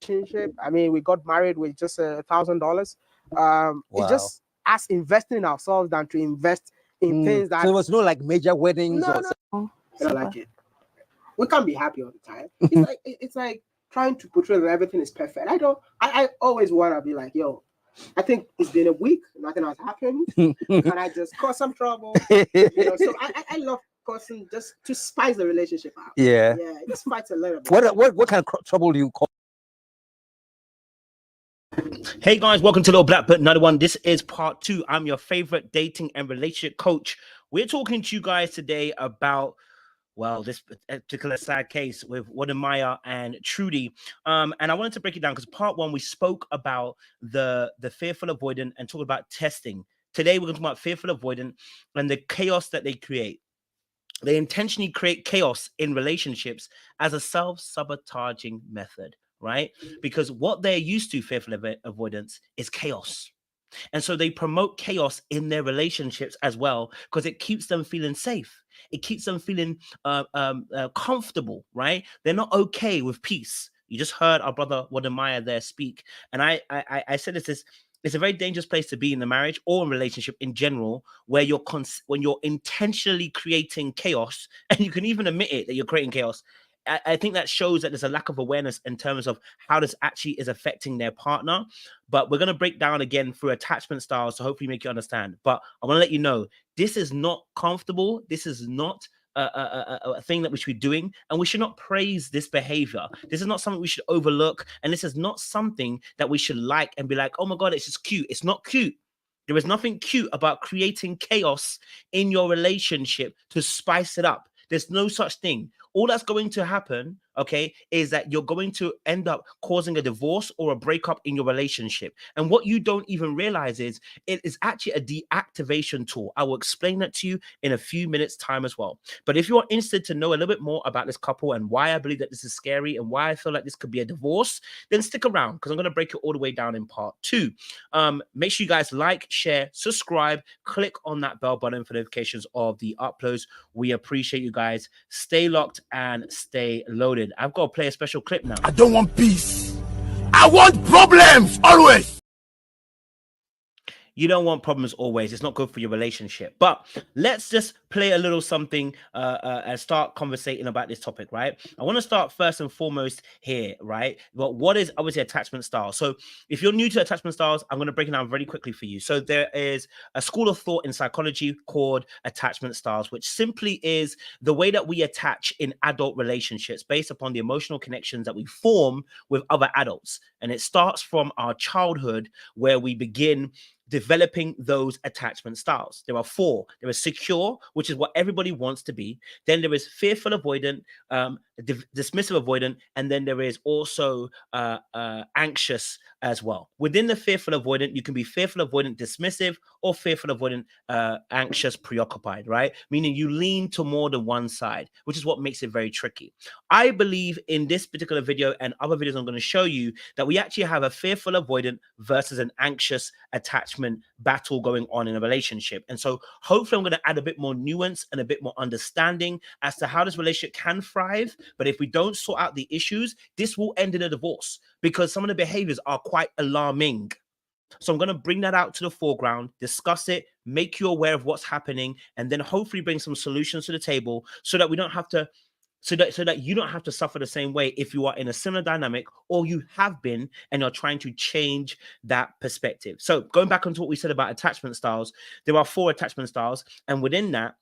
relationship. I mean, we got married with just $1,000. Wow. It's just us investing in ourselves than to invest in things that. So there was no like major weddings. No. Like it. We can't be happy all the time. It's like trying to portray that everything is perfect. I always want to be like, yo, I think it's been a week, nothing has happened. Can I just cause some trouble? So I love causing just to spice the relationship out. Yeah, just fight a little bit. What kind of trouble do you call? Hey guys, welcome to Little Black Book Another One. This is part 2. I'm your favorite dating and relationship coach. We're talking to you guys today about, well, this particular sad case with Wode and Trudy. And I wanted to break it down because part 1, we spoke about the fearful avoidant and talked about testing. Today, we're going to talk about fearful avoidant and the chaos that they create. They intentionally create chaos in relationships as a self-sabotaging method, right? Because what they're used to, fearful avoidance, is chaos. And so they promote chaos in their relationships as well because it keeps them feeling safe. It keeps them feeling comfortable, right? They're not okay with peace. You just heard our brother Wode there speak. And I said this, it's a very dangerous place to be in the marriage or in relationship in general, where when you're intentionally creating chaos, and you can even admit it that you're creating chaos. I think that shows that there's a lack of awareness in terms of how this actually is affecting their partner. But we're going to break down again through attachment styles to hopefully make you understand. But I want to let you know, this is not comfortable. This is not a thing that we should be doing. And we should not praise this behavior. This is not something we should overlook. And this is not something that we should like and be like, oh my God, it's just cute. It's not cute. There is nothing cute about creating chaos in your relationship to spice it up. There's no such thing. All that's going to happen, okay, is that you're going to end up causing a divorce or a breakup in your relationship. And what you don't even realize is it is actually a deactivation tool. I will explain that to you in a few minutes' time as well. But if you're interested to know a little bit more about this couple and why I believe that this is scary and why I feel like this could be a divorce, then stick around because I'm going to break it all the way down in part 2. Make sure you guys like, share, subscribe, click on that bell button for notifications of the uploads. We appreciate you guys. Stay locked and stay loaded. I've got to play a special clip now. I don't want peace. I want problems always. You don't want problems always. It's not good for your relationship. But let's just play a little something and start conversating about this topic, right? I want to start first and foremost here, right? But what is obviously attachment style? So if you're new to attachment styles, I'm going to break it down very quickly for you. So there is a school of thought in psychology called attachment styles, which simply is the way that we attach in adult relationships based upon the emotional connections that we form with other adults. And it starts from our childhood where we begin developing those attachment styles. There are 4. There is secure, which is what everybody wants to be. Then there is fearful avoidant, dismissive avoidant, and then there is also anxious as well. Within the fearful avoidant, you can be fearful avoidant dismissive or fearful avoidant anxious preoccupied, right? Meaning you lean to more than one side, which is what makes it very tricky. I believe in this particular video and other videos I'm going to show you that we actually have a fearful avoidant versus an anxious attachment battle going on in a relationship. And so hopefully I'm going to add a bit more nuance and a bit more understanding as to how this relationship can thrive. But if we don't sort out the issues, this will end in a divorce because some of the behaviors are quite alarming. So I'm going to bring that out to the foreground, discuss it, make you aware of what's happening, and then hopefully bring some solutions to the table so that we don't have to so that you don't have to suffer the same way if you are in a similar dynamic or you have been and you're trying to change that perspective. So going back onto what we said about attachment styles, there are 4 attachment styles, and within that,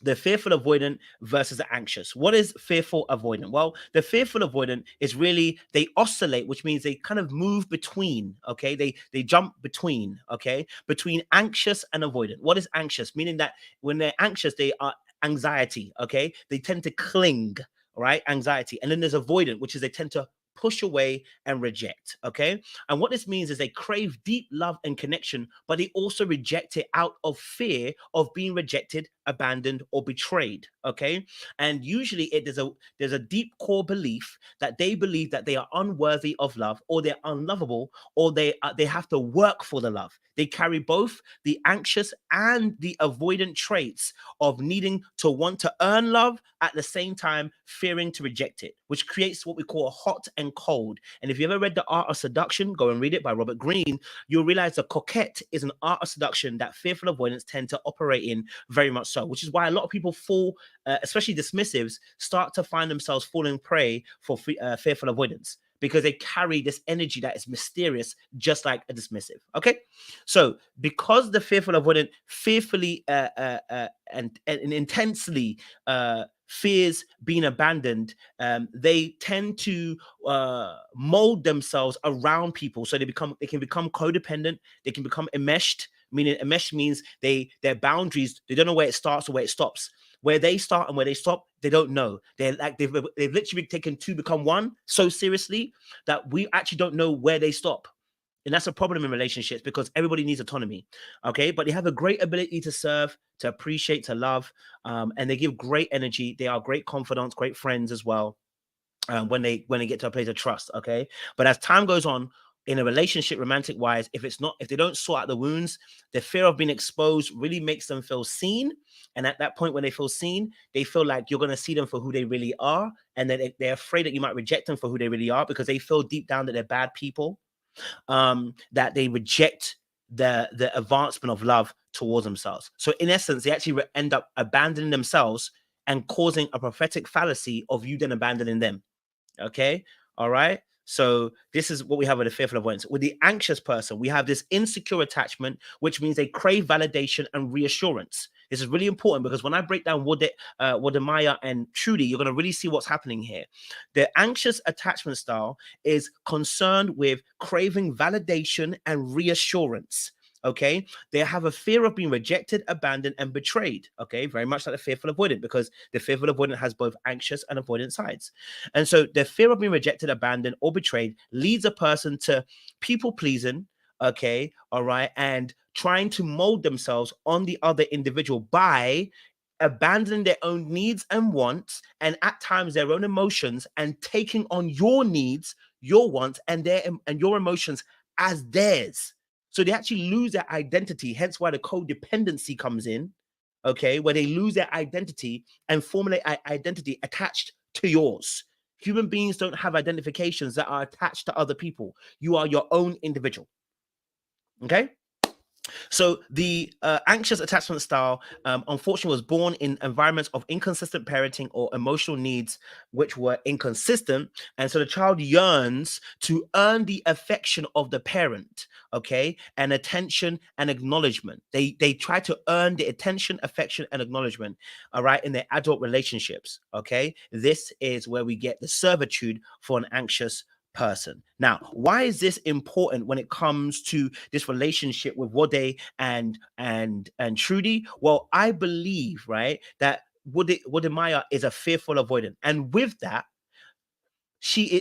the fearful avoidant versus the anxious. What is fearful avoidant? Well, the fearful avoidant is really, they oscillate, which means they kind of move between, okay? They jump between, okay? Between anxious and avoidant. What is anxious? Meaning that when they're anxious, they are anxiety, okay? They tend to cling, right? Anxiety. And then there's avoidant, which is they tend to push away and reject, okay? And what this means is they crave deep love and connection, but they also reject it out of fear of being rejected abandoned, or betrayed. Okay, and usually there's a deep core belief that they believe that they are unworthy of love, or they're unlovable, or they have to work for the love. They carry both the anxious and the avoidant traits of needing to want to earn love at the same time fearing to reject it, which creates what we call a hot and cold. And if you ever read The Art of Seduction, go and read it by Robert Greene, you'll realize the coquette is an art of seduction that fearful avoidants tend to operate in very much so, which is why a lot of people fall, especially dismissives, start to find themselves falling prey for fearful avoidance, because they carry this energy that is mysterious, just like a dismissive. Okay, so because the fearful avoidant fearfully and intensely fears being abandoned, they tend to mold themselves around people, so they can become codependent. They can become enmeshed. Meaning, enmeshed means their boundaries, they don't know where it starts or where it stops. Where they start and where they stop, they don't know. They're like they've literally taken two become one so seriously that we actually don't know where they stop. And that's a problem in relationships, because everybody needs autonomy. Okay, but they have a great ability to serve, to appreciate, to love, and they give great energy. They are great confidants, great friends as well. When they get to a place of trust. Okay, but as time goes on in a relationship, romantic wise, if they don't sort out the wounds, the fear of being exposed really makes them feel seen. And at that point, when they feel seen, they feel like you're going to see them for who they really are, and then they're afraid that you might reject them for who they really are, because they feel deep down that they're bad people, that they reject the advancement of love towards themselves. So in essence, they actually end up abandoning themselves and causing a prophetic fallacy of you then abandoning them. Okay, all right. So this is what we have with the fearful avoidance. With the anxious person, we have this insecure attachment, which means they crave validation and reassurance. This is really important, because when I break down Wode, Maya and Trudy, you're going to really see what's happening here. The anxious attachment style is concerned with craving validation and reassurance. Okay, they have a fear of being rejected, abandoned, and betrayed. Okay, very much like the fearful avoidant, because the fearful avoidant has both anxious and avoidant sides. And so the fear of being rejected, abandoned, or betrayed leads a person to people pleasing. Okay, all right, and trying to mold themselves on the other individual by abandoning their own needs and wants, and at times their own emotions, and taking on your needs, your wants, and your emotions as theirs. So they actually lose their identity, hence why the codependency comes in, okay, where they lose their identity and formulate an identity attached to yours. Human beings don't have identifications that are attached to other people. You are your own individual, okay? So the anxious attachment style, unfortunately, was born in environments of inconsistent parenting or emotional needs which were inconsistent. And so the child yearns to earn the affection of the parent, okay, and attention and acknowledgement. They try to earn the attention, affection, and acknowledgement, all right, in their adult relationships, okay? This is where we get the servitude for an anxious person. Now, why is this important when it comes to this relationship with Wode and Trudy? Well, I believe, right, that Wode Maya is a fearful avoidant, and with that,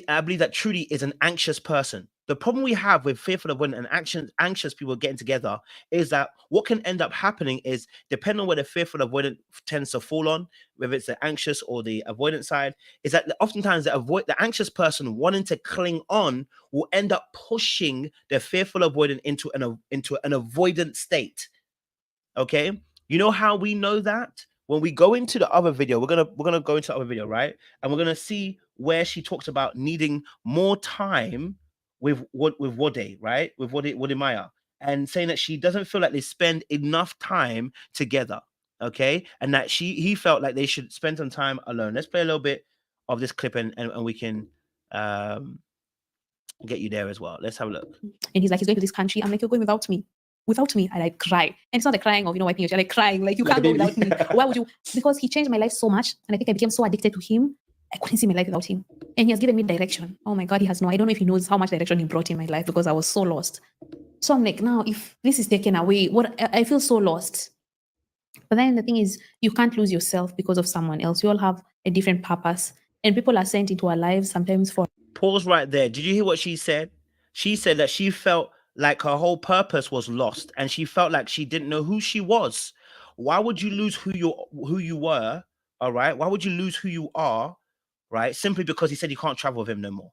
I believe that Trudy is an anxious person. The problem we have with fearful avoidant and anxious people getting together is that what can end up happening is, depending on where the fearful avoidant tends to fall on, whether it's the anxious or the avoidant side, is that oftentimes the anxious person wanting to cling on will end up pushing the fearful avoidant into an avoidant state. Okay, you know how we know that? When we go into the other video, we're gonna go into the other video, right? And we're gonna see where she talks about needing more time with Wode, right? With Wode Maya, and saying that she doesn't feel like they spend enough time together, okay? And that he felt like they should spend some time alone. Let's play a little bit of this clip, and we can get you there as well. Let's have a look. And he's like, he's going to this country. I'm like, you're going without me. Without me, I like cry. And it's not the crying of, wiping your tears, like crying, like you can't go without me. Why would you? Because he changed my life so much. And I think I became so addicted to him. I couldn't see my life without him. And he has given me direction. Oh my God, I don't know if he knows how much direction he brought in my life, because I was so lost. So I'm like, now if this is taken away, I feel so lost. But then the thing is, you can't lose yourself because of someone else. You all have a different purpose. And people are sent into our lives sometimes for... Pause right there. Did you hear what she said? She said that she felt like her whole purpose was lost, and she felt like she didn't know who she was. Why would you lose who you were? All right. Why would you lose who you are? Right. Simply because he said you can't travel with him no more.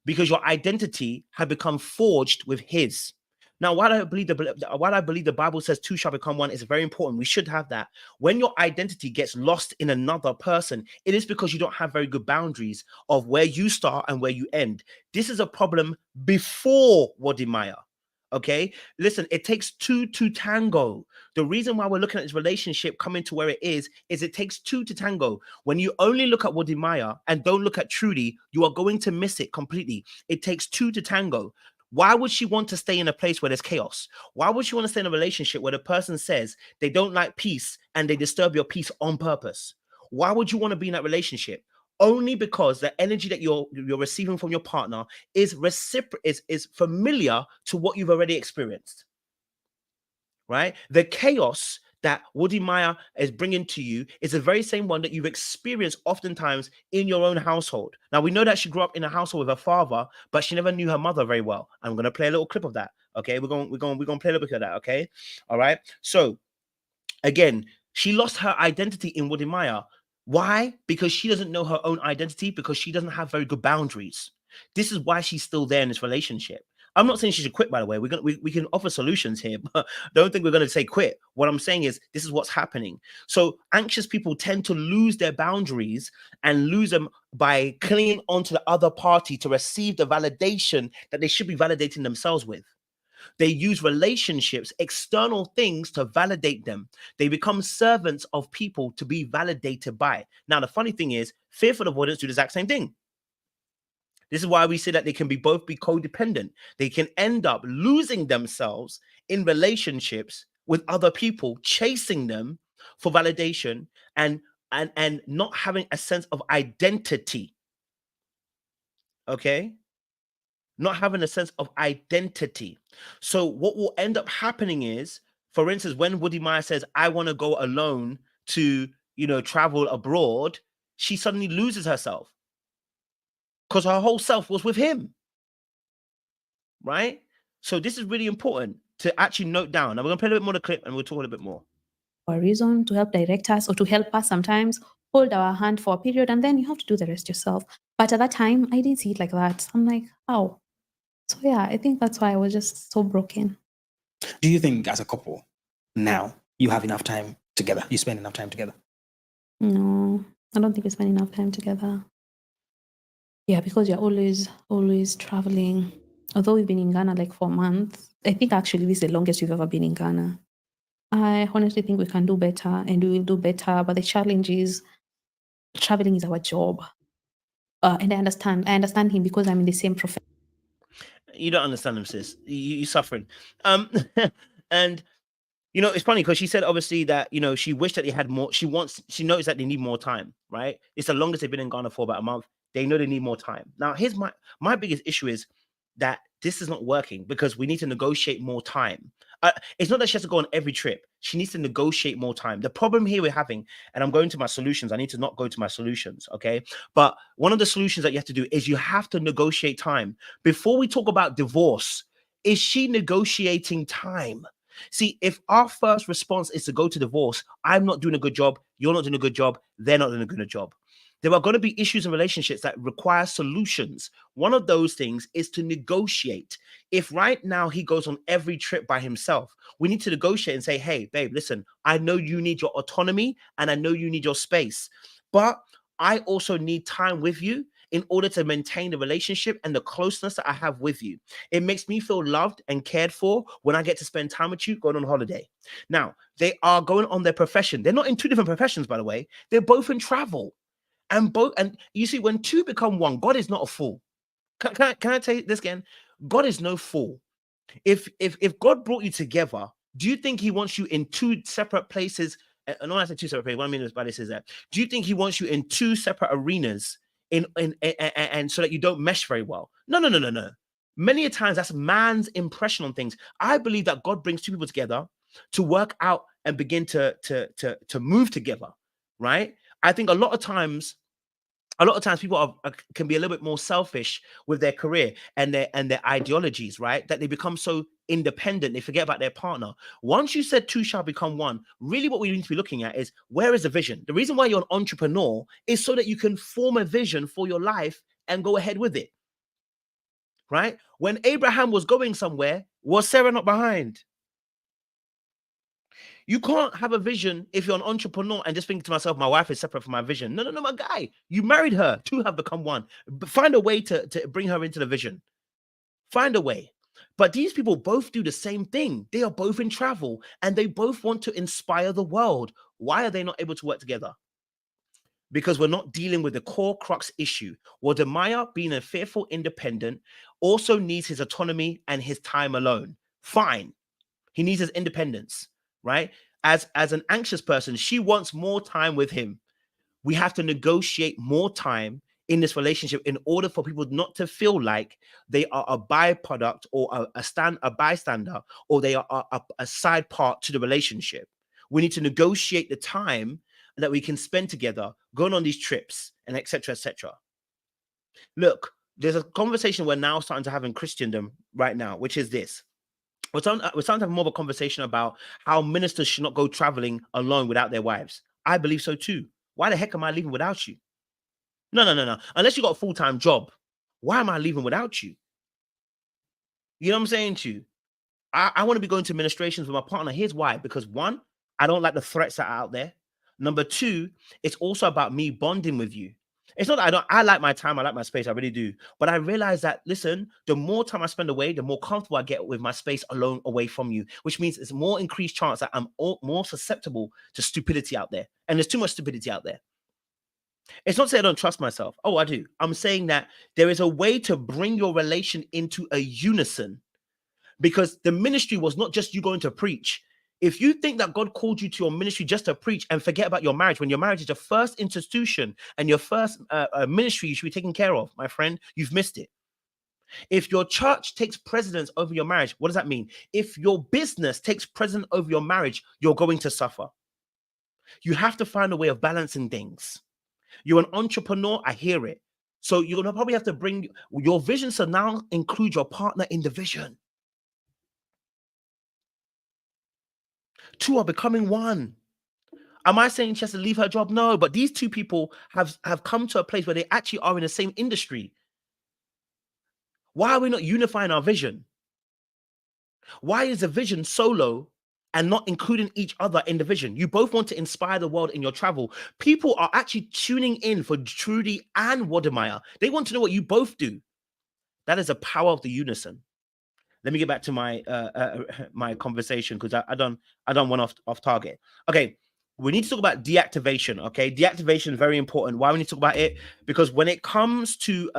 Because your identity had become forged with his. Now, while I believe the Bible says two shall become one, it's very important. We should have that. When your identity gets lost in another person, it is because you don't have very good boundaries of where you start and where you end. This is a problem before Wode. Okay, listen, it takes two to tango. The reason why we're looking at this relationship coming to where it is it takes two to tango. When you only look at Wode and don't look at Trudy, you are going to miss it completely. It takes two to tango. Why would she want to stay in a place where there's chaos? Why would she want to stay in a relationship where the person says they don't like peace and they disturb your peace on purpose? Why would you want to be in that relationship? Only because the energy that you're receiving from your partner is familiar to what you've already experienced, right? The chaos that Wode is bringing to you is the very same one that you've experienced oftentimes in your own household. Now, we know that she grew up in a household with her father, but she never knew her mother very well. I'm going to play a little clip of that. Okay, we're going to play a little bit of that. Okay, all right. So again, she lost her identity in Wode. Why? Because she doesn't know her own identity, because she doesn't have very good boundaries. This is why she's still there in this relationship. I'm not saying she should quit, by the way. We can offer solutions here, but don't think we're going to say quit. What I'm saying is this is what's happening. So anxious people tend to lose their boundaries and lose them by clinging onto the other party to receive the validation that they should be validating themselves with. They use relationships, external things, to validate them. They become servants of people to be validated by. Now, the funny thing is, fearful avoidance do the exact same thing. This is why we say that they can both be codependent. They can end up losing themselves in relationships with other people, chasing them for validation and not having a sense of identity. Okay? Not having a sense of identity. So what will end up happening is, for instance, when Wode says, I want to go alone to, travel abroad, she suddenly loses herself because her whole self was with him, right? So this is really important to actually note down. Now we're going to play a little bit more of the clip and we'll talk a little bit more. For a reason, to help direct us or to help us sometimes, hold our hand for a period, and then you have to do the rest yourself. But at that time, I didn't see it like that. I'm like, how? So yeah, I think that's why I was just so broken. Do you think as a couple now you have enough time together? You spend enough time together? No, I don't think we spend enough time together. Yeah, because you're always traveling. Although we've been in Ghana like for months, I think actually this is the longest we've ever been in Ghana. I honestly think we can do better and we will do better. But the challenge is traveling is our job. And I understand him because I'm in the same profession. You don't understand him, sis. You're suffering. And it's funny because she said obviously that she wished that they had more. She knows that they need more time, right? It's the longest they've been in Ghana for, about a month. They know they need more time. Now, here's my biggest issue is that this is not working because we need to negotiate more time. It's not that she has to go on every trip. She needs to negotiate more time. The problem here we're having, and I'm going to my solutions. I need to not go to my solutions, okay? But one of the solutions that you have to do is you have to negotiate time. Before we talk about divorce, is she negotiating time? See, if our first response is to go to divorce, I'm not doing a good job, you're not doing a good job, they're not doing a good job. There are going to be issues in relationships that require solutions. One of those things is to negotiate. If right now he goes on every trip by himself, we need to negotiate and say, hey, babe, listen, I know you need your autonomy and I know you need your space, but I also need time with you in order to maintain the relationship and the closeness that I have with you. It makes me feel loved and cared for when I get to spend time with you going on holiday. Now, they are going on their profession. They're not in two different professions, by the way. They're both in travel. And you see, when two become one, God is not a fool. Can I tell you this again? God is no fool. If God brought you together, do you think he wants you in two separate places? And when I say two separate places, what I mean by this is that, do you think he wants you in two separate arenas and so that you don't mesh very well? No. Many a times that's man's impression on things. I believe that God brings two people together to work out and begin to move together, right? I think a lot of times A lot of times people can be a little bit more selfish with their career and their ideologies, right? That they become so independent, they forget about their partner. Once you said two shall become one, really what we need to be looking at is, where is the vision? The reason why you're an entrepreneur is so that you can form a vision for your life and go ahead with it, right? When Abraham was going somewhere, was Sarah not behind? You can't have a vision if you're an entrepreneur and just think to myself, my wife is separate from my vision. No, my guy. You married her. Two have become one. But find a way to bring her into the vision. Find a way. But these people both do the same thing. They are both in travel and they both want to inspire the world. Why are they not able to work together? Because we're not dealing with the core crux issue. Wode, being a fearful independent, also needs his autonomy and his time alone. Fine. He needs his independence. Right? As an anxious person, she wants more time with him. We have to negotiate more time in this relationship in order for people not to feel like they are a byproduct or a bystander, or they are a side part to the relationship. We need to negotiate the time that we can spend together, going on these trips, and etc. etc. Look, there's a conversation we're now starting to have in Christendom right now, which is this. We're starting to have more of a conversation about how ministers should not go traveling alone without their wives. I believe so too. Why the heck am I leaving without you? No. Unless you got a full-time job, why am I leaving without you? You know what I'm saying to you? I want to be going to ministrations with my partner. Here's why. Because one, I don't like the threats that are out there. Number two, it's also about me bonding with you. It's not that I like my time, I like my space, I really do. But I realize that, listen, the more time I spend away, the more comfortable I get with my space alone away from you, which means it's more increased chance that I'm more susceptible to stupidity out there. And there's too much stupidity out there. It's not to say I don't trust myself. Oh, I do. I'm saying that there is a way to bring your relation into a unison, because the ministry was not just you going to preach. If you think that God called you to your ministry just to preach and forget about your marriage, when your marriage is your first institution and your first ministry you should be taking care of, my friend, you've missed it. If your church takes precedence over your marriage, what does that mean? If your business takes precedence over your marriage, you're going to suffer. You have to find a way of balancing things. You're an entrepreneur, I hear it. So you're going to probably have to bring your vision to now include your partner in the vision. Two are becoming one. Am I saying she has to leave her job? No, but these two people have come to a place where they actually are in the same industry. Why are we not unifying our vision? Why is the vision solo and not including each other in the vision? You both want to inspire the world in your travel. People are actually tuning in for Trudy and Wode. They want to know what you both do. That is the power of the unison. Let me get back to my my conversation, because I don't want off target. Okay, we need to talk about deactivation. Okay, deactivation is very important. Why we need to talk about it? Because when it comes to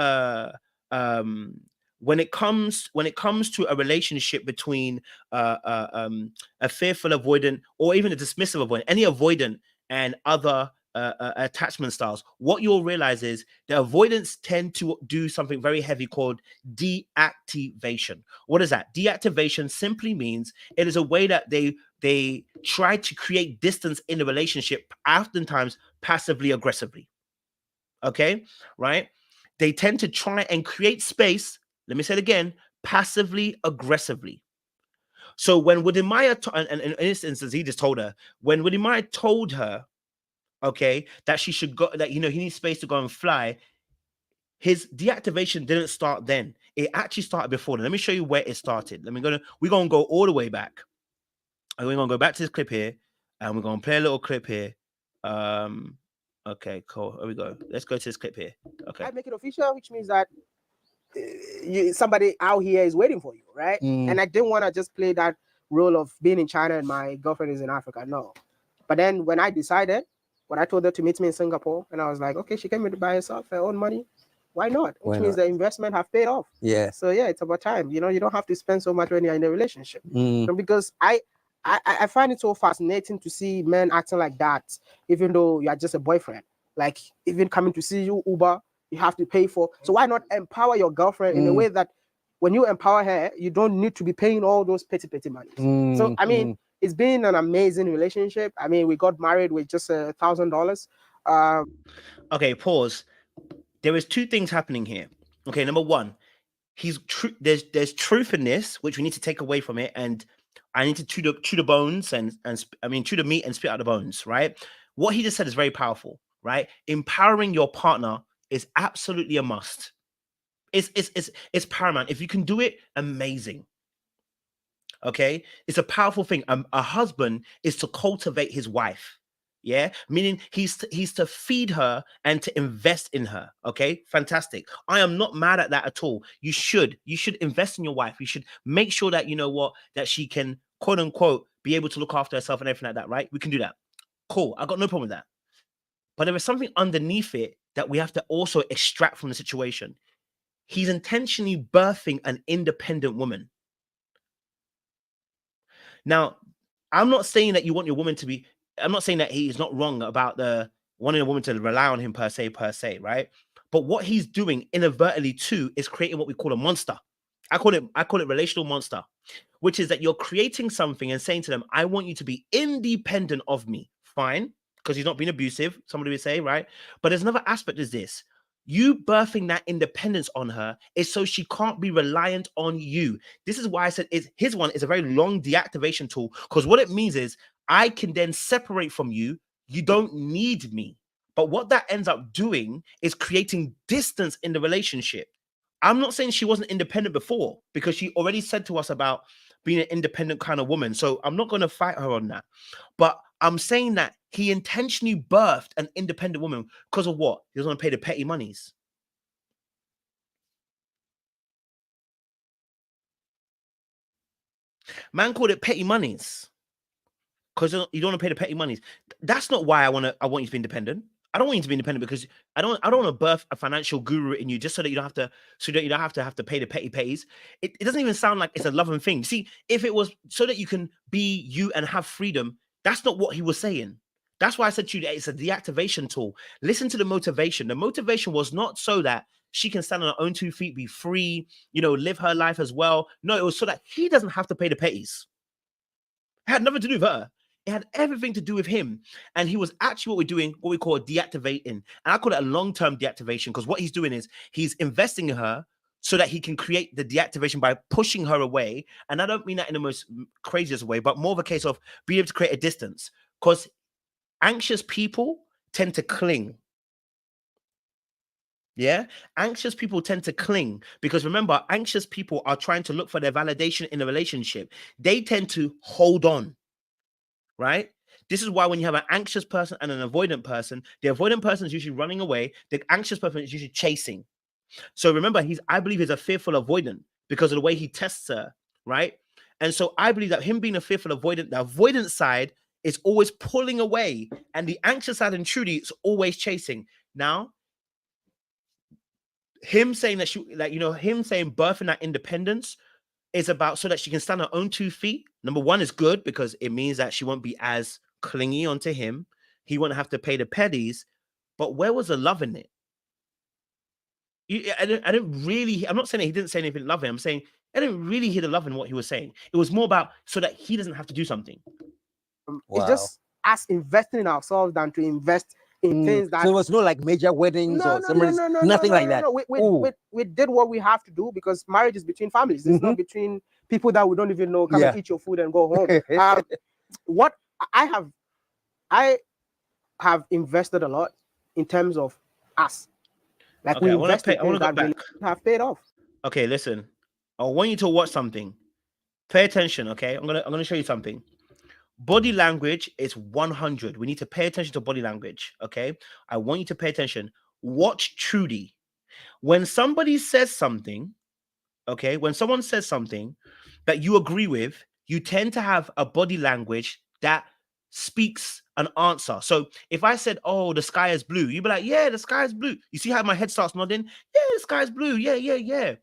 when it comes to a relationship between a fearful avoidant or even a dismissive avoidant, any avoidant and other attachment styles, what you'll realize is the avoidants tend to do something very heavy called deactivation. What is that? Deactivation simply means it is a way that they try to create distance in the relationship, oftentimes passively aggressively. Okay, right? They tend to try and create space. Let me say it again, passively aggressively. So when Wode, and in this instance, he just told her, when Wode told her, okay, that she should go, that, you know, he needs space to go and fly, his deactivation didn't start then. It actually started before then. Let me show you where it started. We're gonna go all the way back. And we're gonna go back to this clip here, and we're gonna play a little clip here. Okay, cool. Here we go. Let's go to this clip here. Okay. I make it official, which means that somebody out here is waiting for you, right? And I didn't want to just play that role of being in China and my girlfriend is in Africa. No. But then when I decided, when I told her to meet me in Singapore, and I was like, okay, she came by herself, her own money. Why not? Which means the investment have paid off. Yeah. So yeah, it's about time. You know, you don't have to spend so much when you're in a relationship. Because I find it so fascinating to see men acting like that, even though you are just a boyfriend. Like, even coming to see you, Uber, you have to pay for. So why not empower your girlfriend in a way that when you empower her, you don't need to be paying all those petty money. So I mean, it's been an amazing relationship. I mean, we got married with just $1,000. Okay, pause. there is two things happening here. Okay, number one, there's truth in this, which we need to take away from it, and I need to chew the bones and chew the meat and spit out the bones, right? What he just said is very powerful, right? Empowering your partner is absolutely a must. It's paramount. If you can do it, amazing. Okay, it's a powerful thing. A husband is to cultivate his wife. Yeah, meaning he's to feed her and to invest in her. Okay, fantastic. I am not mad at that at all. You should invest in your wife. You should make sure that, you know what, that she can, quote unquote, be able to look after herself and everything like that, right? We can do that. Cool. I got no problem with that. But there is something underneath it that we have to also extract from the situation. He's intentionally birthing an independent woman. Now, I'm not saying that you want your woman to be, I'm not saying that he's not wrong about the wanting a woman to rely on him per se, right? But what he's doing inadvertently too is creating what we call a monster. I call it relational monster, which is that you're creating something and saying to them, I want you to be independent of me. Fine, because he's not being abusive, somebody would say, right? But there's another aspect is this. You birthing that independence on her is so she can't be reliant on you. This is why I said his one is a very long deactivation tool, because what it means is I can then separate from you. You don't need me. But what that ends up doing is creating distance in the relationship. I'm not saying she wasn't independent before, because she already said to us about being an independent kind of woman. So I'm not going to fight her on that. But I'm saying that he intentionally birthed an independent woman because of what? He doesn't want to pay the petty monies. Man called it petty monies because you don't want to pay the petty monies. That's not why I want you to be independent. I don't want you to be independent because I don't want to birth a financial guru in you just so that you don't have to pay the petty pays. It doesn't even sound like it's a loving thing. See, if it was so that you can be you and have freedom, that's not what he was saying. That's why I said to you that it's a deactivation tool. Listen to the motivation. The motivation was not so that she can stand on her own 2 feet, be free, live her life as well. No, it was so that he doesn't have to pay the petties. It had nothing to do with her. It had everything to do with him. And he was actually what we're doing, what we call deactivating. And I call it a long-term deactivation, because what he's doing is he's investing in her so that he can create the deactivation by pushing her away. And I don't mean that in the most craziest way, but more of a case of being able to create a distance. Because anxious people tend to cling. Yeah, anxious people tend to cling because remember, anxious people are trying to look for their validation in a relationship. They tend to hold on, right? This is why when you have an anxious person and an avoidant person, the avoidant person is usually running away. The anxious person is usually chasing. So remember, I believe he's a fearful avoidant because of the way he tests her, right? And so I believe that him being a fearful avoidant, the avoidant side is always pulling away, and the anxious side and Trudy is always chasing. Now, him saying that him saying birthing that independence is about so that she can stand on her own 2 feet. Number one is good because it means that she won't be as clingy onto him. He won't have to pay the petties. But where was the love in it? I'm not saying that he didn't say anything loving. I'm saying I didn't really hear the love in what he was saying. It was more about so that he doesn't have to do something. It's just us investing in ourselves than to invest in things that. So it was no like major weddings or nothing like that. We did what we have to do because marriage is between families. It's not between people that we don't even know. Come and eat your food and go home. What I have invested a lot in terms of us. Like okay, we I want to go back. Really have paid off. Okay, listen. I want you to watch something. Pay attention, okay? I'm gonna show you something. Body language is 100. We need to pay attention to body language, okay? I want you to pay attention. Watch Trudy. When somebody says something, okay, when someone says something that you agree with, you tend to have a body language that speaks an answer. So if I said, oh, the sky is blue, you'd be like, yeah, the sky is blue. You see how my head starts nodding? Yeah, the sky is blue. Yeah.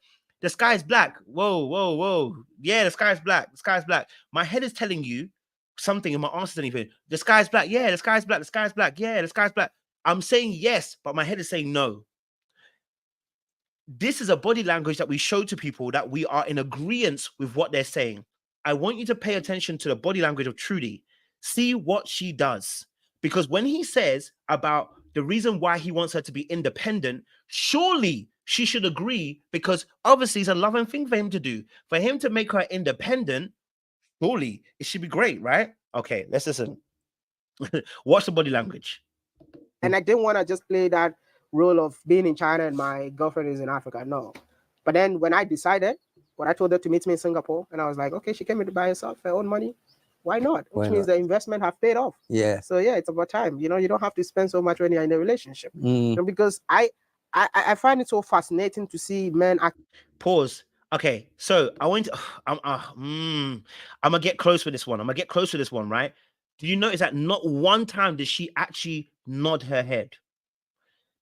The sky is black. Whoa. Yeah, the sky is black. The sky is black. My head is telling you something and my answer is anything. The sky is black. Yeah, the sky is black. The sky is black. Yeah, the sky is black. I'm saying yes, but my head is saying no. This is a body language that we show to people that we are in agreement with what they're saying. I want you to pay attention to the body language of Trudy. See what she does. Because when he says about the reason why he wants her to be independent, surely she should agree, because obviously it's a loving thing for him to do. For him to make her independent, surely it should be great, right? Okay, let's listen. Watch the body language. And I didn't want to just play that role of being in China and my girlfriend is in Africa. No. But then when I decided, when I told her to meet me in Singapore, and I was like, okay, she came in by herself, her own money. Why not? Which means the investment have paid off. Yeah. So yeah, it's about time. You know, you don't have to spend so much when you're in a relationship. You know, because I find it so fascinating to see men act. Pause. Okay, so I want to. I'm gonna get close with this one. I'm gonna get close with this one, right? Do you notice that not one time did she actually nod her head?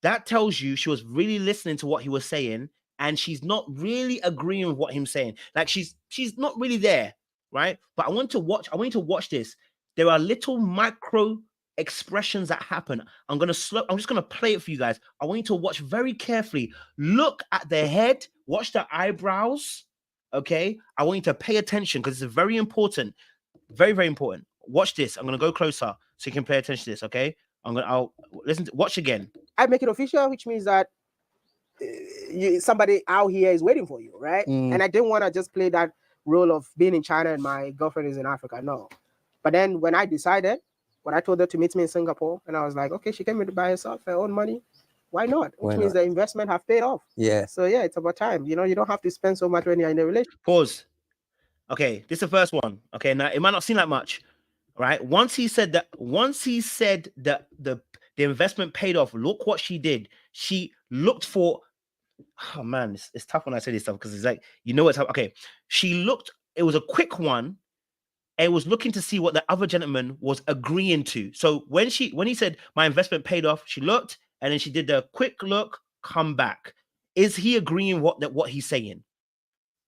That tells you she was really listening to what he was saying, and she's not really agreeing with what he's saying. Like she's not really there, right? But I want you to watch this. There are little micro expressions that happen. I'm just gonna play it for you guys. I want you to watch very carefully. Look at the head, watch the eyebrows. Okay, I want you to pay attention because it's very important, very, very important. Watch this. I'm gonna go closer so you can pay attention to this. Okay, I'll listen. Watch again. I make it official, which means that somebody out here is waiting for you, right? And I didn't want to just play that role of being in China and my girlfriend is in Africa. No. But then when I decided, when I told her to meet me in Singapore, and I was like, okay, she came in by herself, her own money. Why not? Which means the investment have paid off. Yeah. So yeah, it's about time. You know, you don't have to spend so much when you're in a relationship. Pause. Okay, this is the first one. Okay, now it might not seem like much, right? Once he said that the investment paid off, look what she did. She looked for, oh man, it's tough when I say this stuff because it's like, you know what's happening. Okay, she looked, it was a quick one, and was looking to see what the other gentleman was agreeing to. So when he said my investment paid off, she looked and then she did the quick look, come back. Is he agreeing what he's saying?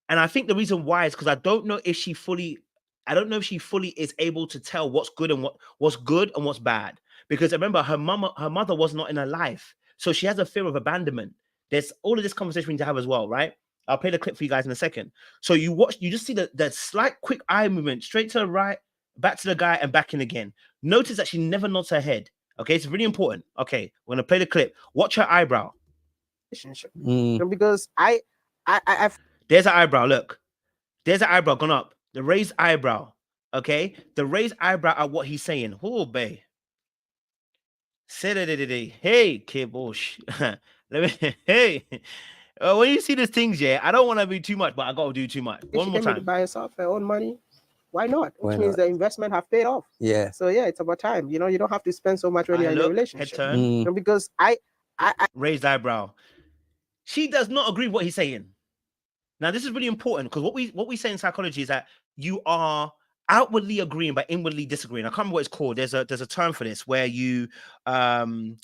And I think the reason why is because I don't know if she fully is able to tell what's good and what's bad. Because remember, her mother was not in her life. So she has a fear of abandonment. There's all of this conversation we need to have as well, right? I'll play the clip for you guys in a second. So you just see the slight quick eye movement, straight to the right, back to the guy, and back in again. Notice that she never nods her head. Okay, it's really important. Okay, we're gonna play the clip. Watch her eyebrow. Because there's an eyebrow. Look, there's an eyebrow gone up. The raised eyebrow. Okay, the raised eyebrow at what he's saying. Oh, babe. Hey, kid, bush. Hey. When you see these things, yeah, I don't want to be too much, but I got to do too much. One more time. By herself, her own money. Why not? Which means the investment have paid off. Yeah. So yeah, it's about time. You know, you don't have to spend so much when you're in a relationship. Head turn. Because I raised eyebrow. She does not agree with what he's saying. Now, this is really important because what we say in psychology is that you are outwardly agreeing but inwardly disagreeing. I can't remember what it's called. There's a term for this where you there's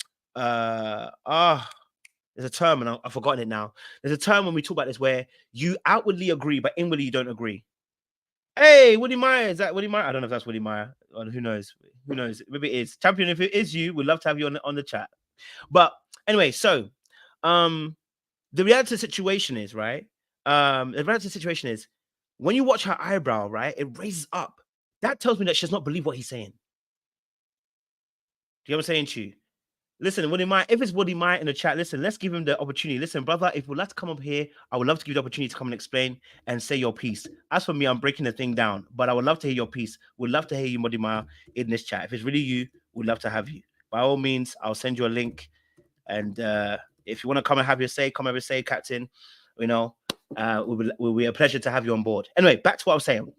a term and I've forgotten it now. There's a term when we talk about this where you outwardly agree but inwardly you don't agree. Hey, Woody Meyer, is that Woody Meyer? I don't know if that's Woody Meyer. Who knows? Who knows? Maybe it is. Champion, if it is you, we'd love to have you on the chat. But anyway, so the reality situation is, right? The reality situation is when you watch her eyebrow, right, it raises up. That tells me that she does not believe what he's saying. Do you know what I'm saying to you? Listen, Woody Meyer, if it's Woody Meyer in the chat, listen, let's give him the opportunity. Listen, brother, if you'd like to come up here, I would love to give you the opportunity to come and explain and say your piece. As for me, I'm breaking the thing down, but I would love to hear your piece. Would love to hear you, Woody Meyer, in this chat. If it's really you, we'd love to have you. By all means, I'll send you a link. And if you want to come and have your say, come have your say, Captain. You know, it will be a pleasure to have you on board. Anyway, back to what I was saying.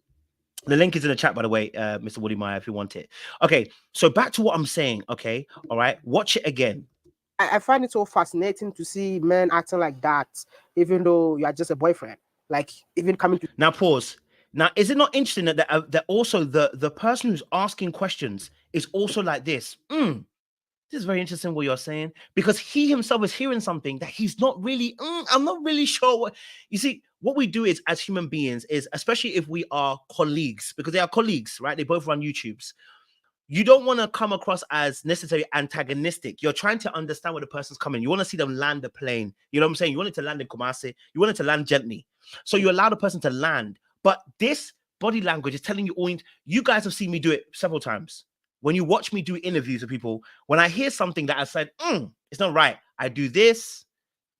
The link is in the chat, by the way, Mr. Woody Meyer, if you want it. Okay, so back to what I'm saying, okay? All right, watch it again. I find it so fascinating to see men acting like that, even though you are just a boyfriend. Like, even coming to... Now, pause. Now, is it not interesting that also the person who's asking questions is also like this? This is very interesting what you're saying, because he himself is hearing something that he's not really, I'm not really sure what, you see, what we do is as human beings is, especially if we are colleagues, because they are colleagues, right? They both run YouTubes. You don't want to come across as necessarily antagonistic. You're trying to understand where the person's coming. You want to see them land the plane. You know what I'm saying? You want it to land in Kumasi. You want it to land gently. So you allow the person to land. But this body language is telling you all, you guys have seen me do it several times. when you watch me do interviews with people, when I hear something that I said, it's not right, I do this,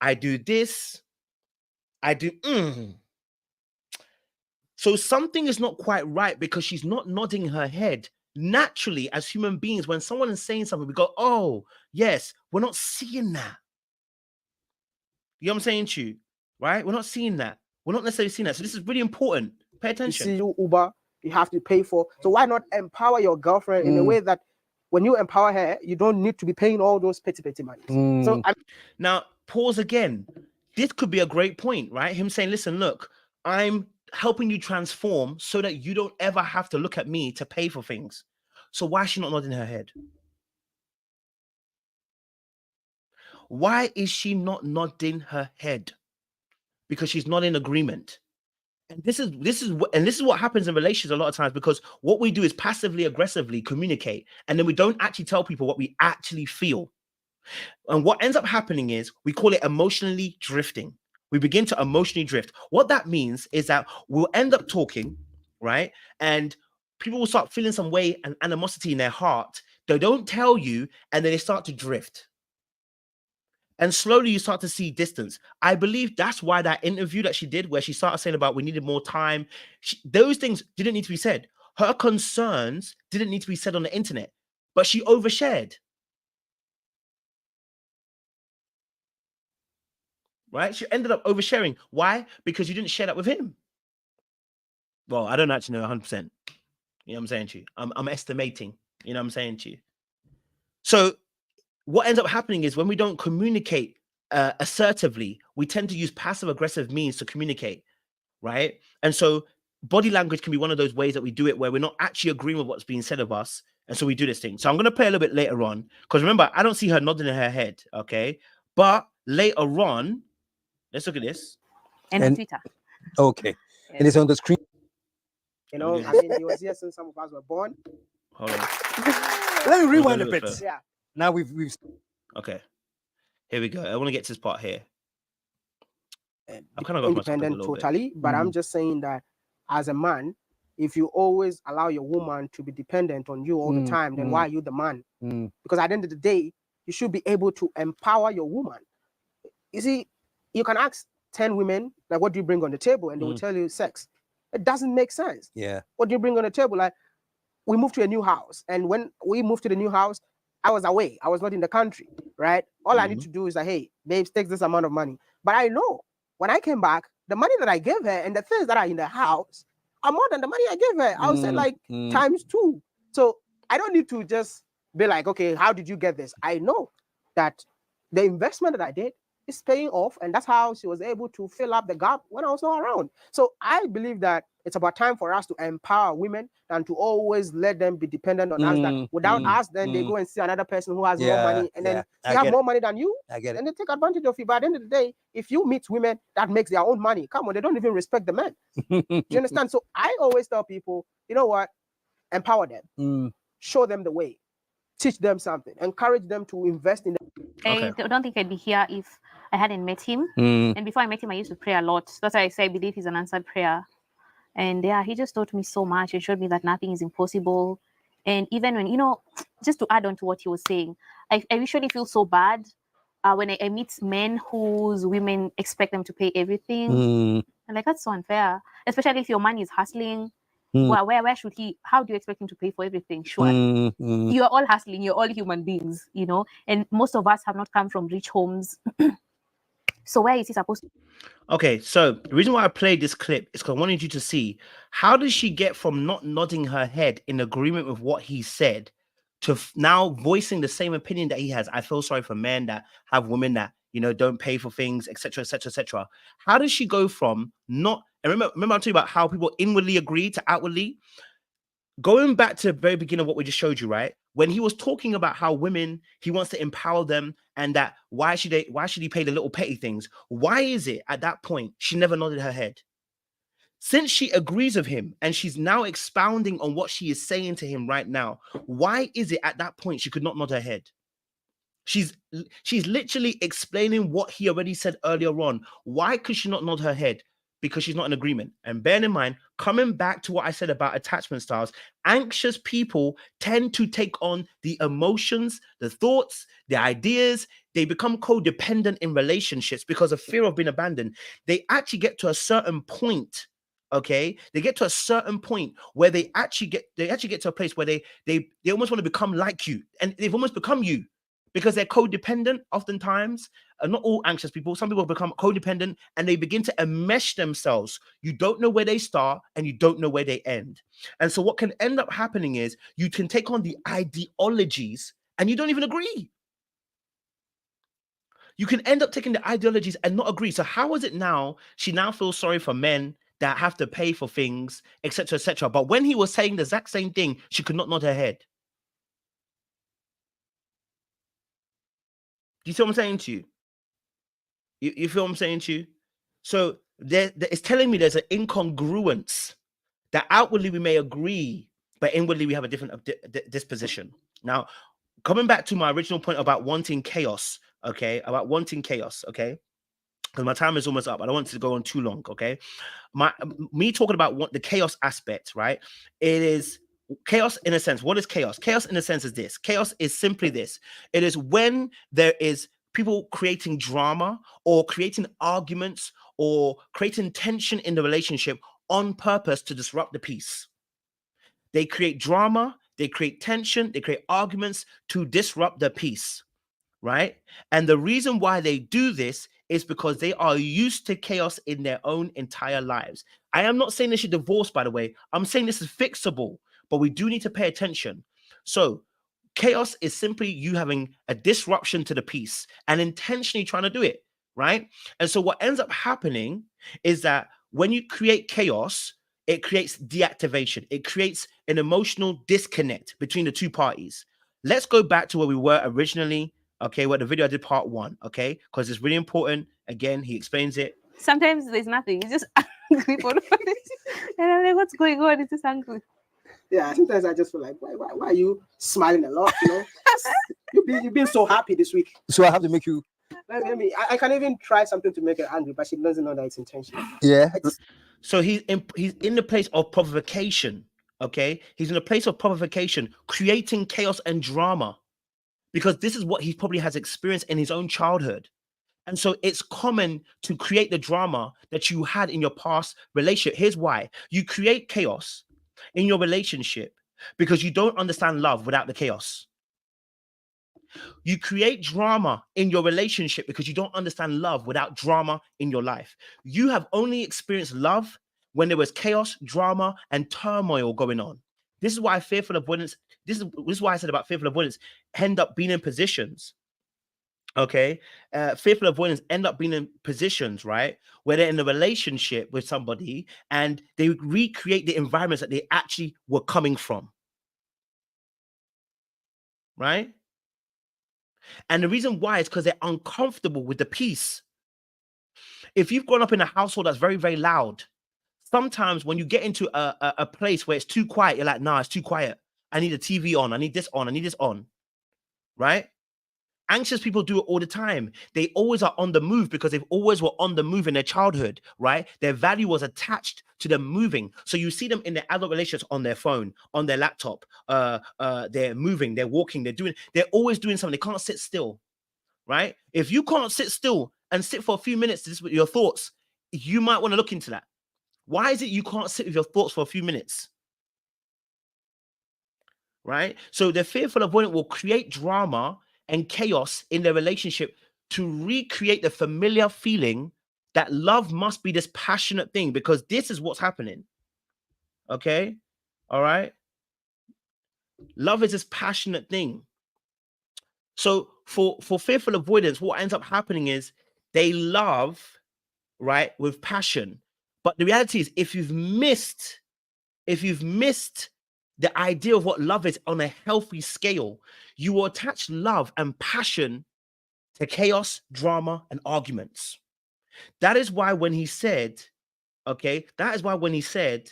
I do this, I do. So something is not quite right because she's not nodding her head. Naturally, as human beings, when someone is saying something, we go, oh, yes, we're not seeing that. You know what I'm saying to you, right? We're not seeing that. We're not necessarily seeing that. So this is really important. Pay attention. You see, you Uber, you have to pay for. So why not empower your girlfriend in a way that when you empower her, you don't need to be paying all those petty money. So now pause again. This could be a great point, right? Him saying, listen, look, I'm helping you transform so that you don't ever have to look at me to pay for things. So why is she not nodding her head? Why is she not nodding her head? Because she's not in agreement. And this is what happens in relations a lot of times, because what we do is passively aggressively communicate, and then we don't actually tell people what we actually feel. And what ends up happening is we call it emotionally drifting. We begin to emotionally drift. What that means is that we'll end up talking, right? And people will start feeling some way and animosity in their heart. They don't tell you, and then they start to drift. And slowly you start to see distance. I believe that's why that interview that she did, where she started saying about we needed more time, those things didn't need to be said. Her concerns didn't need to be said on the internet, but she overshared. Right? She ended up oversharing. Why? Because you didn't share that with him. Well, I don't actually know 100%. You know what I'm saying to you? I'm estimating. You know what I'm saying to you? So what ends up happening is when we don't communicate assertively, we tend to use passive-aggressive means to communicate, right? And so body language can be one of those ways that we do it where we're not actually agreeing with what's being said of us. And so we do this thing. So I'm going to play a little bit later on, because remember, I don't see her nodding in her head, okay? But later on, let's look at this. And on Twitter. Okay. And it's on the screen. You know, I mean, he was here since some of us were born. Hold on. Let me rewind a bit. Yeah. Now we've Okay. Here we go. I want to get to this part here. I'm kind of independent totally, but I'm just saying that as a man, if you always allow your woman to be dependent on you all the time, then why are you the man? Because at the end of the day, you should be able to empower your woman. You see, you can ask 10 women, like, what do you bring on the table? And they will tell you sex. It doesn't make sense. Yeah. What do you bring on the table? Like, we moved to a new house, and when we moved to the new house, I was away. I was not in the country, right? All I need to do is like, hey, babes, take this amount of money. But I know when I came back, the money that I gave her and the things that are in the house are more than the money I gave her. I would say like times 2. So I don't need to just be like, okay, how did you get this? I know that the investment that I did is paying off, and that's how she was able to fill up the gap when I was not around. So I believe that it's about time for us to empower women and to always let them be dependent on us. That without us, then they go and see another person who has more money, and then they have more money than you, and they take advantage of you. But at the end of the day, if you meet women that makes their own money, come on, they don't even respect the men. Do you understand? So I always tell people, you know what? Empower them, show them the way, teach them something, encourage them to invest in them. I don't think I'd be here if I hadn't met him. And before I met him, I used to pray a lot. That's why I say I believe he's an answered prayer. And yeah, he just taught me so much. He showed me that nothing is impossible. And even when, you know, just to add on to what he was saying, I usually feel so bad when I meet men whose women expect them to pay everything. And like, that's so unfair. Especially if your man is hustling. Where should he, how do you expect him to pay for everything? Sure. You're all hustling, you're all human beings, you know, and most of us have not come from rich homes. So where is he supposed to? Okay, so the reason why I played this clip is because I wanted you to see, how does she get from not nodding her head in agreement with what he said to now voicing the same opinion that he has? I feel sorry for men that have women that, you know, don't pay for things, etc., etc., etc. How does she go from not, and remember I'm talking about how people inwardly agree to outwardly? Going back to the very beginning of what we just showed you, right? When he was talking about how women, he wants to empower them, and that why should he pay the little petty things? Why is it at that point she never nodded her head? Since she agrees with him and she's now expounding on what she is saying to him right now, why is it at that point she could not nod her head? She's literally explaining what he already said earlier on. Why could she not nod her head? because she's not in agreement. And bear in mind, coming back to what I said about attachment styles, anxious people tend to take on the emotions, the thoughts, the ideas. They become codependent in relationships because of fear of being abandoned. They actually get to a certain point. Okay, they get to a certain point where they actually get to a place where they almost want to become like you, and they've almost become you because they're codependent. Oftentimes, not all anxious people. Some people become codependent and they begin to enmesh themselves. You don't know where they start and you don't know where they end. And so, what can end up happening is you can take on the ideologies and you don't even agree. You can end up taking the ideologies and not agree. So, how is it now? She now feels sorry for men that have to pay for things, etc., etc. But when he was saying the exact same thing, she could not nod her head. Do you see what I'm saying to you? You feel what I'm saying to you? So it's telling me there's an incongruence that outwardly we may agree, but inwardly we have a different disposition. Now, coming back to my original point about wanting chaos, okay? About wanting chaos, okay? Because my time is almost up. I don't want to go on too long, okay? Me talking about what the chaos aspect, right? It is chaos in a sense. What is chaos? Chaos in a sense is this. Chaos is simply this. It is when there is people creating drama or creating arguments or creating tension in the relationship on purpose to disrupt the peace. They create drama, they create tension, they create arguments to disrupt the peace, right? And the reason why they do this is because they are used to chaos in their own entire lives. I am not saying they should divorce, by the way. I'm saying this is fixable, but we do need to pay attention. So chaos is simply you having a disruption to the peace and intentionally trying to do it, right? And so what ends up happening is that when you create chaos, it creates deactivation. It creates an emotional disconnect between the two parties. Let's go back to where we were originally. Okay, well, the video I did part 1, okay, because it's really important. Again, he explains it. Sometimes there's nothing. It's just angry for no reason. And I'm like, what's going on? It's just angry. Yeah, sometimes I just feel like, why are you smiling a lot? You know, you've been so happy this week. So I have to make you. I can even try something to make her angry, but she doesn't know that it's intentional. Yeah. So he's in the place of provocation. Okay, he's in a place of provocation, creating chaos and drama, because this is what he probably has experienced in his own childhood. And so it's common to create the drama that you had in your past relationship. Here's why. You create chaos in your relationship because you don't understand love without the chaos. You create drama in your relationship because you don't understand love without drama in your life. You have only experienced love when there was chaos, drama, and turmoil going on. This is why fearful avoidance, this is why I said about fearful avoidance, end up being in positions. Okay, fearful avoidance end up being in positions, right, where they're in a relationship with somebody and they recreate the environments that they actually were coming from, right? And the reason why is because they're uncomfortable with the peace. If you've grown up in a household that's very, very loud, sometimes when you get into a place where it's too quiet, you're like, nah, it's too quiet. I need a TV on. I need this on. I need this on, right? Anxious people do it all the time. They always are on the move because they've always were on the move in their childhood, right? Their value was attached to them moving. So you see them in their adult relationships on their phone, on their laptop. They're moving, they're walking, they're always doing something. They can't sit still, right? If you can't sit still and sit for a few minutes just with your thoughts, you might want to look into that. Why is it you can't sit with your thoughts for a few minutes? Right? So the fearful avoidant will create drama and chaos in their relationship to recreate the familiar feeling that love must be this passionate thing, because this is what's happening. Okay? All right? Love is this passionate thing. So for fearful avoidance, what ends up happening is they love, right, with passion. But the reality is, if you've missed the idea of what love is on a healthy scale, you will attach love and passion to chaos, drama, and arguments. That is why when he said, okay, that's why he said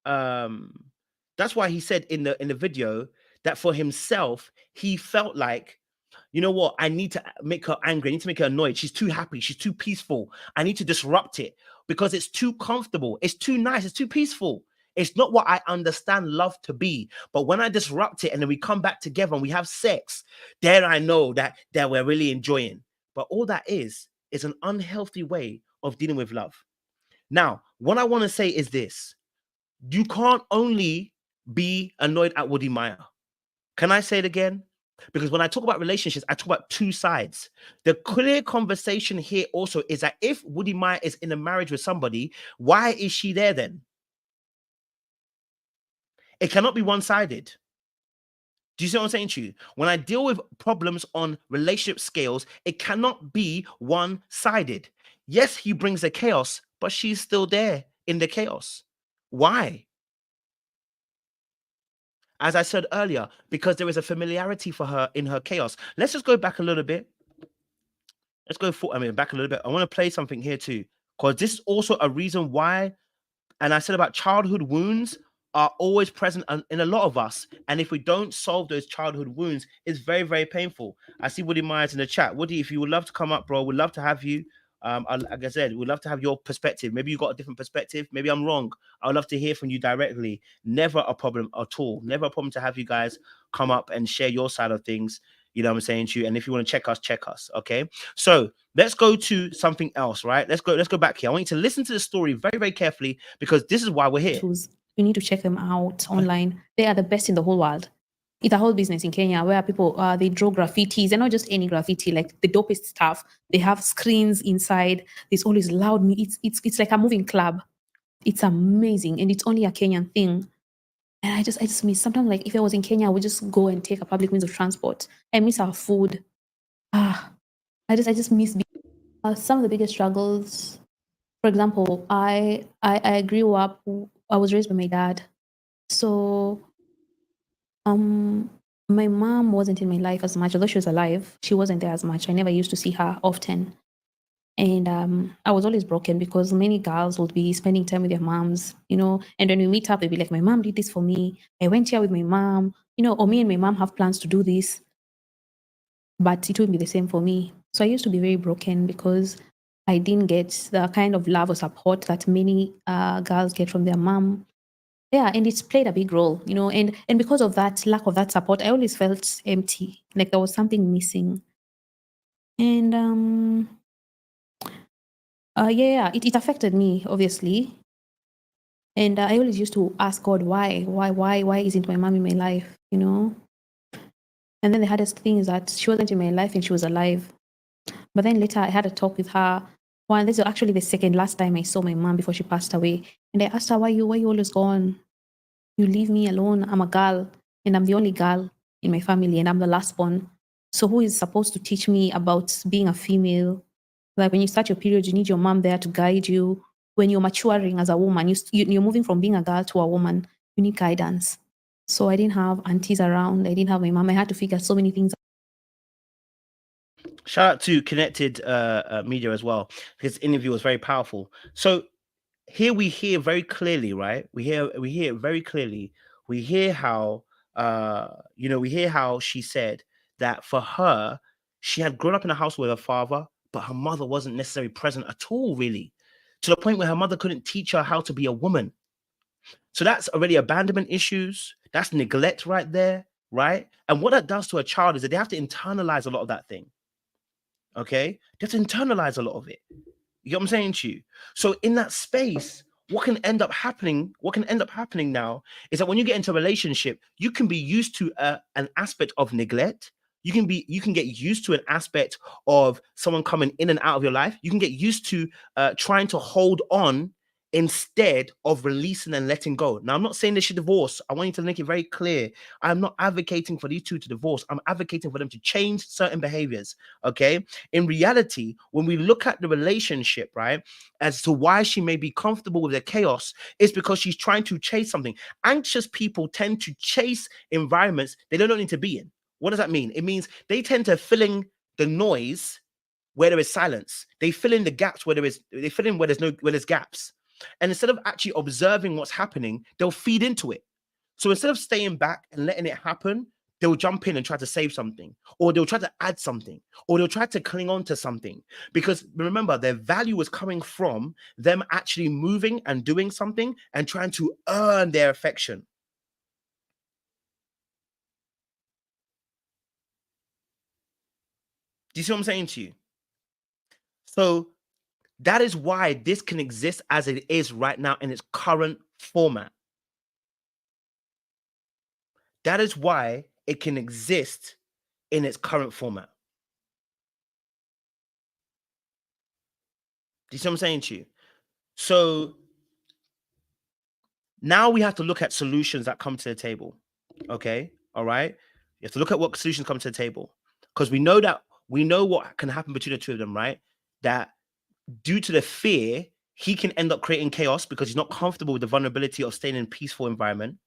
in the video that for himself, he felt like, you know what, I need to make her angry. I need to make her annoyed. She's too happy. She's too peaceful. I need to disrupt it. because it's too comfortable, it's too nice, it's too peaceful. It's not what I understand love to be. But when I disrupt it and then we come back together and we have sex, then I know that we're really enjoying. But all that is an unhealthy way of dealing with love. Now, what I want to say is this. You can't only be annoyed at Wode Maya. Can I say it again? Because when I talk about relationships, I talk about two sides. The clear conversation here also is that if Wode Maya is in a marriage with somebody, why is she there then? It cannot be one-sided. Do you see what I'm saying to you? When I deal with problems on relationship scales, it cannot be one-sided. Yes, he brings the chaos, but she's still there in the chaos. Why? As I said earlier, because there is a familiarity for her in her chaos. Let's just go back a little bit. Let's go back a little bit. I want to play something here too, because this is also a reason why, and I said about childhood wounds are always present in a lot of us. And if we don't solve those childhood wounds, it's very, very painful. I see Wode Myers in the chat. Wode, if you would love to come up, bro, we'd love to have you. Like I said, we'd love to have your perspective. Maybe you got a different perspective. Maybe I'm wrong. I'd love to hear from you directly. Never a problem at all. Never a problem to have you guys come up and share your side of things. You know what I'm saying to you? And if you want to check us. Okay. So let's go to something else, right? Let's go back here. I want you to listen to the story very, very carefully, because this is why we're here. You need to check them out online. They are the best in the whole world. It's a whole business in Kenya where people, they draw graffitis, and not just any graffiti, like the dopest stuff. They have screens inside. There's always loud music. It's like a moving club. It's amazing. And it's only a Kenyan thing. And I just miss, sometimes, like, if I was in Kenya, I would just go and take a public means of transport. I miss our food. I just miss some of the biggest struggles. For example, I grew up, I was raised by my dad. So my mom wasn't in my life as much. Although she was alive, she wasn't there as much. I never used to see her often. And I was always broken because many girls would be spending time with their moms, you know, and when we meet up, they'd be like, my mom did this for me. I went here with my mom, you know, or me and my mom have plans to do this, but it wouldn't be the same for me. So I used to be very broken because I didn't get the kind of love or support that many girls get from their mom. Yeah, and it's played a big role, you know, and because of that lack of that support, I always felt empty, like there was something missing. And it affected me, obviously. And I always used to ask God, why isn't my mom in my life, you know? And then the hardest thing is that she wasn't in my life and she was alive. But then later I had a talk with her. Well, this was actually the second last time I saw my mom before she passed away. And I asked her, why you always gone? You leave me alone. I'm a girl, and I'm the only girl in my family, and I'm the last born. So who is supposed to teach me about being a female? Like, when you start your period, you need your mom there to guide you. When you're maturing as a woman, you're moving from being a girl to a woman, you need guidance. So I didn't have aunties around. I didn't have my mom. I had to figure so many things. Shout out to Connected Media as well. His interview was very powerful. So here we hear very clearly, right? We hear it very clearly. We hear how we hear how she said that for her, she had grown up in a house with her father, but her mother wasn't necessarily present at all, really, to the point where her mother couldn't teach her how to be a woman. So that's already abandonment issues. That's neglect right there, right? And what that does to a child is that they have to internalize a lot of that thing. Okay? They have to internalize a lot of it. You know what I'm saying to you? So in that space, what can end up happening now is that when you get into a relationship, you can be used to an aspect of neglect. You can get used to an aspect of someone coming in and out of your life. You can get used to trying to hold on instead of releasing and letting go. Now, I'm not saying they should divorce. I want you to make it very clear. I'm not advocating for these two to divorce. I'm advocating for them to change certain behaviors, okay? In reality, when we look at the relationship, right, as to why she may be comfortable with the chaos, is because she's trying to chase something. Anxious people tend to chase environments they don't need to be in. What does that mean? It means they tend to fill in the noise where there is silence. They fill in the gaps where there's gaps. And instead of actually observing what's happening, they'll feed into it. So instead of staying back and letting it happen, they'll jump in and try to save something, or they'll try to add something, or they'll try to cling on to something. Because remember, their value is coming from them actually moving and doing something and trying to earn their affection. Do you see what I'm saying to you? So that is why this can exist as it is right now in its current format. That is why it can exist in its current format. Do you see what I'm saying to you? So now we have to look at solutions that come to the table. Okay. All right. You have to look at what solutions come to the table, because we know what can happen between the two of them, right? That due to the fear, he can end up creating chaos because he's not comfortable with the vulnerability of staying in a peaceful environment.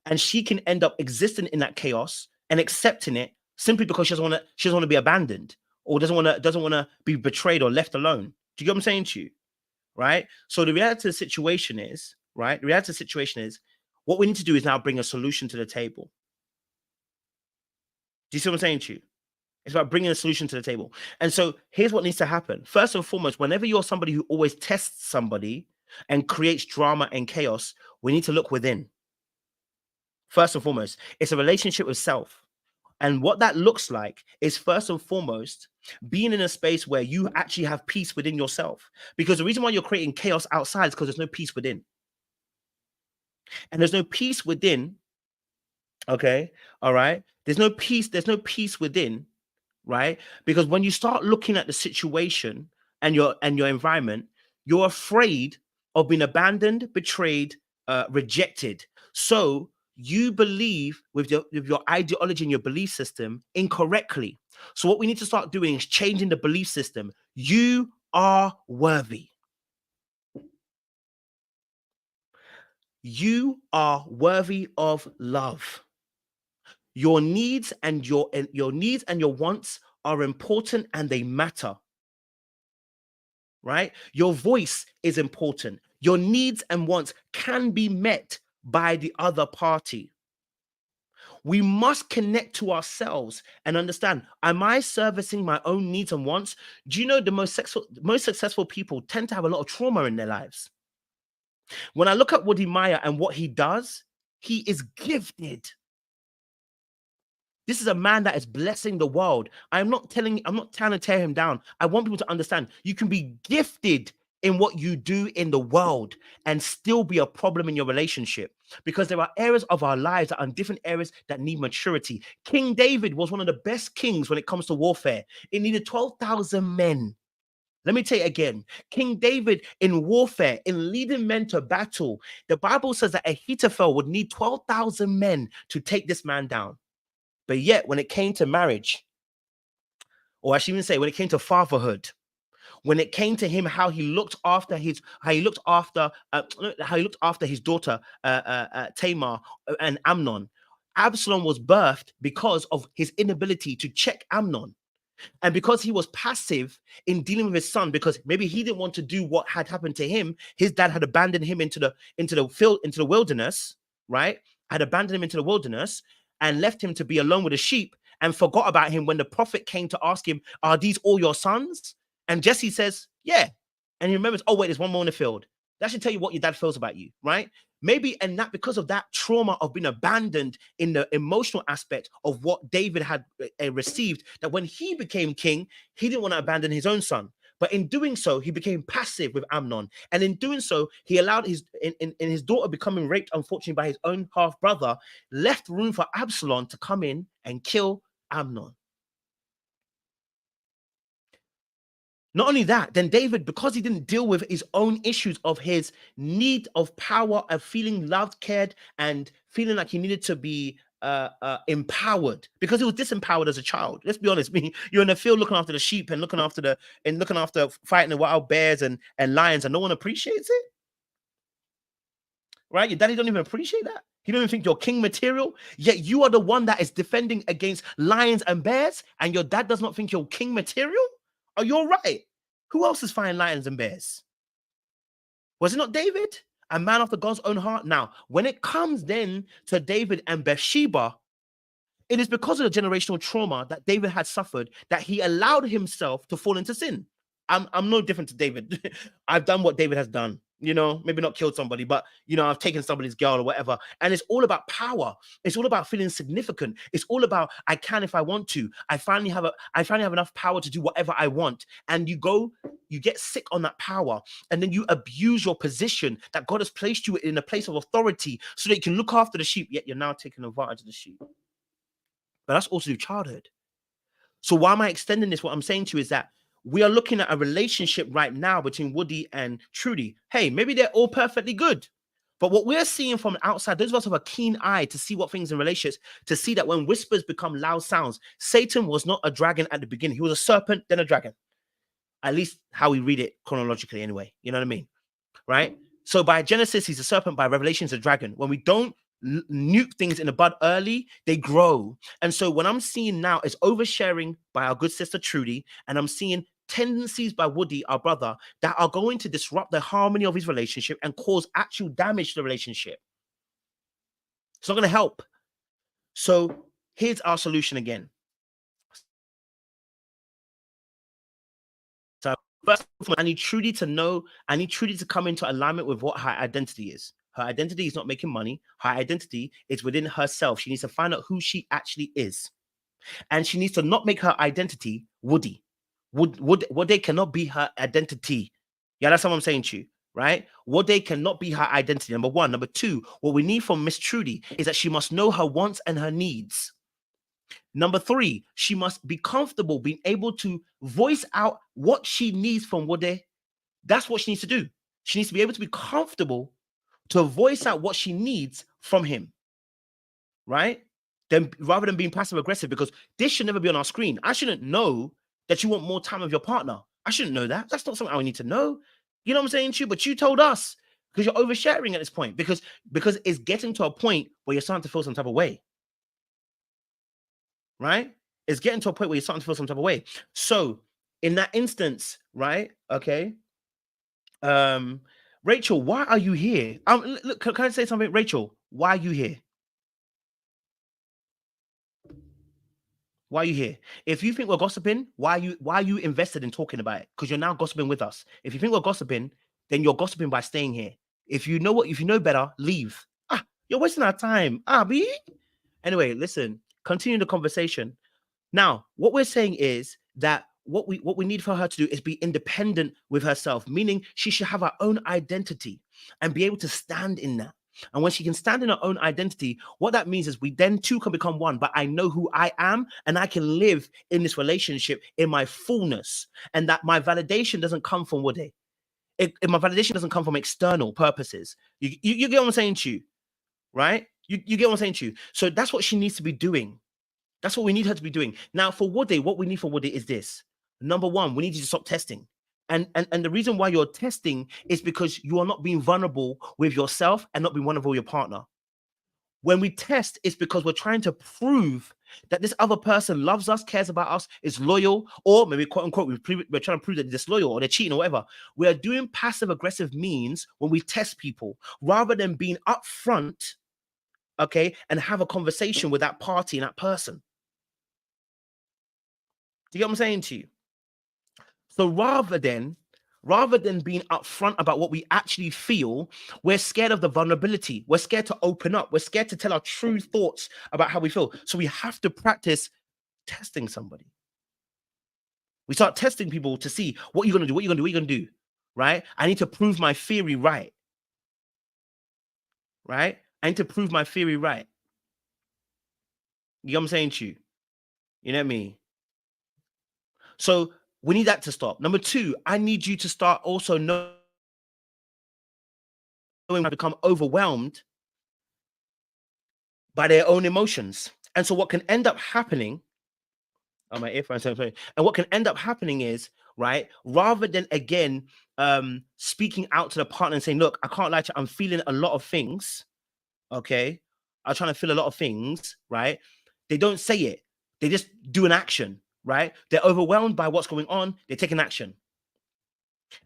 And she can end up existing in that chaos and accepting it simply because she doesn't want to be abandoned, or doesn't want to be betrayed or left alone. Do you get what I'm saying to you? Right? So the reality of the situation is, right? The reality of the situation is, what we need to do is now bring a solution to the table. Do you see what I'm saying to you? It's about bringing a solution to the table. And so here's what needs to happen. First and foremost, whenever you're somebody who always tests somebody and creates drama and chaos, we need to look within. First and foremost, it's a relationship with self. And what that looks like is, first and foremost, being in a space where you actually have peace within yourself. Because the reason why you're creating chaos outside is because there's no peace within. And there's no peace within. Okay. All right. There's no peace within. Right? Because when you start looking at the situation and your environment, you're afraid of being abandoned, betrayed, rejected. So you believe with your ideology and your belief system incorrectly. So what we need to start doing is changing the belief system. You are worthy. You are worthy of love. Your needs and your wants are important and they matter. Right? Your voice is important. Your needs and wants can be met by the other party. We must connect to ourselves and understand, am I servicing my own needs and wants? Do you know the most successful people tend to have a lot of trauma in their lives? When I look at Wode and what he does, he is gifted. This is a man that is blessing the world. I'm not trying to tear him down. I want people to understand you can be gifted in what you do in the world and still be a problem in your relationship, because there are areas of our lives that are different areas that need maturity. King David was one of the best kings when it comes to warfare. It needed 12,000 men. Let me tell you again, King David in warfare, in leading men to battle, the Bible says that Ahithophel would need 12,000 men to take this man down. But yet, when it came to marriage, or I should even say, when it came to fatherhood, when it came to him, how he looked after his daughter Tamar and Amnon, Absalom was birthed because of his inability to check Amnon, and because he was passive in dealing with his son, because maybe he didn't want to do what had happened to him. His dad had abandoned him into the wilderness, right? Had abandoned him into the wilderness and left him to be alone with the sheep, and forgot about him when the prophet came to ask him, are these all your sons? And Jesse says, yeah. And he remembers, oh, wait, there's one more in the field. That should tell you what your dad feels about you, right? Maybe, and that because of that trauma of being abandoned in the emotional aspect of what David had received, that when he became king, he didn't want to abandon his own son. But in doing so, he became passive with Amnon. And in doing so, he allowed his daughter becoming raped, unfortunately, by his own half-brother, left room for Absalom to come in and kill Amnon. Not only that, then David, because he didn't deal with his own issues of his need of power, of feeling loved, cared, and feeling like he needed to be empowered, because he was disempowered as a child. Let's be honest. You're in the field looking after the sheep and looking after fighting the wild bears and lions, and no one appreciates it. Right? Your daddy don't even appreciate that. He don't even think you're king material. Yet you are the one that is defending against lions and bears, and your dad does not think you're king material. Are you all right? Who else is fighting lions and bears? Was it not David? A man after God's own heart. Now, when it comes then to David and Bathsheba, It is because of the generational trauma that David had suffered that he allowed himself to fall into sin. I'm no different to David. I've done what David has done. You know, maybe not killed somebody, but you know, I've taken somebody's girl or whatever. And it's all about power. It's all about feeling significant. It's all about I can if I want to. I finally have enough power to do whatever I want. And you get sick on that power, and then you abuse your position that God has placed you in a place of authority so that you can look after the sheep, yet you're now taking advantage of the sheep. But that's also through childhood. So why am I extending this? What I'm saying to you is that we are looking at a relationship right now between Wode and Trudy. Hey, maybe they're all perfectly good. But what we're seeing from outside, those of us who have a keen eye to see what things in relationships, to see that when whispers become loud sounds, Satan was not a dragon at the beginning. He was a serpent, then a dragon. At least how we read it chronologically anyway. You know what I mean? Right? So by Genesis, he's a serpent. By Revelation, he's a dragon. When we don't nuke things in the bud early, they grow. And so what I'm seeing now is oversharing by our good sister Trudy, and I'm seeing tendencies by Wode, our brother, that are going to disrupt the harmony of his relationship and cause actual damage to the relationship. It's not going to help. So here's our solution again. So first, I need Trudy to come into alignment with what her identity is. Her identity is not making money. Her identity is within herself. She needs to find out who she actually is. And she needs to not make her identity Wode. Wode cannot be her identity. Yeah, that's what I'm saying to you, right? Wode cannot be her identity, number one. Number two, what we need from Miss Trudy is that she must know her wants and her needs. Number three, she must be comfortable being able to voice out what she needs from Wode. That's what she needs to do. She needs to be able to be comfortable to voice out what she needs from him, right? Then rather than being passive aggressive, because this should never be on our screen. I shouldn't know that you want more time with your partner. I shouldn't know that. That's not something I need to know. You know what I'm saying to you? But you told us because you're oversharing at this point, because it's getting to a point where you're starting to feel some type of way, right? It's getting to a point where you're starting to feel some type of way. So in that instance, right? Okay. Rachel, why are you here? Look, can I say something? Rachel, why are you here? Why are you here? If you think we're gossiping, why are you invested in talking about it? Because you're now gossiping with us. If you think we're gossiping, then you're gossiping by staying here. If you know better, leave. You're wasting our time. Anyway, listen, continue the conversation. Now, what we're saying is that what we need for her to do is be independent with herself, meaning she should have her own identity and be able to stand in that. And when she can stand in her own identity, what that means is we then too can become one, but I know who I am and I can live in this relationship in my fullness, and that my validation doesn't come from Wode. My validation doesn't come from external purposes. You get what I'm saying to you, right? You get what I'm saying to you. So that's what she needs to be doing. That's what we need her to be doing. Now for Wode, what we need for Wode is this. Number one, we need you to stop testing. And the reason why you're testing is because you are not being vulnerable with yourself and not being vulnerable with your partner. When we test, it's because we're trying to prove that this other person loves us, cares about us, is loyal, or maybe quote unquote, we're trying to prove that they're disloyal or they're cheating or whatever. We are doing passive aggressive means when we test people rather than being upfront, okay, and have a conversation with that party and that person. Do you get what I'm saying to you? So rather than being upfront about what we actually feel, we're scared of the vulnerability. We're scared to open up. We're scared to tell our true thoughts about how we feel. So we have to practice testing somebody. We start testing people to see what you're going to do, what you're going to do, right? I need to prove my theory right. Right? I need to prove my theory right. You know what I'm saying to you? You know what I mean? So we need that to stop. Number two, I need you to start also knowing how to become overwhelmed by their own emotions. And so what can end up happening, my earphones, and what can end up happening is, right, rather than again speaking out to the partner and saying, look, I can't lie to you, I'm feeling a lot of things. Okay. I'm trying to feel a lot of things, right? They don't say it. They just do an action. Right? They're overwhelmed by what's going on. They take an action.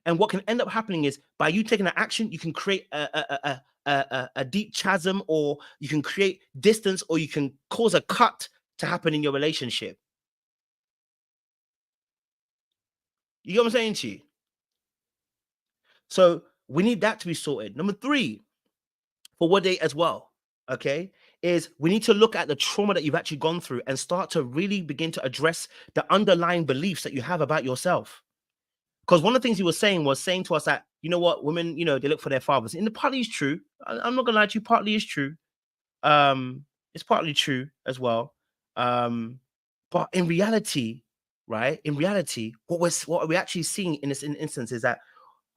And what can end up happening is by you taking an action, you can create a deep chasm, or you can create distance, or you can cause a cut to happen in your relationship. You get what I'm saying to you? So we need that to be sorted. Number 3, for Wode as well, okay, is we need to look at the trauma that you've actually gone through and start to really begin to address the underlying beliefs that you have about yourself. Because one of the things he was saying to us that, you know what, women, you know, they look for their fathers. And the partly is true. I'm not gonna lie to you, partly is true. It's partly true as well. But in reality, right? In reality, what we're actually seeing in this instance is that,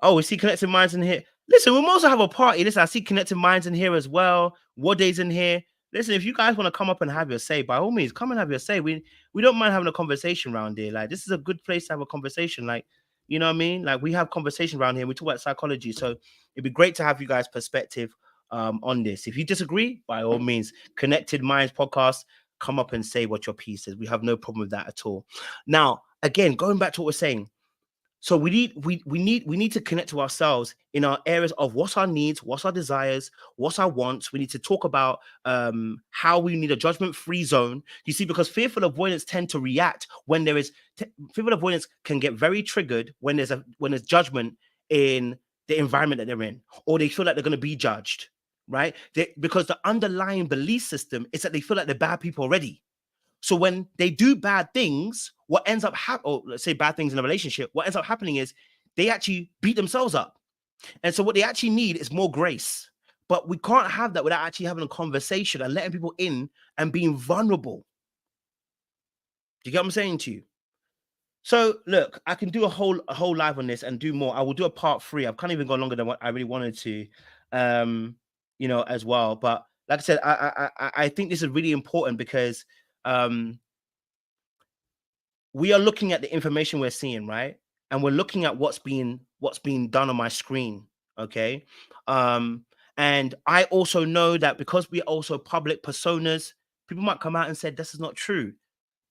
oh, we see connected minds in here. Listen, we'll also have a party. Listen, I see connected minds in here as well. Wode's in here. Listen, if you guys want to come up and have your say, by all means, come and have your say. We don't mind having a conversation around here. Like, this is a good place to have a conversation. Like, you know what I mean? Like, we have conversation around here. We talk about psychology. So it'd be great to have you guys' perspective on this. If you disagree, by all means, Connected Minds podcast, come up and say what your piece is. We have no problem with that at all. Now, again, going back to what we're saying. So we need to connect to ourselves in our areas of what's our needs, what's our desires, what's our wants. We need to talk about how we need a judgment-free zone. You see, because fearful avoidance tend to react when there is fearful avoidance can get very triggered when there's judgment in the environment that they're in, or they feel like they're going to be judged, right? Because the underlying belief system is that they feel like they're bad people already. So when they do bad things, what ends up happening, or let's say bad things in a relationship, what ends up happening is they actually beat themselves up. And so what they actually need is more grace. But we can't have that without actually having a conversation and letting people in and being vulnerable. Do you get what I'm saying to you? So look, I can do a whole live on this and do more. I will do a part 3. I've kind of even gone longer than what I really wanted to, you know, as well. But like I said, I think this is really important because we are looking at the information we're seeing, right? And we're looking at what's being done on my screen, okay? And I also know that because we're also public personas, people might come out and say this is not true.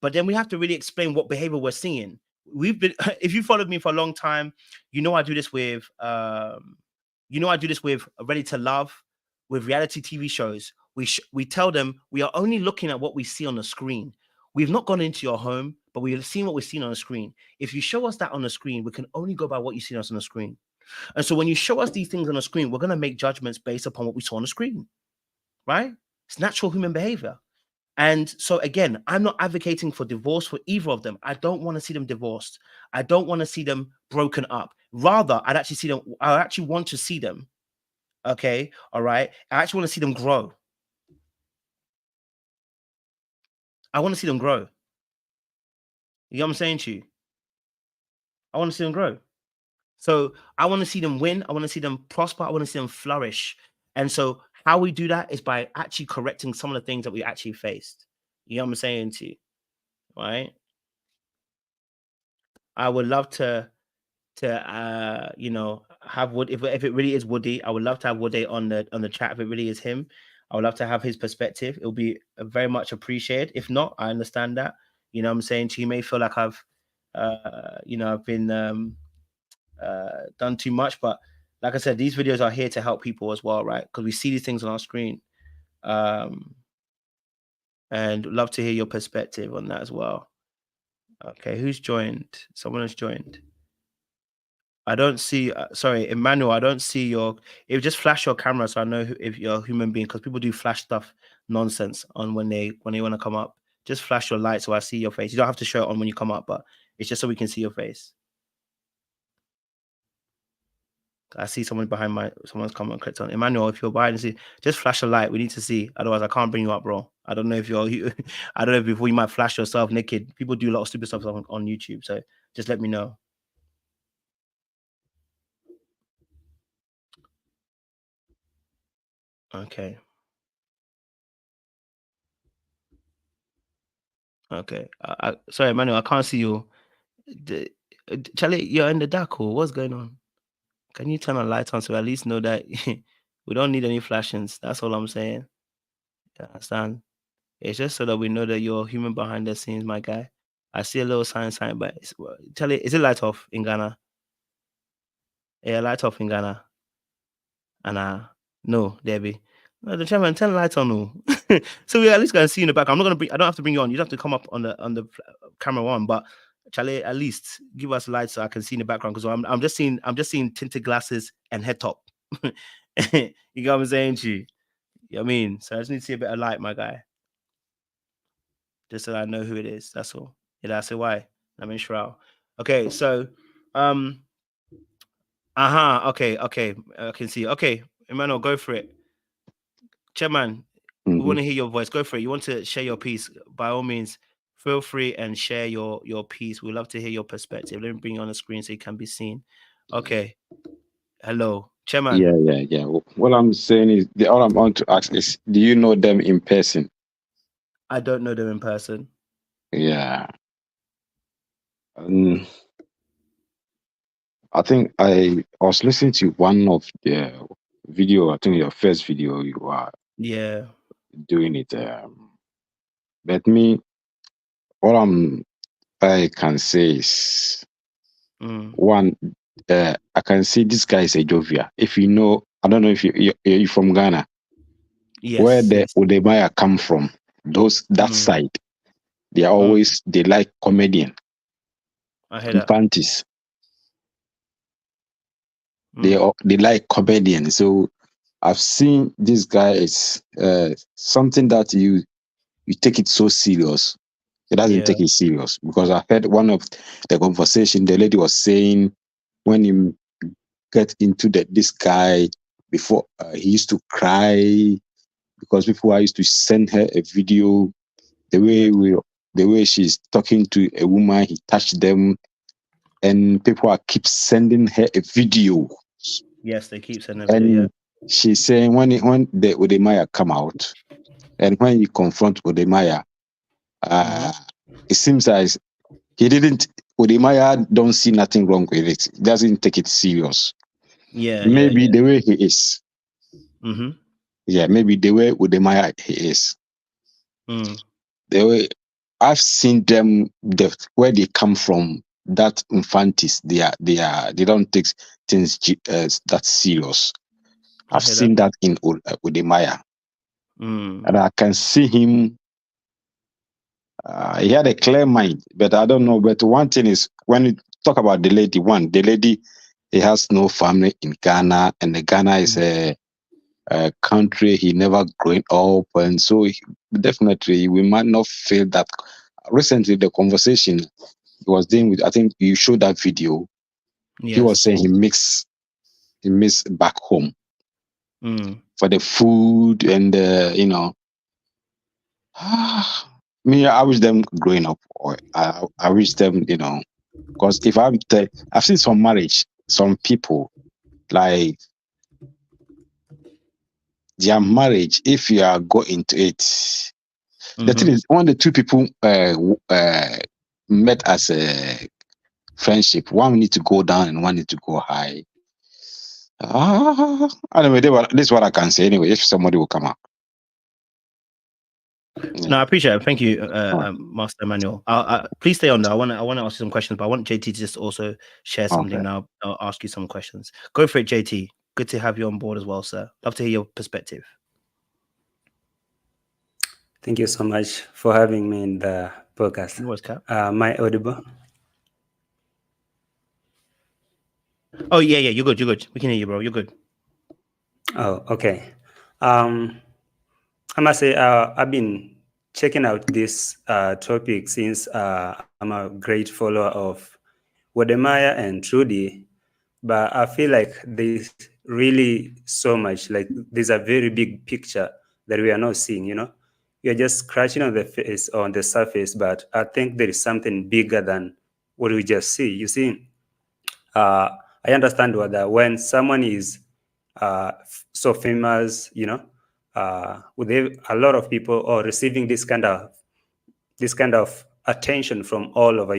But then we have to really explain what behavior we're seeing. We've been, if you followed me for a long time, you know I do this with, Ready to Love, with reality TV shows. We tell them we are only looking at what we see on the screen. We've not gone into your home, but we've seen what we've seen on the screen. If you show us that on the screen, we can only go by what you see us on the screen. And so when you show us these things on the screen, we're going to make judgments based upon what we saw on the screen, right? It's natural human behavior. And so again, I'm not advocating for divorce for either of them. I don't want to see them divorced. I don't want to see them broken up. Rather, I actually want to see them. Okay. All right. I actually want to see them grow. I want to see them grow. You know what I'm saying to you? I want to see them grow. So I want to see them win. I want to see them prosper. I want to see them flourish. And so how we do that is by actually correcting some of the things that we actually faced. You know what I'm saying to you? Right? I would love to you know, have Wood, if it really is Woody, I would love to have Woody on the chat. If it really is him, I would love to have his perspective. It'll be very much appreciated. If not, I understand that. You know what I'm saying to you, may feel like I've you know, I've been done too much, but like I said, these videos are here to help people as well, right? Because we see these things on our screen. And love to hear your perspective on that as well. Okay, who's joined? Someone has joined. I don't see, sorry, Emmanuel, I don't see your, it would just flash your camera so I know if you're a human being, because people do flash stuff nonsense on when they want to come up. Just flash your light so I see your face. You don't have to show it on when you come up, but it's just so we can see your face. I see someone behind someone's comment clicked on. Emmanuel, if you're behind, just flash a light. We need to see. Otherwise, I can't bring you up, bro. I don't know if I don't know if before you might flash yourself naked. People do a lot of stupid stuff on YouTube. So just let me know. Okay. Okay. Sorry, Emmanuel, I can't see you. Charlie, you're in the dark, or what's going on? Can you turn a light on so at least know that we don't need any flashings? That's all I'm saying. You understand? It's just so that we know that you're human behind the scenes, my guy. I see a little sign, but Charlie, is it light off in Ghana? Yeah, light off in Ghana. And no, Debbie. No, the chairman, turn the light on. No. So we at least gonna see in the back. I'm not gonna bring. I don't have to bring you on. You don't have to come up on the camera one, but Charlie, at least give us light so I can see in the background because I'm just seeing tinted glasses and head top. You know what I'm saying to you? You know what I mean? So I just need to see a bit of light, my guy. Just so I know who it is. That's all. Yeah, that's why. I'm in Shroud. Okay, so okay, I can see. Okay, Emmanuel, go for it. Chairman, we want to hear your voice. Go for it. You want to share your piece? By all means, feel free and share your piece. We'd love to hear your perspective. Let me bring you on the screen so you can be seen. Okay. Hello, Chairman. Yeah. What I'm saying is, all I'm want to ask is, do you know them in person? I don't know them in person. Yeah. I think I was listening to one of the video. I think your first video you are doing it. But me, all I can say is one. I can see this guy is a jovial. If you know, I don't know if you're from Ghana. Yes. Where the Udemaya come from? That side, they are always they like comedian. I hear that. Infantis. They like comedian. So I've seen this guy is something that you take it so serious. He doesn't take it serious because I heard one of the conversation. The lady was saying when you get into this guy before he used to cry because people used to send her a video. The way she's talking to a woman, he touched them, and people keep sending her a video. Yes, they keep sending a video. And she's saying when the Udemaya come out, and when you confront Udemaya, it seems as Udemaya don't see nothing wrong with it. He doesn't take it serious. Maybe the way he is. Yeah, maybe the way Udemaya he is. The way I've seen them, where they come from, that infantis, they don't take things that serious. I've seen that in Udemaya. And I can see him. He had a clear mind, but I don't know. But one thing is, when you talk about the lady, he has no family in Ghana, and the Ghana is a country he never growing up, and so definitely we might not feel that. Recently, the conversation he was doing with, I think you showed that video. He was saying he miss back home for the food and me, I wish them growing up, or I wish them, because if I've seen some marriage, some people like their marriage, if you are go into it, the thing is, when the two people met as a friendship, one need to go down and one need to go high. Anyway, this is what I can say. Anyway, if somebody will come up. No, I appreciate it. Thank you, Master Emmanuel. Please stay on there. I want to ask you some questions, but I want JT to just also share something now. I'll ask you some questions. Go for it, JT. Good to have you on board as well, sir. Love to hear your perspective. Thank you so much for having me in the podcast. Am I audible? Oh, yeah, you're good. We can hear you, bro. You're good. Oh, okay. I must say, I've been checking out this topic since I'm a great follower of Wodemaya and Trudy, but I feel like there's really so much, like there's a very big picture that we are not seeing, You're just scratching on the surface, but I think there is something bigger than what we just see. You see, I understand that when someone is so famous, with a lot of people or receiving this kind of attention from all over,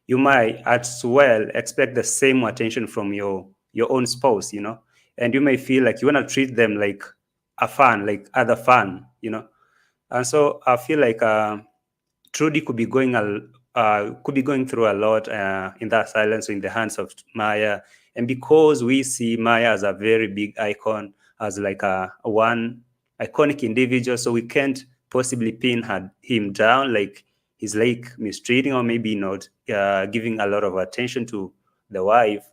you might as well expect the same attention from your own spouse, and you may feel like you want to treat them like a fan, like other fan, and so I feel like Trudy could be going through a lot in that silence, in the hands of Maya. And because we see Maya as a very big icon, as like one iconic individual, so we can't possibly pin him down like he's like mistreating or maybe not giving a lot of attention to the wife.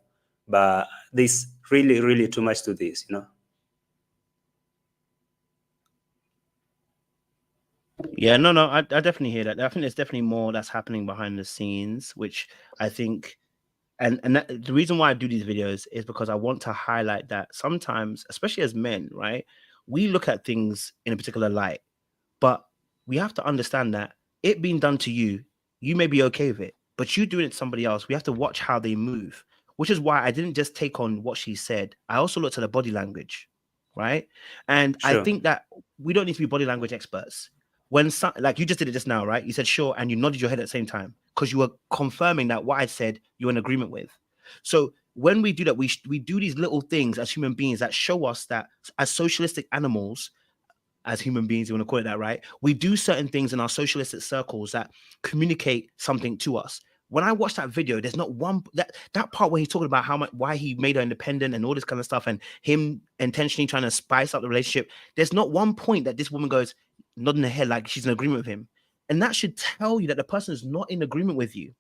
But there's really, really too much to this, you know. Yeah, no, I definitely hear that. I think there's definitely more that's happening behind the scenes, which I think, and the reason why I do these videos is because I want to highlight that sometimes, especially as men, right, we look at things in a particular light, but we have to understand that it being done to you, you may be okay with it, but you doing it to somebody else, we have to watch how they move, which is why I didn't just take on what she said. I also looked at the body language, right? And I Sure. think that we don't need to be body language experts. When like you just did it just now, right? You said sure, and you nodded your head at the same time because you were confirming that what I said you're in agreement with. So when we do that, we do these little things as human beings that show us that as socialistic animals, as human beings, you want to call it that, right? We do certain things in our socialistic circles that communicate something to us. When I watched that video, there's not one that part where he's talking about how much why he made her independent and all this kind of stuff, and him intentionally trying to spice up the relationship. There's not one point that this woman goes nodding her head like she's in agreement with him, and that should tell you that the person is not in agreement with you.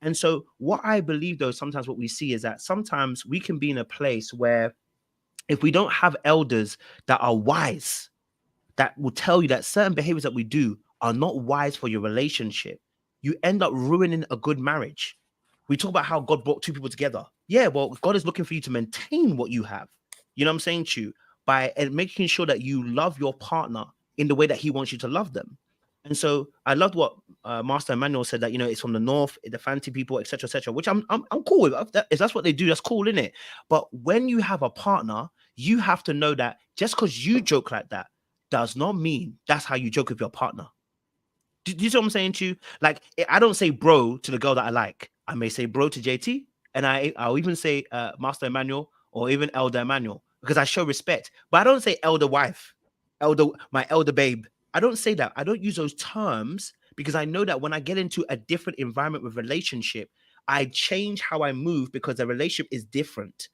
And so, what I believe, though, sometimes what we see is that sometimes we can be in a place where if we don't have elders that are wise, that will tell you that certain behaviors that we do are not wise for your relationship, you end up ruining a good marriage. We talk about how God brought two people together. Yeah, well, God is looking for you to maintain what you have. You know what I'm saying to you? By making sure that you love your partner in the way that he wants you to love them. And so I loved what Master Emmanuel said, that, you know, it's from the north, the fancy people, etc., which I'm cool with. If that's what they do, that's cool, isn't it? But when you have a partner, you have to know that just because you joke like that does not mean that's how you joke with your partner. Do you see what I'm saying to you? Like, I don't say bro to the girl that I like. I may say bro to JT, and I'll even say Master Emmanuel or even Elder Emmanuel, because I show respect. But I don't say elder wife, my elder babe. I don't say that. I don't use those terms because I know that when I get into a different environment with relationship, I change how I move because the relationship is different.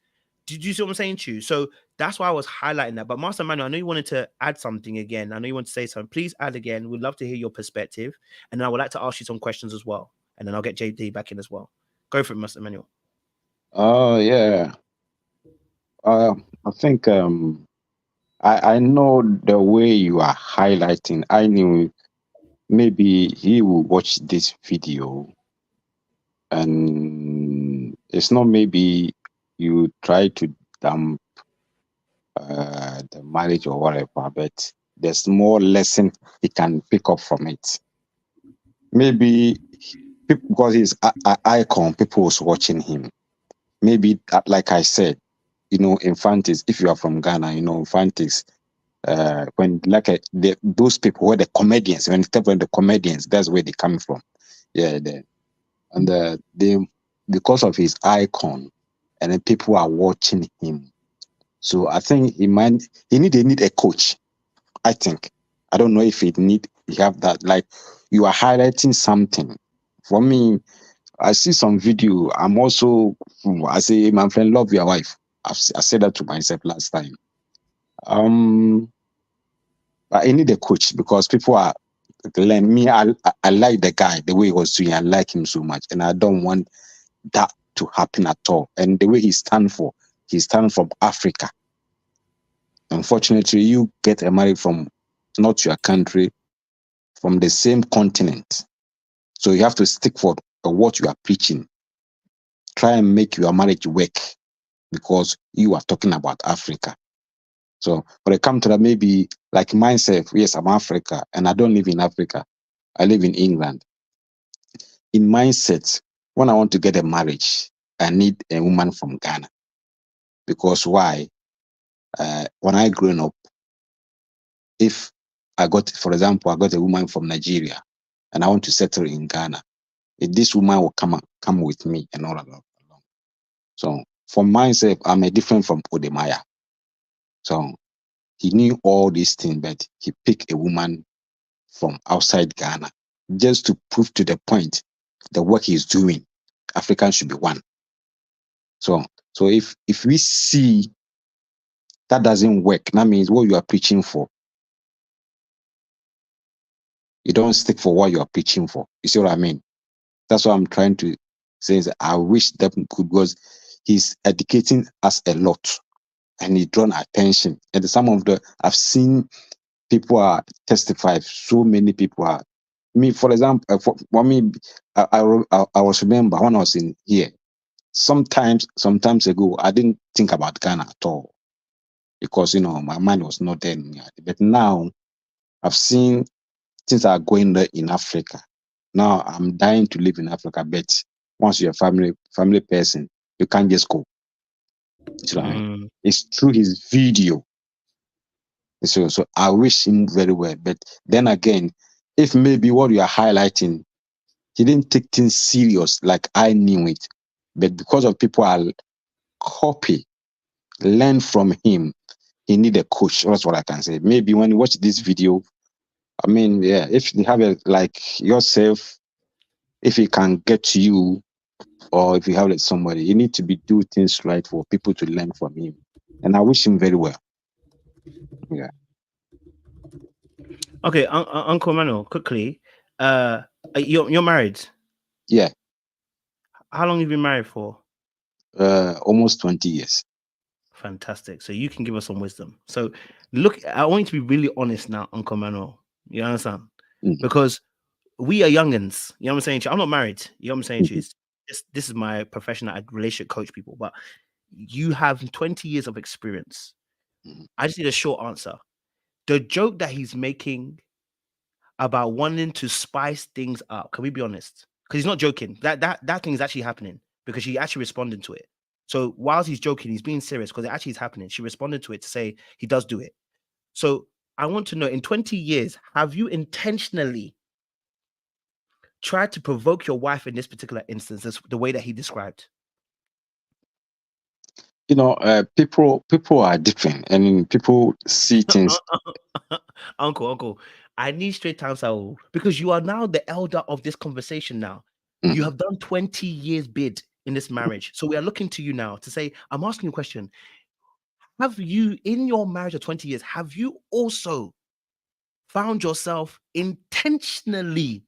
Did you see what I'm saying to you? So that's why I was highlighting that. But Master Manuel, I know you wanted to add something again. I know you want to say something. Please add again. We'd love to hear your perspective. And then I would like to ask you some questions as well. And then I'll get JD back in as well. Go for it, Master Manuel. Yeah. I think I know the way you are highlighting. I knew maybe he will watch this video, and it's not maybe you try to dump the marriage or whatever, but there's more lesson he can pick up from it. Maybe because he's an icon, people was watching him. Maybe, like I said, you know, Infantis, if you are from Ghana, you know, Infantis, when like those people were the comedians, when the comedians, that's where they come from. Yeah, they because of his icon, and then people are watching him. So I think they need a coach. I think. I don't know if he have that. Like, you are highlighting something. For me, I see some video. I say, my friend, love your wife. I said that to myself last time. But I need a coach because people are learning me. I like the guy, the way he was doing. I like him so much, and I don't want that to happen at all. And the way he stands from Africa. Unfortunately, you get married from not your country, from the same continent. So you have to stick for what you are preaching. Try and make your marriage work because you are talking about Africa. So when it comes to that, maybe like myself, yes, I'm Africa, and I don't live in Africa. I live in England. In mindset, when I want to get a marriage, I need a woman from Ghana. Because why? When I grew up, if for example, I got a woman from Nigeria and I want to settle in Ghana, this woman will come with me and all along. So for myself, I'm a different from Odemaya. So he knew all these things, but he picked a woman from outside Ghana just to prove to the point the work he's doing, Africans should be one. So if we see that doesn't work, that means what you are preaching for, You don't stick for what you are preaching for. You see what I mean? That's what I'm trying to say. Is I wish that could, because he's educating us a lot and he drawn attention. And some of the I've seen people are testify. So many people are. Me, for example, for me, I was remember when I was in here. Sometimes ago, I didn't think about Ghana at all because my mind was not there. But now I've seen things are going there in Africa. Now I'm dying to live in Africa, but once you're a family person, you can't just go. You know what I mean? It's through his video. So I wish him very well. But then again, if maybe what you are highlighting, he didn't take things serious like I knew it. But because of people are copy, learn from him, he need a coach. That's what I can say. Maybe when you watch this video, I mean, yeah, if you have it like yourself, if he can get to you, or if you have like somebody, you need to do things right for people to learn from him. And I wish him very well. Yeah. Okay, Uncle Manuel, quickly. You're married? Yeah. How long have you been married for? Almost 20 years. Fantastic. So you can give us some wisdom. So look, I want you to be really honest now, Uncle Manuel. You understand? Because we are youngins. You know what I'm saying? I'm not married. You know what I'm saying? This is my profession. I relationship coach people, but you have 20 years of experience. I just need a short answer. The joke that he's making about wanting to spice things up, can we be honest? Because he's not joking. That thing is actually happening because she actually responded to it. So whilst he's joking, he's being serious because it actually is happening. She responded to it to say he does do it. So I want to know, in 20 years, have you intentionally tried to provoke your wife in this particular instance, the way that he described? People are different and people see things. Uncle, I need straight answer because you are now the elder of this conversation now. You have done 20 years bid in this marriage. So we are looking to you now to say, I'm asking you a question. Have you, in your marriage of 20 years, have you also found yourself intentionally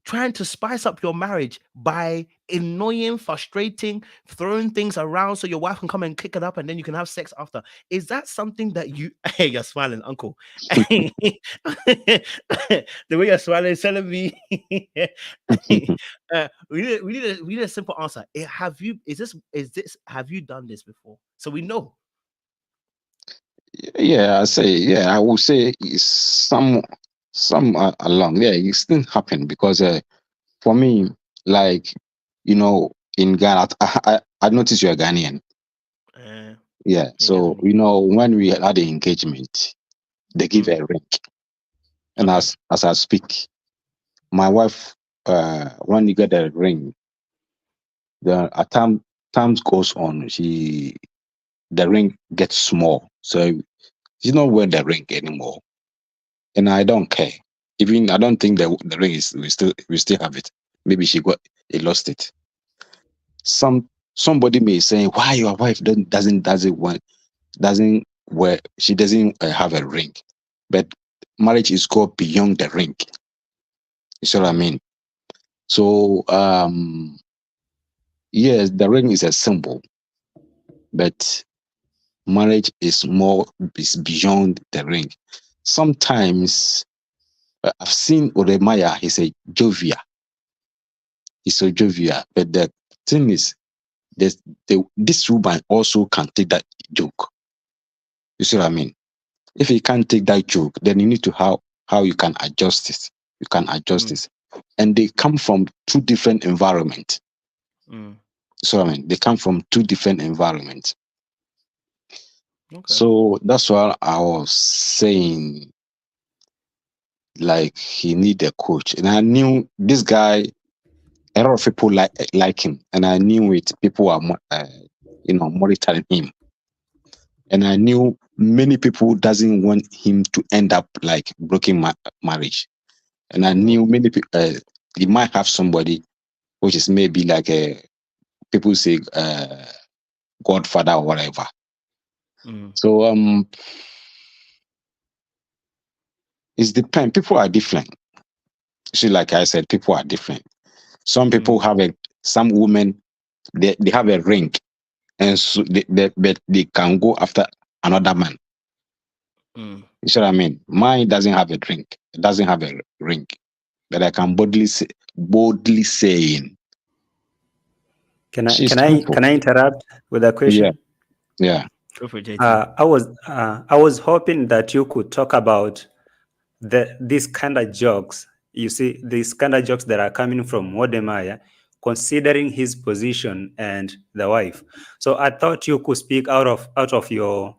trying to spice up your marriage by annoying, frustrating, throwing things around so your wife can come and kick it up and then you can have sex after? Is that something that you... Hey, you're smiling, Uncle. The way you're smiling is telling me... we need a simple answer. Have you done this before? So we know. Yeah, I will say some along. Yeah, it still happen because for me, like, in Ghana, I noticed you're Ghanaian. Yeah, so when we had the engagement, they give a ring, and as I speak, my wife, when you get a ring, times goes on, the ring gets small, so she's not wearing the ring anymore, and I don't care. Even I don't think the ring is we still have it. Maybe she lost it. Somebody may say, why your wife doesn't wear, she doesn't have a ring, but marriage is go beyond the ring. You see what I mean? So yes, the ring is a symbol, but marriage is beyond the ring. Sometimes I've seen Oremaya, he's a jovial, but the thing is, this woman also can take that joke. You see what I mean? If you can't take that joke, then you need to how you can adjust it. You can adjust it, and they come from two different environments. So I mean, they come from two different environments. So that's what I was saying. Like, he need a coach, and I knew this guy. A lot of people like him, and I knew it. People are monitoring him, and I knew many people doesn't want him to end up like broken marriage, and I knew many people. He might have somebody, which is maybe like people say godfather or whatever. So it's depend. People are different. See, like I said, people are different. Some people have some women, they have a ring, and so but they can go after another man. You see what I mean? Mine doesn't have a drink. It doesn't have a ring. But I can boldly saying. Can I interrupt with a question? Yeah. Go for it, JT. I was hoping that you could talk about these kind of jokes. You see, these kind of jokes that are coming from Wode, considering his position and the wife. So I thought you could speak out of your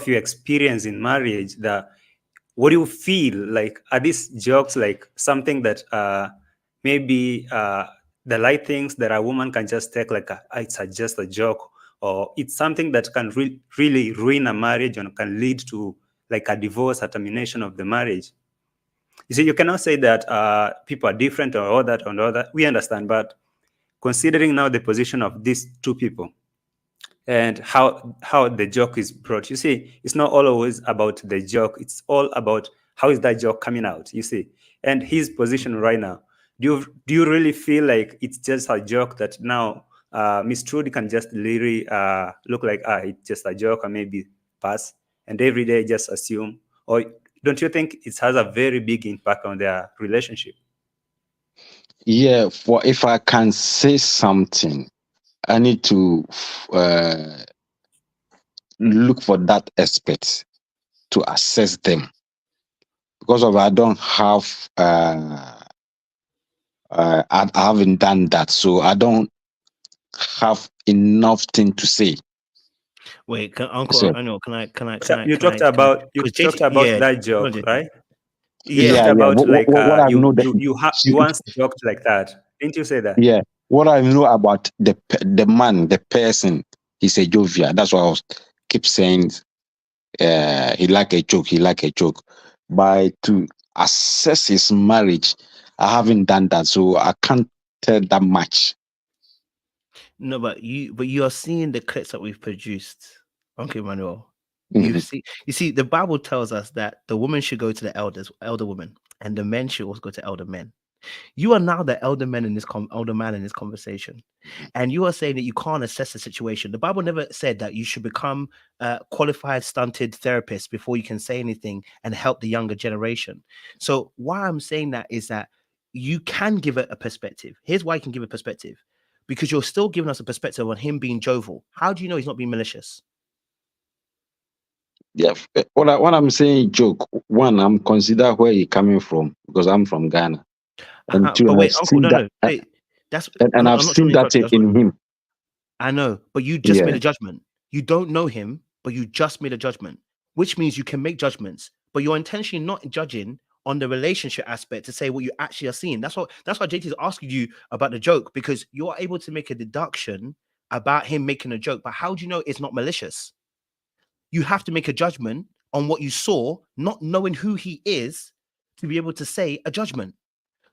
experience in marriage. What do you feel like? Are these jokes like something that maybe the light things that a woman can just take like it's just a joke, or it's something that can really ruin a marriage and can lead to like a divorce or termination of the marriage? You see, you cannot say that people are different or all that and all that. We understand, but considering now the position of these two people and how the joke is brought, you see, it's not always about the joke. It's all about how is that joke coming out, you see, and his position right now. Do you really feel like it's just a joke that now Miss Trudy can just literally look like it's just a joke or maybe pass and every day just assume? Or don't you think it has a very big impact on their relationship? Yeah, for if I can say something, I need to look for that aspect to assess them, because of I don't have I haven't done that, so I don't have enough thing to say. Wait, Uncle, So, I know. Can I? You talked about that joke, right? You talked about like what I know that you once joked like that, didn't you say that? Yeah, what I know about the man, the person, he's a jovial. That's what I was keep saying. He like a joke. He like a joke. But to assess his marriage, I haven't done that, so I can't tell that much. No, but you are seeing the clips that we've produced, Uncle Emmanuel. Mhm. You see, the Bible tells us that the woman should go to the elder woman, and the men should also go to elder men. You are now the elder man in this conversation, and you are saying that you can't assess the situation. The Bible never said that you should become a qualified stunted therapist before you can say anything and help the younger generation. So why I'm saying that is that you can give it a perspective. Here's why you can give a perspective. Because you're still giving us a perspective on him being jovial. How do you know he's not being malicious? Yeah, what I'm saying, joke. One, I'm consider where he coming from, because I'm from Ghana, and two, But I've wait, Uncle, seen that, wait, that's and I'm I've not trying seen to that interrupt you. in him. I know, but you just Yeah, made a judgment. You don't know him, but you just made a judgment, which means you can make judgments, but you're intentionally not judging on the relationship aspect to say what you actually are seeing. That's why JT is asking you about the joke, because you're able to make a deduction about him making a joke. But how do you know it's not malicious? You have to make a judgment on what you saw, not knowing who he is, to be able to say a judgment.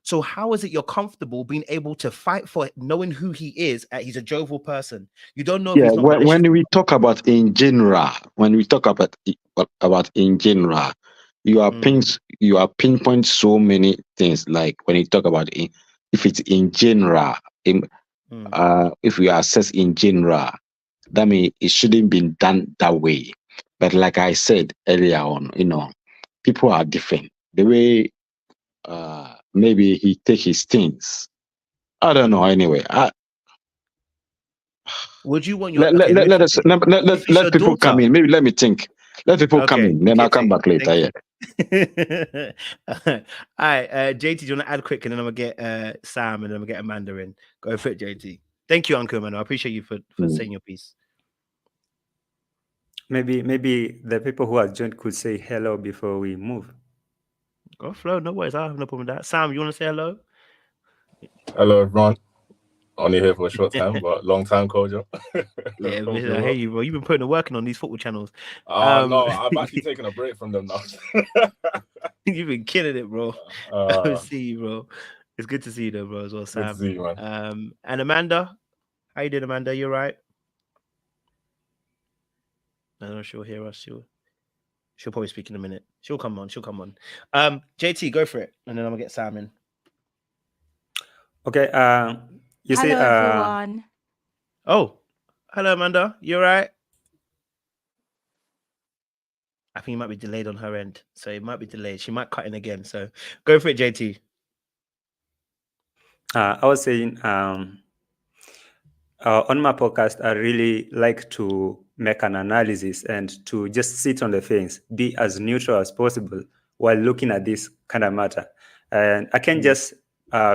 So how is it you're comfortable being able to fight for knowing who he is? He's a jovial person. You don't know if yeah. he's not malicious. When we talk about in general, in general, you are pinpoint so many things. Like when you talk about if it's in general, if we assess in general, that means it shouldn't be done that way. But like I said earlier on, people are different. The way maybe he take his things, I don't know. Anyway, Would you want your let people come in. Maybe let me think. Let people come in, then I'll come back later. Yeah. All right, JT, do you want to add quick, and then I'm gonna get Sam, and then I'm gonna get Amanda in. Go for it, JT. Thank you, Uncle Man. I appreciate you for saying your piece. Maybe the people who are joined could say hello before we move. Go Flo, no worries. I have no problem with that. Sam, you want to say hello? Hello, everyone. Only here for a short time, but long time, Kojo. Yeah, I hear you, bro. You've been putting the work in on these football channels. No, I've actually taken a break from them now. You've been killing it, bro. I see you, bro. It's good to see you, though, bro, as well, Sam. Good to see you, man. And Amanda, how you doing, Amanda? You right? I don't know if she'll hear us. She'll probably speak in a minute. She'll come on. JT, go for it, and then I'm gonna get Sam in. Okay. You see, Hello, everyone. Oh, hello, Amanda. You all right? I think it might be delayed on her end. So it might be delayed. She might cut in again. So go for it, JT. I was saying, on my podcast, I really like to make an analysis and to just sit on the fence, be as neutral as possible while looking at this kind of matter. And I can just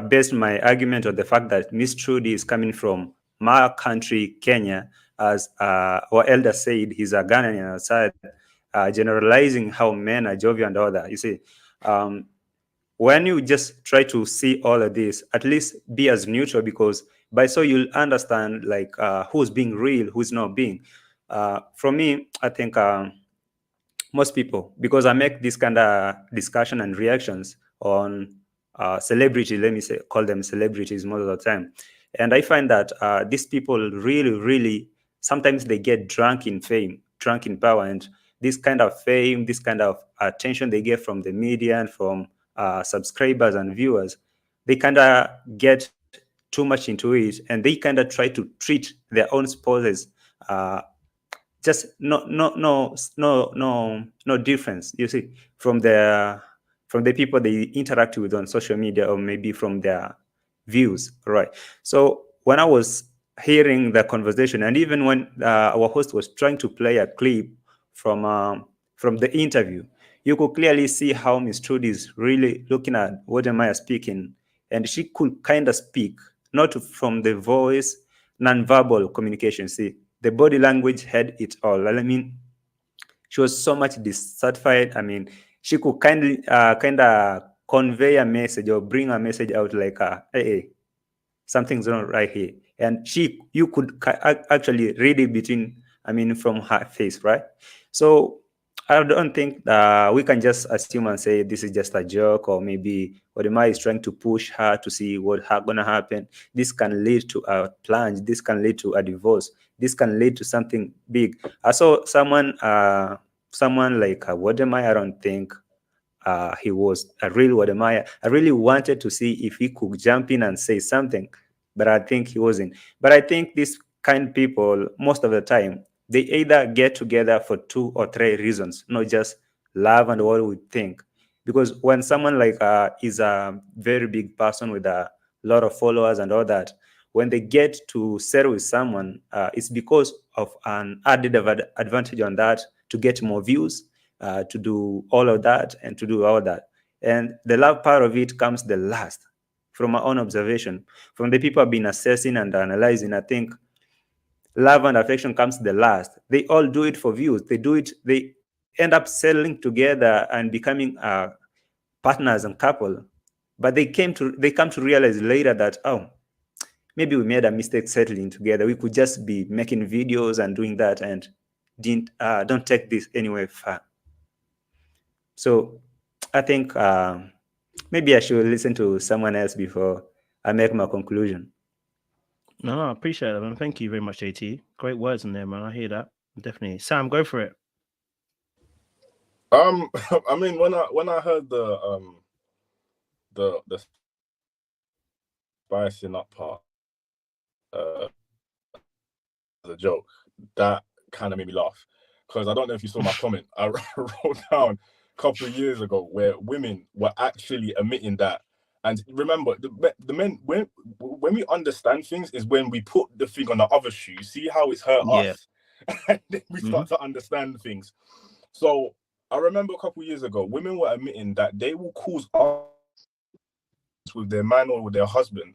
base my argument on the fact that Miss Trudy is coming from my country, Kenya, as our elder said, he's a Ghanaian outside, generalizing how men are jovial and all that. You see, when you just try to see all of this, at least be as neutral, because by so you'll understand like who's being real, who's not being. For me, I think most people, because I make this kind of discussion and reactions on celebrity, let me say, call them celebrities most of the time. And I find that these people really, sometimes they get drunk in fame, drunk in power. And this kind of fame, this kind of attention they get from the media and from subscribers and viewers, they kind of get too much into it, and they kind of try to treat their own spouses just no difference, you see, from the people they interact with on social media, or maybe from their views, right? So when I was hearing the conversation, and even when our host was trying to play a clip from the interview, you could clearly see how Miss Trudy is really looking at what Maya speaking, and she could kind of speak not from the voice, non-verbal communication. See, the body language had it all. I mean, she was so much dissatisfied. I mean, she could kind of convey a message or bring a message out like, hey, something's not right here. And you could actually read it between, I mean, from her face, right? So I don't think we can just assume and say this is just a joke, or maybe Odema is trying to push her to see what's gonna happen. This can lead to a plunge. This can lead to a divorce. This can lead to something big. I saw someone like Wodemaya. I don't think he was a real Wodemaya. I really wanted to see if he could jump in and say something, but I think he wasn't. But I think these kind of people, most of the time, they either get together for 2 or 3 reasons, not just love and what we think. Because when someone like is a very big person with a lot of followers and all that, when they get to settle with someone, it's because of an added advantage on that, to get more views, to do all of that, and to do all that. And the love part of it comes the last. From my own observation, from the people I've been assessing and analyzing, I think love and affection comes the last. They all do it for views. They end up settling together and becoming partners and couple. But they come to realize later that, oh, maybe we made a mistake settling together. We could just be making videos and doing that, and don't take this anywhere far. So I think maybe I should listen to someone else before I make my conclusion. No, I appreciate it, man. Thank you very much, JT. Great words in there, man. I hear that. Definitely. Sam, go for it. I mean, when I heard the spicing up part, the joke, that kind of made me laugh, because I don't know if you saw my comment. I wrote down a couple of years ago where women were actually admitting that. And remember, the men, when we understand things is when we put the thing on the other shoe, see how it's hurt us, and then we start to understand things. So I remember a couple of years ago, women were admitting that they will cause arguments with their man or with their husband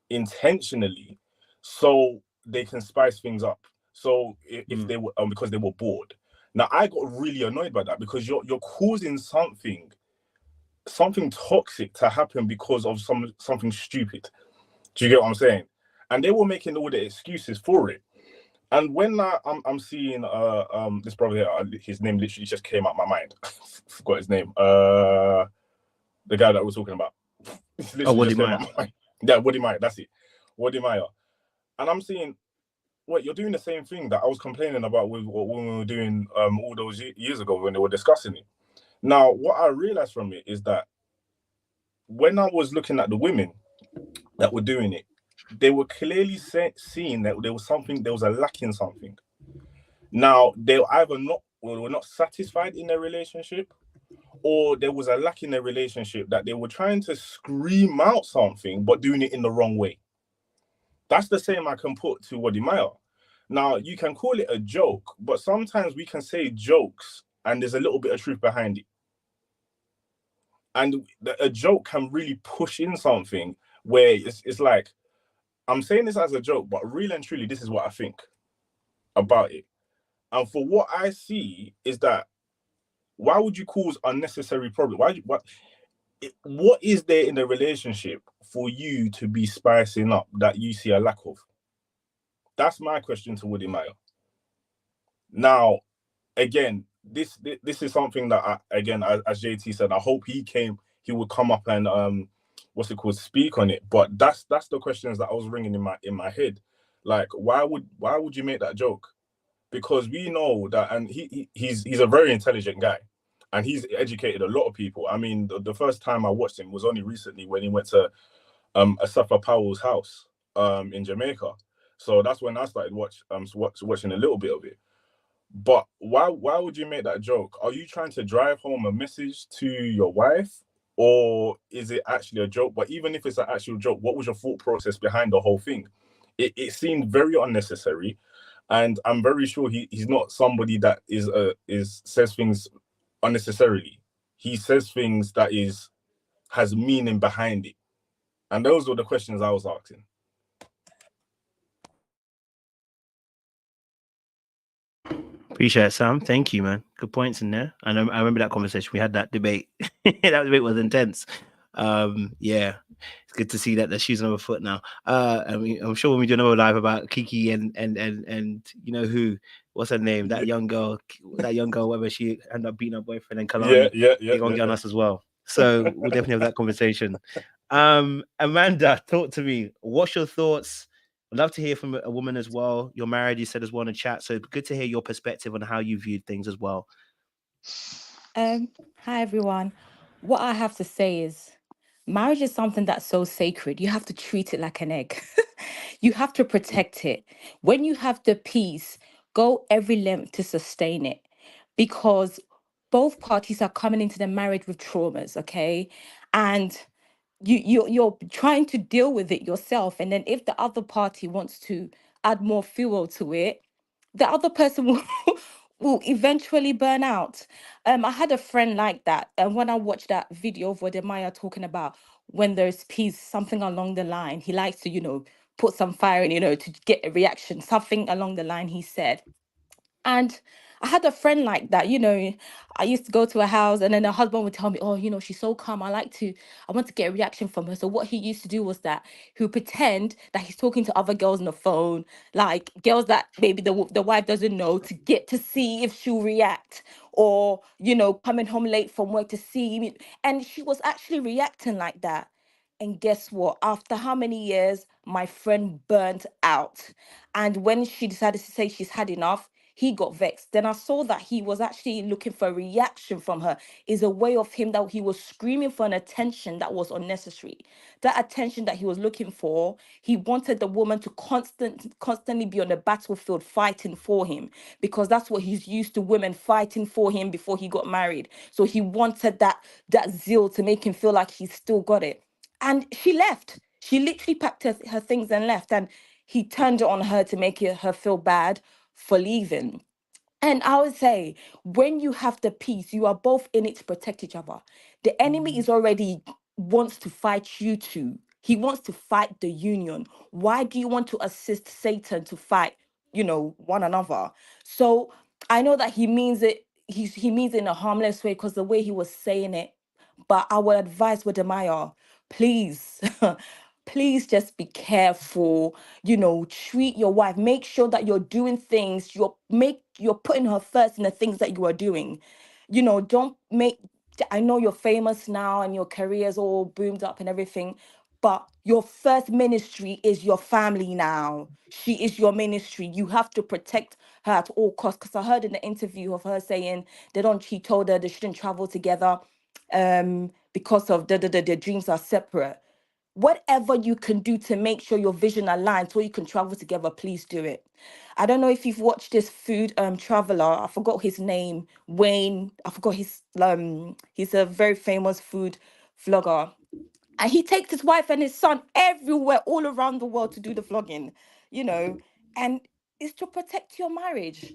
intentionally, so they can spice things up. So if they were because they were bored. Now I got really annoyed by that, because you're causing something toxic to happen because of something stupid. Do you get what I'm saying? And they were making all the excuses for it. And when I'm seeing this brother here, his name literally just came out my mind. Forgot his name. The guy that we're talking about. Wode Maya. Yeah, Wode Maya. That's it. Wode Maya. And I'm seeing, wait, you're doing the same thing that I was complaining about when we were doing all those years ago when they were discussing it. Now, what I realized from it is that when I was looking at the women, that were doing it, they were clearly seeing that there was a lack in something. Now, they either were not satisfied in their relationship, or there was a lack in their relationship that they were trying to scream out something, but doing it in the wrong way. That's the same I can put to Wode Maya. Now, you can call it a joke, but sometimes we can say jokes and there's a little bit of truth behind it. And a joke can really push in something where it's like, I'm saying this as a joke, but really and truly, this is what I think about it. And for what I see is that, why would you cause unnecessary problem? What is there in the relationship for you to be spicing up that you see a lack of? That's my question to Wode Maya. Now, again, this is something that as JT said, I hope he would come up and speak on it. But that's the questions that I was ringing in my head. Like, why would you make that joke? Because we know that, and he's a very intelligent guy, and he's educated a lot of people. I mean, the first time I watched him was only recently when he went to Asafa Powell's house in Jamaica. So that's when I started watching a little bit of it. But why would you make that joke? Are you trying to drive home a message to your wife, or is it actually a joke? But even if it's an actual joke, what was your thought process behind the whole thing? It seemed very unnecessary, and I'm very sure he's not somebody that says things unnecessarily. He says things that has meaning behind it, and those were the questions I was asking. Appreciate it, Sam. Thank you, man. Good points in there. And I remember that conversation. We had that debate. That debate was intense. Yeah, it's good to see that the shoes on our foot now. I mean, I'm sure when we do another live about Kiki and you know who, what's her name? That young girl, whether she ended up beating her boyfriend and Kalani, they're gonna get on us as well. So we'll definitely have that conversation. Amanda, talk to me. What's your thoughts? I'd love to hear from a woman as well. You're married, you said, as well in the chat. So good to hear your perspective on how you viewed things as well. Hi, everyone. What I have to say is marriage is something that's so sacred. You have to treat it like an egg. You have to protect it. When you have the peace, go every length to sustain it, because both parties are coming into the marriage with traumas, okay? And you're trying to deal with it yourself, and then if the other party wants to add more fuel to it, the other person will eventually burn out. I had a friend like that, and when I watched that video of Wode Maya talking about when there's peace, something along the line, he likes to put some fire in, to get a reaction, something along the line he said. And I had a friend like that, I used to go to her house, and then her husband would tell me, oh, she's so calm. I want to get a reaction from her. So what he used to do was that he would pretend that he's talking to other girls on the phone, like girls that maybe the wife doesn't know, to get to see if she'll react, or, coming home late from work to see me. And she was actually reacting like that. And guess what? After how many years, my friend burnt out. And when she decided to say she's had enough, he got vexed. Then I saw that he was actually looking for a reaction from her. Is a way of him that he was screaming for an attention that was unnecessary. That attention that he was looking for, he wanted the woman to constantly be on the battlefield fighting for him, because that's what he's used to, women fighting for him before he got married. So he wanted that zeal to make him feel like he's still got it. And she left. She literally packed her things and left. And he turned it on her to make her feel bad for leaving. And I would say, when you have the peace, you are both in it to protect each other. The enemy is already wants to fight you two. He wants to fight the union. Why do you want to assist Satan to fight, one another? So I know that he means it. He means it in a harmless way, because the way he was saying it. But I would advise Wode Maya, please, please just be careful, treat your wife, make sure that you're doing things, you're putting her first in the things that you are doing. Don't make, I know you're famous now and your career's all boomed up and everything, but your first ministry is your family now. She is your ministry. You have to protect her at all costs. Because I heard in the interview of her saying she told her they shouldn't travel together because of their dreams are separate. whatever you can do to make sure your vision aligns so you can travel together, please do it. I don't know if you've watched this food traveler. I forgot his name. Wayne. I forgot his he's a very famous food vlogger. And he takes his wife and his son everywhere, all around the world to do the vlogging, you know, and it's to protect your marriage.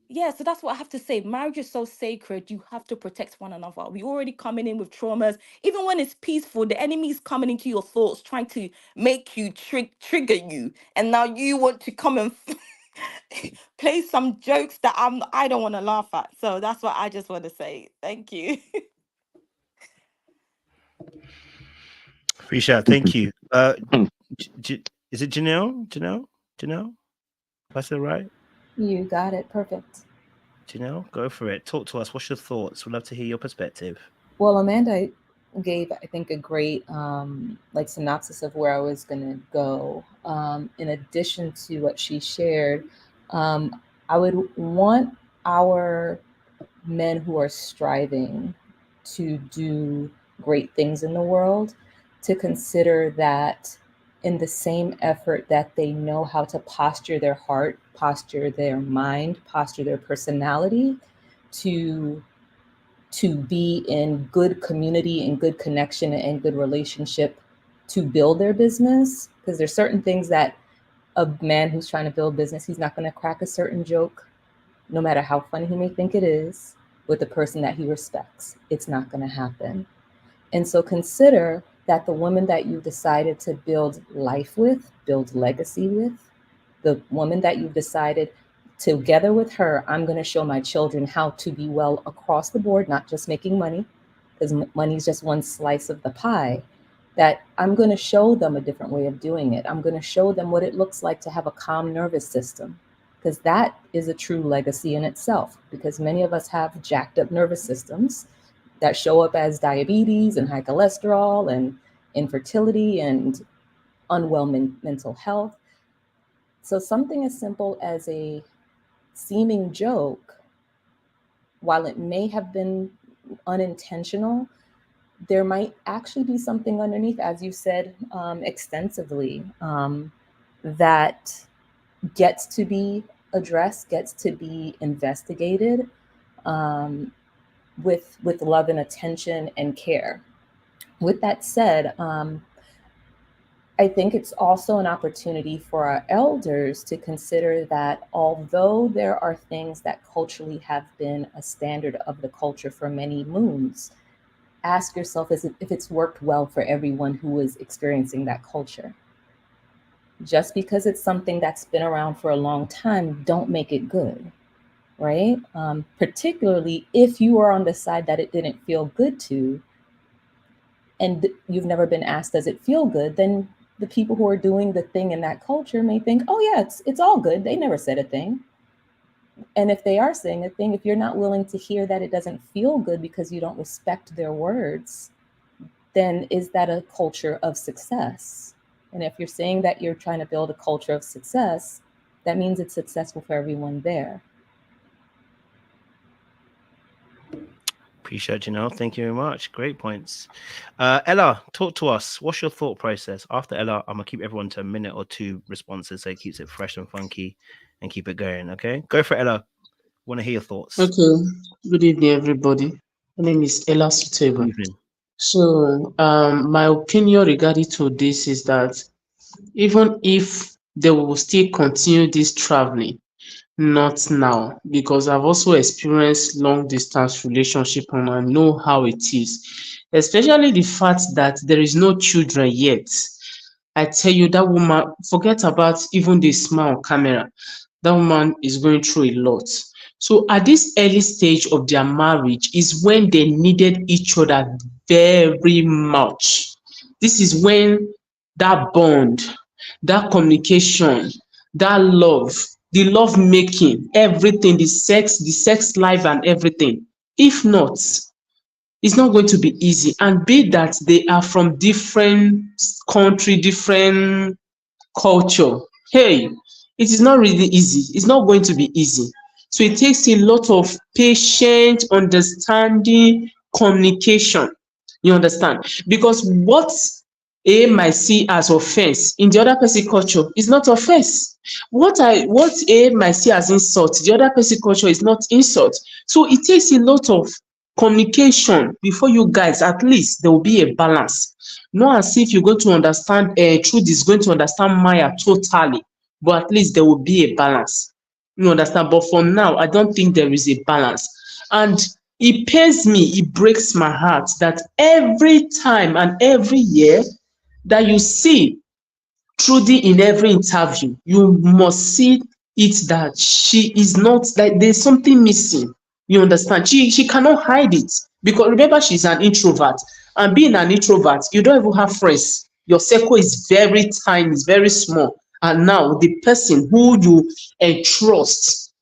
Yeah, so that's what I have to say. Marriage is so sacred. You have to protect one another. We already coming in with traumas. Even when it's peaceful, the enemy is coming into your thoughts, trying to make you trigger you. And now you want to come and play some jokes that I don't want to laugh at. So that's what I just want to say. Thank you. Appreciate it. Thank you. Is it Janelle? Janelle? If I said it right? You got it. Perfect. Janelle, go for it. Talk to us. What's your thoughts? We'd love to hear your perspective. Well, Amanda gave, I think, a great like synopsis of where I was going to go. In addition to what she shared, I would want our men who are striving to do great things in the world to consider that in the same effort that they know how to posture their heart, posture their mind, posture their personality to be in good community and good connection and good relationship to build their business. Because there's certain things that a man who's trying to build business, he's not going to crack a certain joke, no matter how funny he may think it is, with the person that he respects. It's not going to happen. And so consider that the woman that you decided to build life with, build legacy with, the woman that you've decided together with her, I'm going to show my children how to be well across the board, not just making money, because money is just one slice of the pie, that I'm going to show them a different way of doing it. I'm going to show them what it looks like to have a calm nervous system, because that is a true legacy in itself, because many of us have jacked up nervous systems that show up as diabetes and high cholesterol and infertility and unwell mental health. So something as simple as a seeming joke, while it may have been unintentional, there might actually be something underneath, as you said extensively, that gets to be addressed, gets to be investigated with love and attention and care. With that said, I think it's also an opportunity for our elders to consider that although there are things that culturally have been a standard of the culture for many moons, ask yourself if it's worked well for everyone who is experiencing that culture. Just because it's something that's been around for a long time, don't make it good, right? Particularly if you are on the side that it didn't feel good to, and you've never been asked, does it feel good? Then the people who are doing the thing in that culture may think, oh yeah, it's all good. They never said a thing. And if they are saying a thing, if you're not willing to hear that it doesn't feel good because you don't respect their words, then is that a culture of success? And if you're saying that you're trying to build a culture of success, that means it's successful for everyone there. Appreciate you, Janelle. Thank you very much. Great points. Ella, talk to us. What's your thought process? After Ella, I'm going to keep everyone to a minute or two responses so it keeps it fresh and funky and keep it going, okay? Go for it, Ella. Want to hear your thoughts. Okay. Good evening, everybody. My name is Ella Suteba. Good evening. So, my opinion regarding to this is that even if they will still continue this traveling, not now, because I've also experienced long distance relationship and I know how it is, especially the fact that there is no children yet. I tell you, that woman, forget about even the smile camera, that woman is going through a lot. So at this early stage of their marriage is when they needed each other very much. This is when that bond, that communication, that love, the love making, everything, the sex life and everything. If not, it's not going to be easy. And be that they are from different country, different culture. Hey, it is not really easy. It's not going to be easy. So it takes a lot of patience, understanding, communication. You understand? Because what A might see as offense in the other person culture is not offense. What A might see as insult, the other person culture is not insult. So it takes a lot of communication before you guys, at least there will be a balance. Not as if you're going to understand, Trudy is going to understand Maya totally, but at least there will be a balance. You understand? But for now, I don't think there is a balance. And it pains me, it breaks my heart that every time and every year that you see Trudy in every interview, you must see it that she is not, like there's something missing. You understand? She cannot hide it because remember she's an introvert, and being an introvert, you don't even have friends. Your circle is very tiny, it's very small. And now the person who you entrust,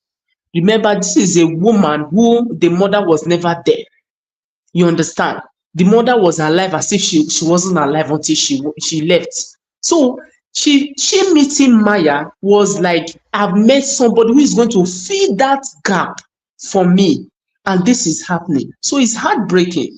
remember this is a woman who the mother was never there. You understand? The mother was alive as if she wasn't alive until she left. So she meeting Maya was like, I've met somebody who is going to fill that gap for me, and this is happening. So it's heartbreaking.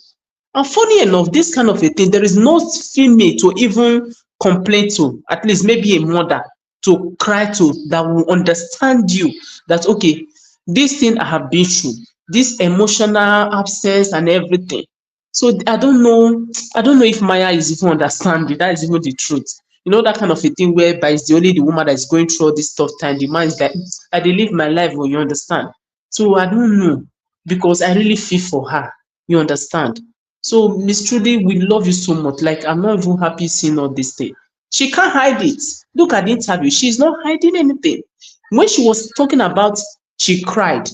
And funny enough, this kind of a thing, there is no female to even complain to, at least maybe a mother to cry to that will understand you that, okay, this thing I have been through, this emotional absence and everything. So I don't know if Maya is even understanding. That is even the truth. You know, that kind of a thing whereby it's the only the woman that is going through all this tough time. The man is like, I dey live my life, you understand? So I don't know, because I really feel for her. You understand? So Miss Trudy, we love you so much. Like, I'm not even happy seeing all this thing. She can't hide it. Look at the interview. She's not hiding anything. When she was talking about she cried,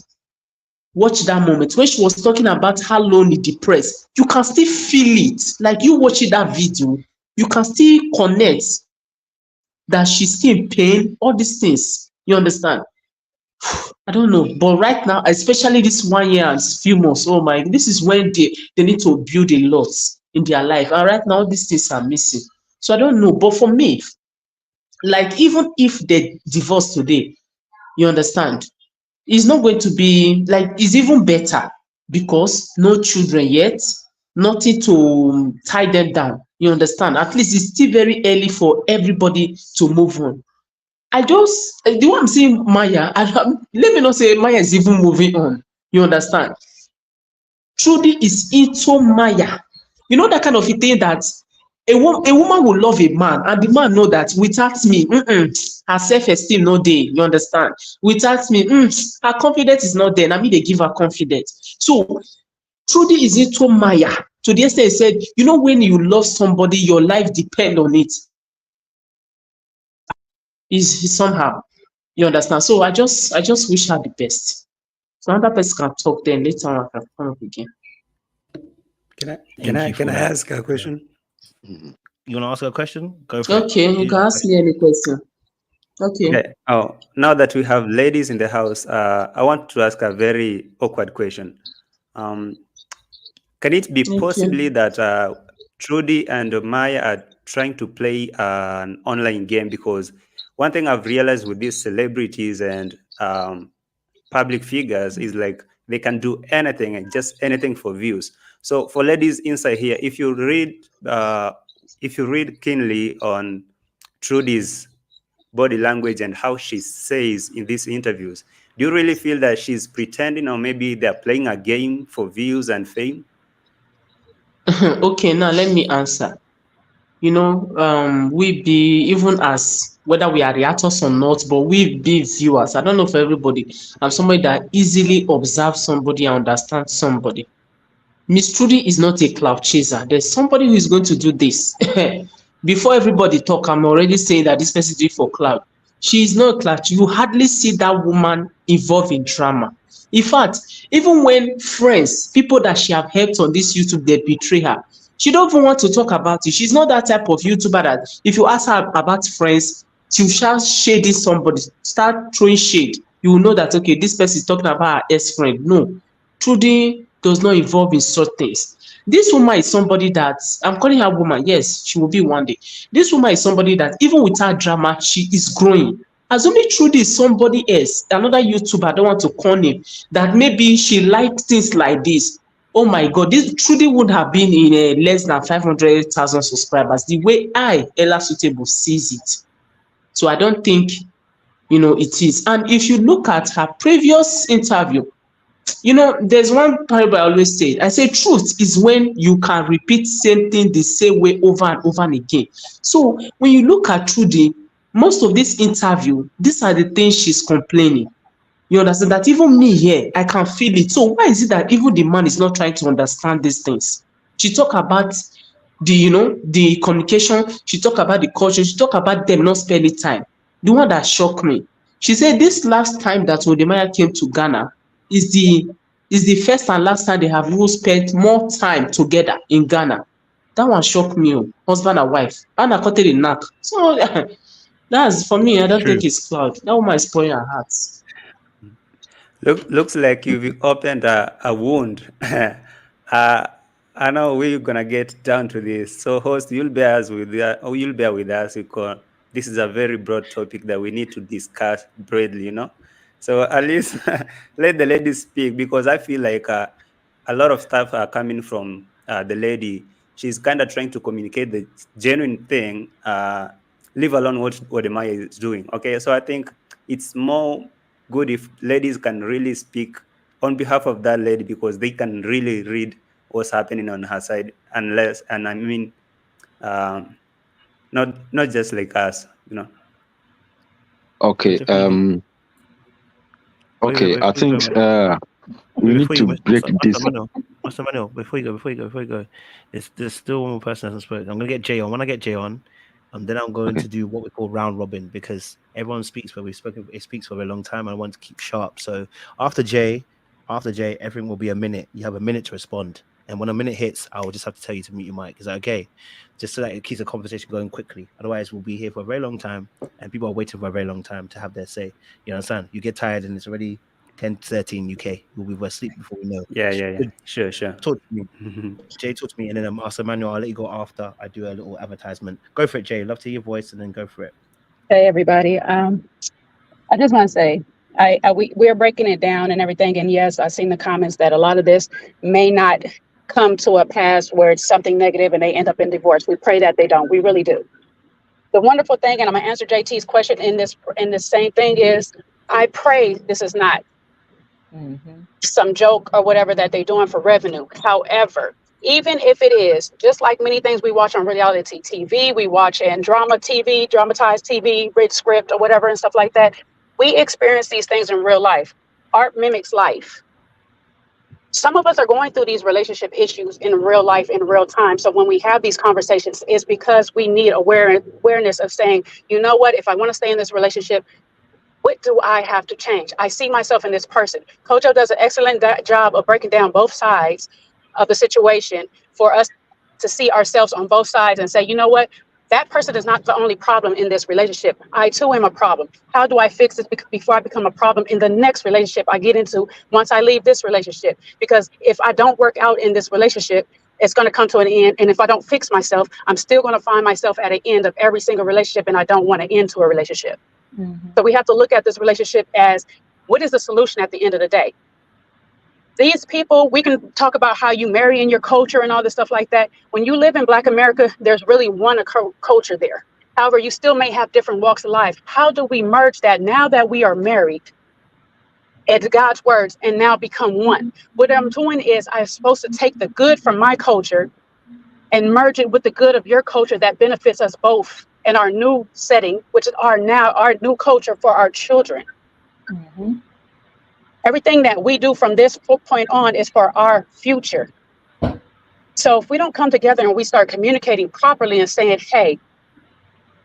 watch that moment. When she was talking about how lonely, depressed, you can still feel it. Like you watching that video, you can still connect that she's still in pain, all these things. You understand? I don't know. But right now, especially this 1 year and few months, oh my, this is when they need to build a lot in their life. And right now, these things are missing. So I don't know. But for me, like even if they divorce today, you understand? It's not going to be like, it's even better because no children yet, nothing to tie them down. You understand? At least it's still very early for everybody to move on. I just, the one I'm seeing Maya, let me not say Maya is even moving on. You understand? Trudy is into Maya. You know that kind of a thing that a woman will love a man and the man know that without me, her self-esteem no there. You understand? Without me, her confidence is not there. I mean, they give her confidence. So Trudy is into Maya. To the extent he said, you know, when you love somebody, your life depends on it. Is somehow, you understand? So I just wish her the best. So another person can talk, then later on I can come up again. Can I ask a question? You want to ask a question? Go for it. Okay, you can ask me any question. Okay. Oh, now that we have ladies in the house, I want to ask a very awkward question. Can it be possibly that Trudy and Maya are trying to play an online game? Because one thing I've realized with these celebrities and public figures is like they can do anything and just anything for views. So for ladies inside here, if you read keenly on Trudy's body language and how she says in these interviews, do you really feel that she's pretending, or maybe they're playing a game for views and fame? Okay, now let me answer. You know, we be, even as whether we are reactors or not, but we be viewers. I don't know for everybody. I'm somebody that easily observes somebody and understands somebody. Miss Trudy is not a cloud chaser. There's somebody who is going to do this. Before everybody talk, I'm already saying that this person is doing for cloud. She is not a cloud. You hardly see that woman involved in drama. In fact, even when friends, people that she have helped on this YouTube, they betray her, she don't even want to talk about it. She's not that type of YouTuber that if you ask her about friends, she'll start shading somebody, start throwing shade. You will know that, okay, this person is talking about her ex-friend. No, Trudy does not involve in such things. This woman is somebody that, I'm calling her woman, yes, she will be one day. This woman is somebody that even without drama, she is growing. Assuming Trudy is somebody else, another YouTuber, I don't want to call him, that maybe she likes things like this. oh my God, this Trudy would have been in a less than 500,000 subscribers, the way Ella Suitable, sees it. So I don't think, it is. And if you look at her previous interview, there's one parable I always say. I say truth is when you can repeat same thing the same way over and over and again. So when you look at Trudy, most of this interview, these are the things she's complaining. You understand that even me here, I can feel it. So why is it that even the man is not trying to understand these things? She talk about the communication. She talk about the culture. She talk about them not spending time. The one that shocked me, she said this last time that Wode came to Ghana is the first and last time they have even spent more time together in Ghana. That one shocked me, husband and wife. And I cut it in knack. So that's for me. I don't think it's cloud. That woman is pouring her heart. Looks like you've opened a wound. I know we're gonna get down to this. So, host, you'll bear with us because this is a very broad topic that we need to discuss broadly. So at least let the lady speak, because I feel like a lot of stuff are coming from the lady. She's kind of trying to communicate the genuine thing, leave alone what Wode is doing. Okay, so I think it's more good if ladies can really speak on behalf of that lady, because they can really read what's happening on her side, and I mean, not just like us. Okay. Okay. I think we need to break this. Master Manuel, before you go, there's still one more person that hasn't spoken. I'm gonna get Jay on. When I get Jay on, then I'm going to do what we call round robin, because everyone speaks, but it speaks for a very long time, and I want to keep sharp. So after Jay, everything will be a minute. You have a minute to respond, and when a minute hits, I will just have to tell you to mute your mic. Is that okay? Just so that it keeps the conversation going quickly. Otherwise, we'll be here for a very long time, and people are waiting for a very long time to have their say. You understand? You get tired, and it's already 10:13 UK. We'll be asleep before we know. Yeah. Sure. Talk to me. Jay, talk to me, and then Master Manuel, I'll let you go after I do a little advertisement. Go for it, Jay. Love to hear your voice, and then go for it. Hey, everybody. I just want to say, we're breaking it down and everything. And yes, I've seen the comments that a lot of this may not come to a pass where it's something negative and they end up in divorce. We pray that they don't. We really do. The wonderful thing, and I'm going to answer JT's question in this same thing, is I pray this is not some joke or whatever that they're doing for revenue. However, even if it is, just like many things we watch on reality TV, we watch in drama TV, dramatized TV, read script or whatever and stuff like that, we experience these things in real life. Art mimics life. Some of us are going through these relationship issues in real life, in real time. So when we have these conversations, it's because we need awareness of saying, you know what, if I want to stay in this relationship, what do I have to change? I see myself in this person. Kojo does an excellent job of breaking down both sides of the situation for us to see ourselves on both sides and say, you know what? That person is not the only problem in this relationship. I too am a problem. How do I fix this before I become a problem in the next relationship I get into once I leave this relationship? Because if I don't work out in this relationship, it's going to come to an end. And if I don't fix myself, I'm still going to find myself at an end of every single relationship. And I don't want to end to a relationship. So we have to look at this relationship as, what is the solution at the end of the day? These people, we can talk about how you marry in your culture and all this stuff like that. When you live in Black America, there's really one culture there. However, you still may have different walks of life. How do we merge that now that we are married at God's words and now become one? What I'm doing is I'm supposed to take the good from my culture and merge it with the good of your culture that benefits us both in our new setting, which is our new culture for our children. Everything that we do from this point on is for our future. So if we don't come together and we start communicating properly and saying, hey,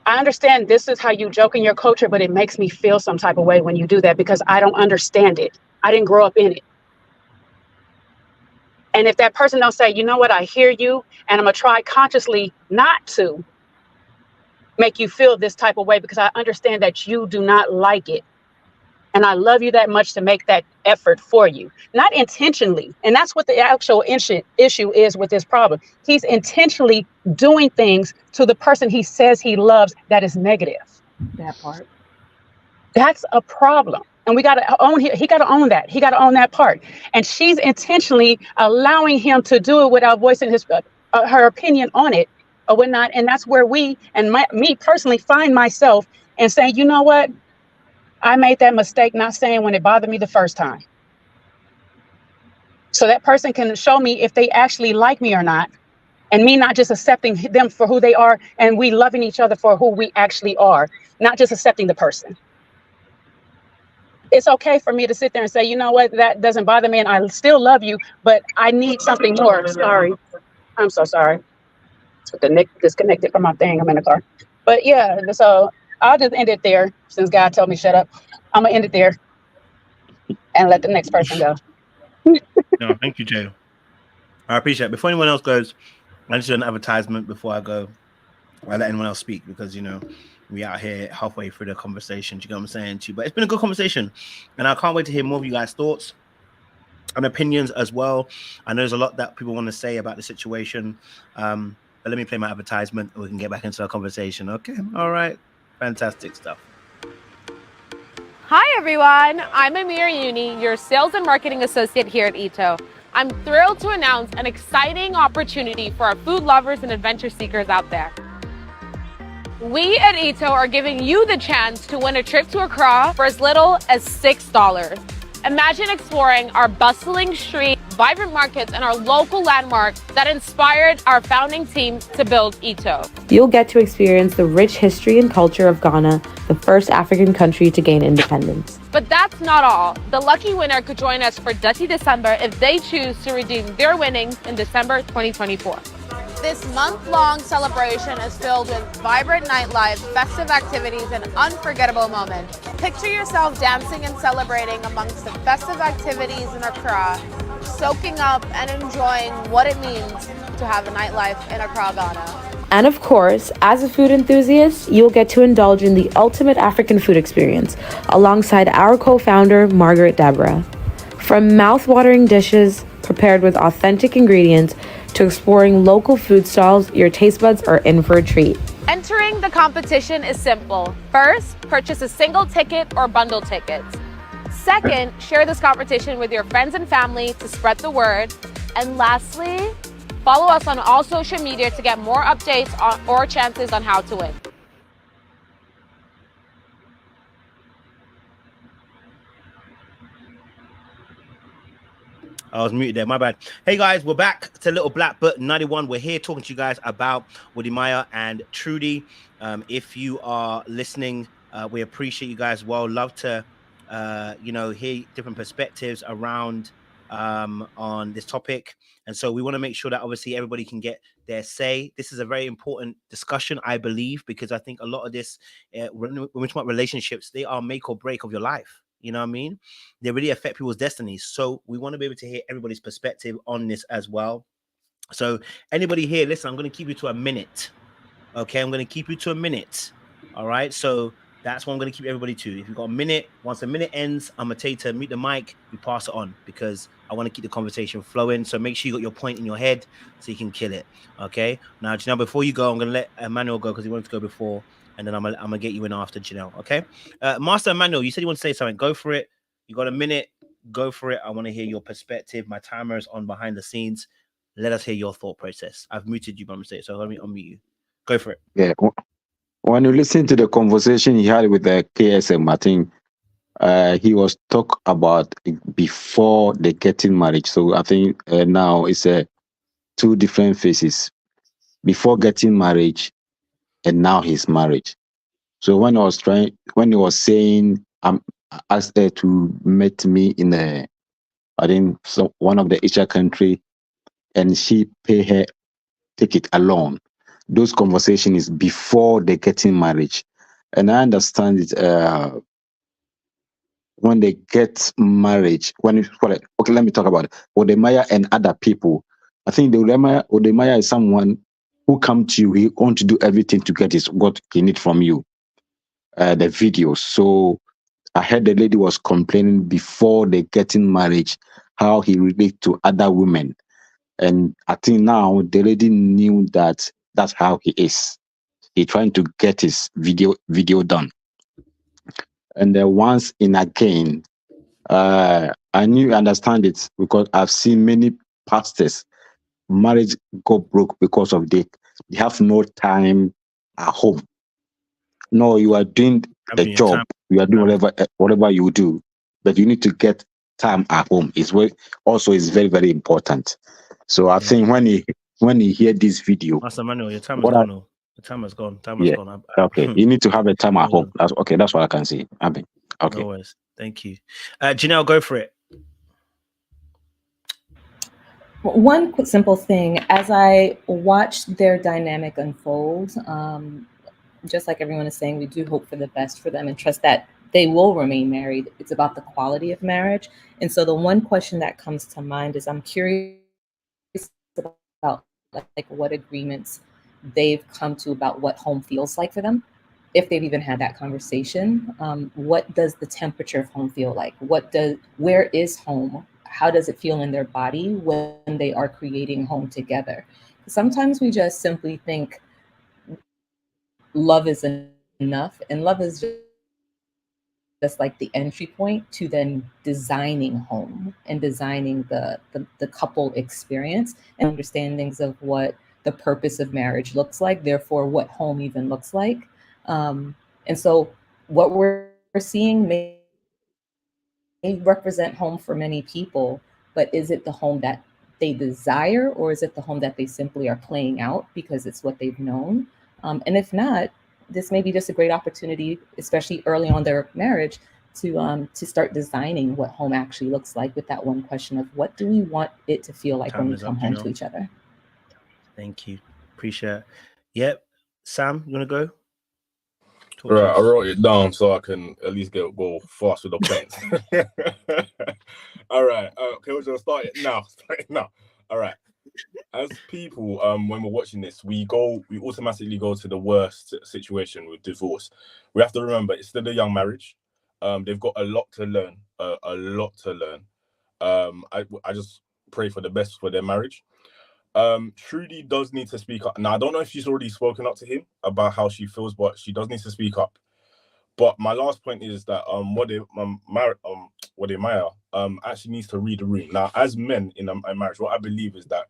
I understand this is how you joke in your culture, but it makes me feel some type of way when you do that because I don't understand it. I didn't grow up in it. And if that person don't say, you know what, I hear you, and I'm gonna try consciously not to make you feel this type of way because I understand that you do not like it. And I love you that much to make that effort for you, not intentionally. And that's what the actual issue is with this problem. He's intentionally doing things to the person he says he loves that is negative. That part. That's a problem. And we got to own, he got to own that. He got to own that part. And she's intentionally allowing him to do it without voicing his her opinion on it or whatnot. And that's where me personally find myself and saying, you know what? I made that mistake not saying when it bothered me the first time. So that person can show me if they actually like me or not. And me not just accepting them for who they are and we loving each other for who we actually are, not just accepting the person. It's okay for me to sit there and say, you know what, that doesn't bother me and I still love you, but I need something more. Sorry. I'm so sorry. Disconnected from my thing. I'm in the car. But yeah, so I'll just end it there since God told me shut up. I'm gonna end it there and let the next person go. No, thank you, Jay. I appreciate it. Before anyone else goes, I just do an advertisement before I go. I let anyone else speak because, you know, we out here halfway through the conversation. Do you know what I'm saying to you? But it's been a good conversation, and I can't wait to hear more of you guys' thoughts and opinions as well. I know there's a lot that people want to say about the situation, but let me play my advertisement and we can get back into our conversation. Okay, all right, fantastic stuff. Hi everyone, I'm Amir Uni, your sales and marketing associate here at Ito. I'm thrilled to announce an exciting opportunity for our food lovers and adventure seekers out there. We at Ito are giving you the chance to win a trip to Accra for as little as $6. Imagine exploring our bustling street, vibrant markets, and our local landmarks that inspired our founding team to build Ito. You'll get to experience the rich history and culture of Ghana, the first African country to gain independence. But that's not all. The lucky winner could join us for Dirty December if they choose to redeem their winnings in December 2024. This month-long celebration is filled with vibrant nightlife, festive activities, and unforgettable moments. Picture yourself dancing and celebrating amongst the festive activities in Accra, soaking up and enjoying what it means to have a nightlife in Accra, Ghana. And of course, as a food enthusiast, you'll get to indulge in the ultimate African food experience alongside our co-founder, Margaret Deborah. From mouth-watering dishes prepared with authentic ingredients to exploring local food stalls, your taste buds are in for a treat. Entering the competition is simple. First, purchase a single ticket or bundle tickets. Second, share this competition with your friends and family to spread the word. And lastly, follow us on all social media to get more updates or chances on how to win. I was muted there, my bad. Hey guys, we're back to Little Black Book 91. We're here talking to you guys about Wode and Trudy. If you are listening, we appreciate you guys. Well, love to hear different perspectives around on this topic. And so we want to make sure that obviously everybody can get their say. This is a very important discussion, I believe, because I think a lot of this, when we talk about relationships, they are make or break of your life. You know what I mean? They really affect people's destinies. So we want to be able to hear everybody's perspective on this as well. So anybody here, listen, I'm going to keep you to a minute. Okay, I'm going to keep you to a minute. All right, so that's what I'm going to keep everybody to. If you've got a minute, once a minute ends, I'm going to tell you to mute the mic, you pass it on because I want to keep the conversation flowing. So make sure you got your point in your head so you can kill it. Okay, now, Janelle, before you go, I'm going to let Emmanuel go because he wanted to go before. And then I'm gonna get you in after Janelle, okay? Master Emmanuel, you said you want to say something. Go for it. You got a minute. Go for it. I want to hear your perspective. My timer is on behind the scenes. Let us hear your thought process. I've muted you by mistake, so let me unmute you. Go for it. Yeah. When you listen to the conversation he had with the KSM, I think he was talk about before they getting married. So I think now it's two different phases. Before getting married, and now he's married. So when he was saying, asked her to meet me in one of the Asia country, and she pay her ticket alone. Those conversations is before they getting married, and I understand it. When they get married, okay, let me talk about it. Wode and other people. I think Wode is someone who come to you. He want to do everything to get what he need from you. The videos. So I heard the lady was complaining before they getting married how he relate to other women, and I think now the lady knew that that's how he is. He trying to get his video done. and then once in again, I knew understand it because I've seen many pastors marriage go broke because of they have no time at home. No, you are doing the Having your job, time. you are doing whatever you do, but you need to get time at home. It's very, very important. So I think when you hear this video, Master Manuel, your time has gone. Oh. The time has gone. Time has yeah, gone. okay, you need to have a time at home. That's okay. That's what I can say. I mean, okay. No worries. Thank you. Janelle, go for it. One quick simple thing, as I watched their dynamic unfold, just like everyone is saying, we do hope for the best for them and trust that they will remain married. It's about the quality of marriage. And so the one question that comes to mind is I'm curious about like what agreements they've come to about what home feels like for them. If they've even had that conversation, what does the temperature of home feel like? Where is home? How does it feel in their body when they are creating home together? Sometimes we just simply think love is enough, and love is just like the entry point to then designing home and designing the couple experience and understandings of what the purpose of marriage looks like, therefore what home even looks like. And so what we're seeing may represent home for many people, but is it the home that they desire, or is it the home that they simply are playing out because it's what they've known? And if not, this may be just a great opportunity, especially early on their marriage, to start designing what home actually looks like with that one question of what do we want it to feel like when we come home to each other? Thank you. Appreciate it. Yep. Sam, you want to go? Right, I wrote it down so I can at least go fast with the points. All right. Okay, we're gonna start it now. All right. As people, when we're watching this, we automatically go to the worst situation with divorce. We have to remember it's still a young marriage. They've got a lot to learn. I just pray for the best for their marriage. Trudy does need to speak up. Now, I don't know if she's already spoken up to him about how she feels, but she does need to speak up. But my last point is that Wode Maya actually needs to read the room. Now, as men in a marriage, what I believe is that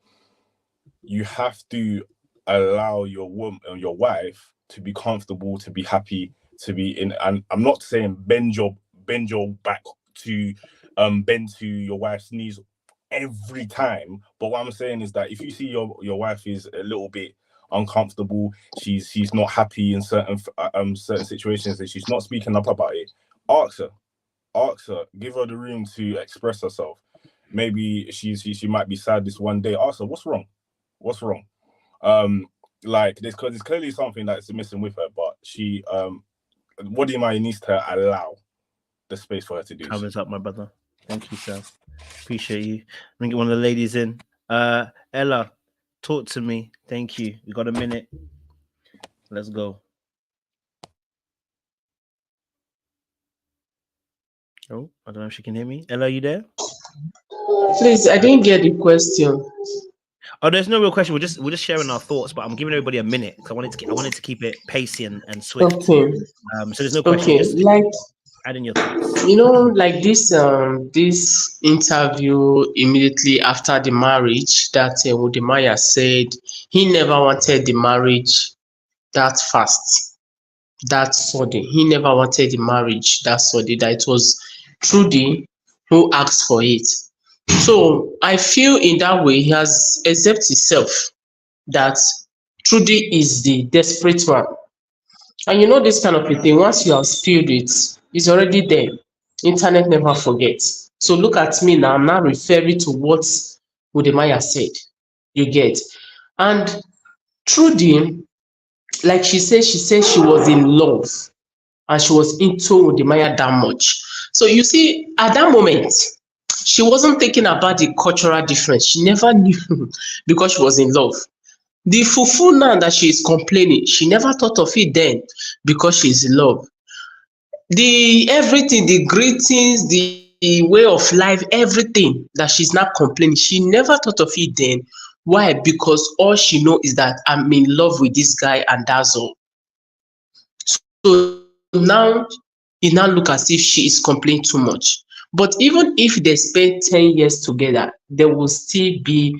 you have to allow your woman and your wife to be comfortable, to be happy, to be in. And I'm not saying bend your back to bend to your wife's knees every time, but what I'm saying is that if you see your wife is a little bit uncomfortable, she's not happy in certain situations, and she's not speaking up about it, ask her, give her the room to express herself. Maybe she might be sad this one day. Ask her what's wrong. Like this, because it's clearly something that's missing with her, but she Wode Maya needs to allow the space for her to do. Covers up, my brother. Thank you, sir. Appreciate you. Let me get one of the ladies in. Ella, talk to me. Thank you. We got a minute. Let's go. Oh, I don't know if she can hear me. Ella, are you there? Please, I didn't get the question. Oh, there's no real question. We're just sharing our thoughts, but I'm giving everybody a minute because I wanted to keep it pacey and swift. Okay. So there's no question. Okay, Just like add in your thoughts. like this interview immediately after the marriage that Wode Maya said he never wanted the marriage that fast, that sudden. He never wanted the marriage that sudden. That it was Trudy who asked for it. So I feel in that way he has accepted himself that Trudy is the desperate one. And you know this kind of a thing, once you have spilled it, it's already there. Internet never forgets. So look at me now, I'm not referring to what Wode Maya said. You get. And Trudy, like she said she was in love and she was into Wode Maya that much. So you see, at that moment, she wasn't thinking about the cultural difference. She never knew because she was in love. The fufu now that she is complaining, she never thought of it then because she's in love. The everything, the greetings, the way of life, everything that she's not complaining, she never thought of it then. Why? Because all she knows is that I'm in love with this guy and that's all. So now it now look as if she is complaining too much. But even if they spend 10 years together, there will still be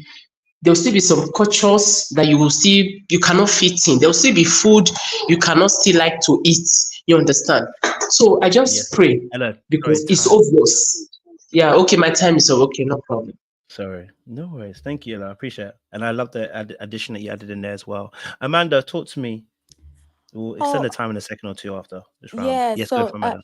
some cultures that you cannot fit in. There will still be food you cannot still like to eat. You understand? So I just Yes. pray Hello. because Sorry, it's time. obvious. Yeah, okay, my time is up. Okay, no problem. Sorry. No worries. Thank you, Ella. I appreciate it. And I love the addition that you added in there as well. Amanda, talk to me. We'll extend Oh, the time in a second or two after this round. yeah. Yes, go for So, Amanda.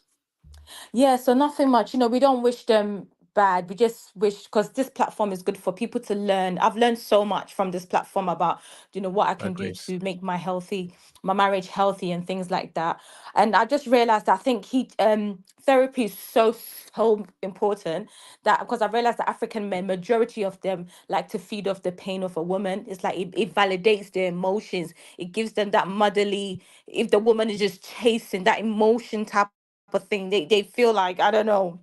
yeah, so nothing much. You know, we don't wish them bad. We just wish, because this platform is good for people to learn. I've learned so much from this platform about, you know, what I By can do grace. to make my marriage healthy and things like that. And I just realized, I think therapy is so important, that because I've realized that African men, majority of them like to feed off the pain of a woman. It's like it validates their emotions. It gives them that motherly, if the woman is just chasing that emotion type of thing, they feel like, I don't know,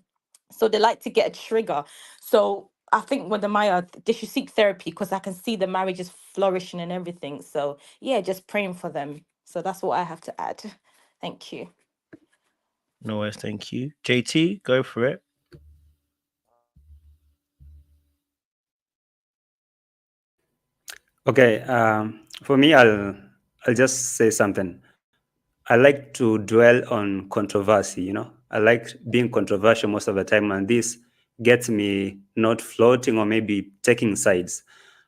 so they like to get a trigger. So I think with the Maya, they should seek therapy, because I can see the marriage is flourishing and everything. So yeah, just praying for them. So that's what I have to add. Thank you. No worries. Thank you. JT, go for it. Okay, for me, I'll just say something. I like to dwell on controversy. You know, I like being controversial most of the time, and this gets me not floating or maybe taking sides.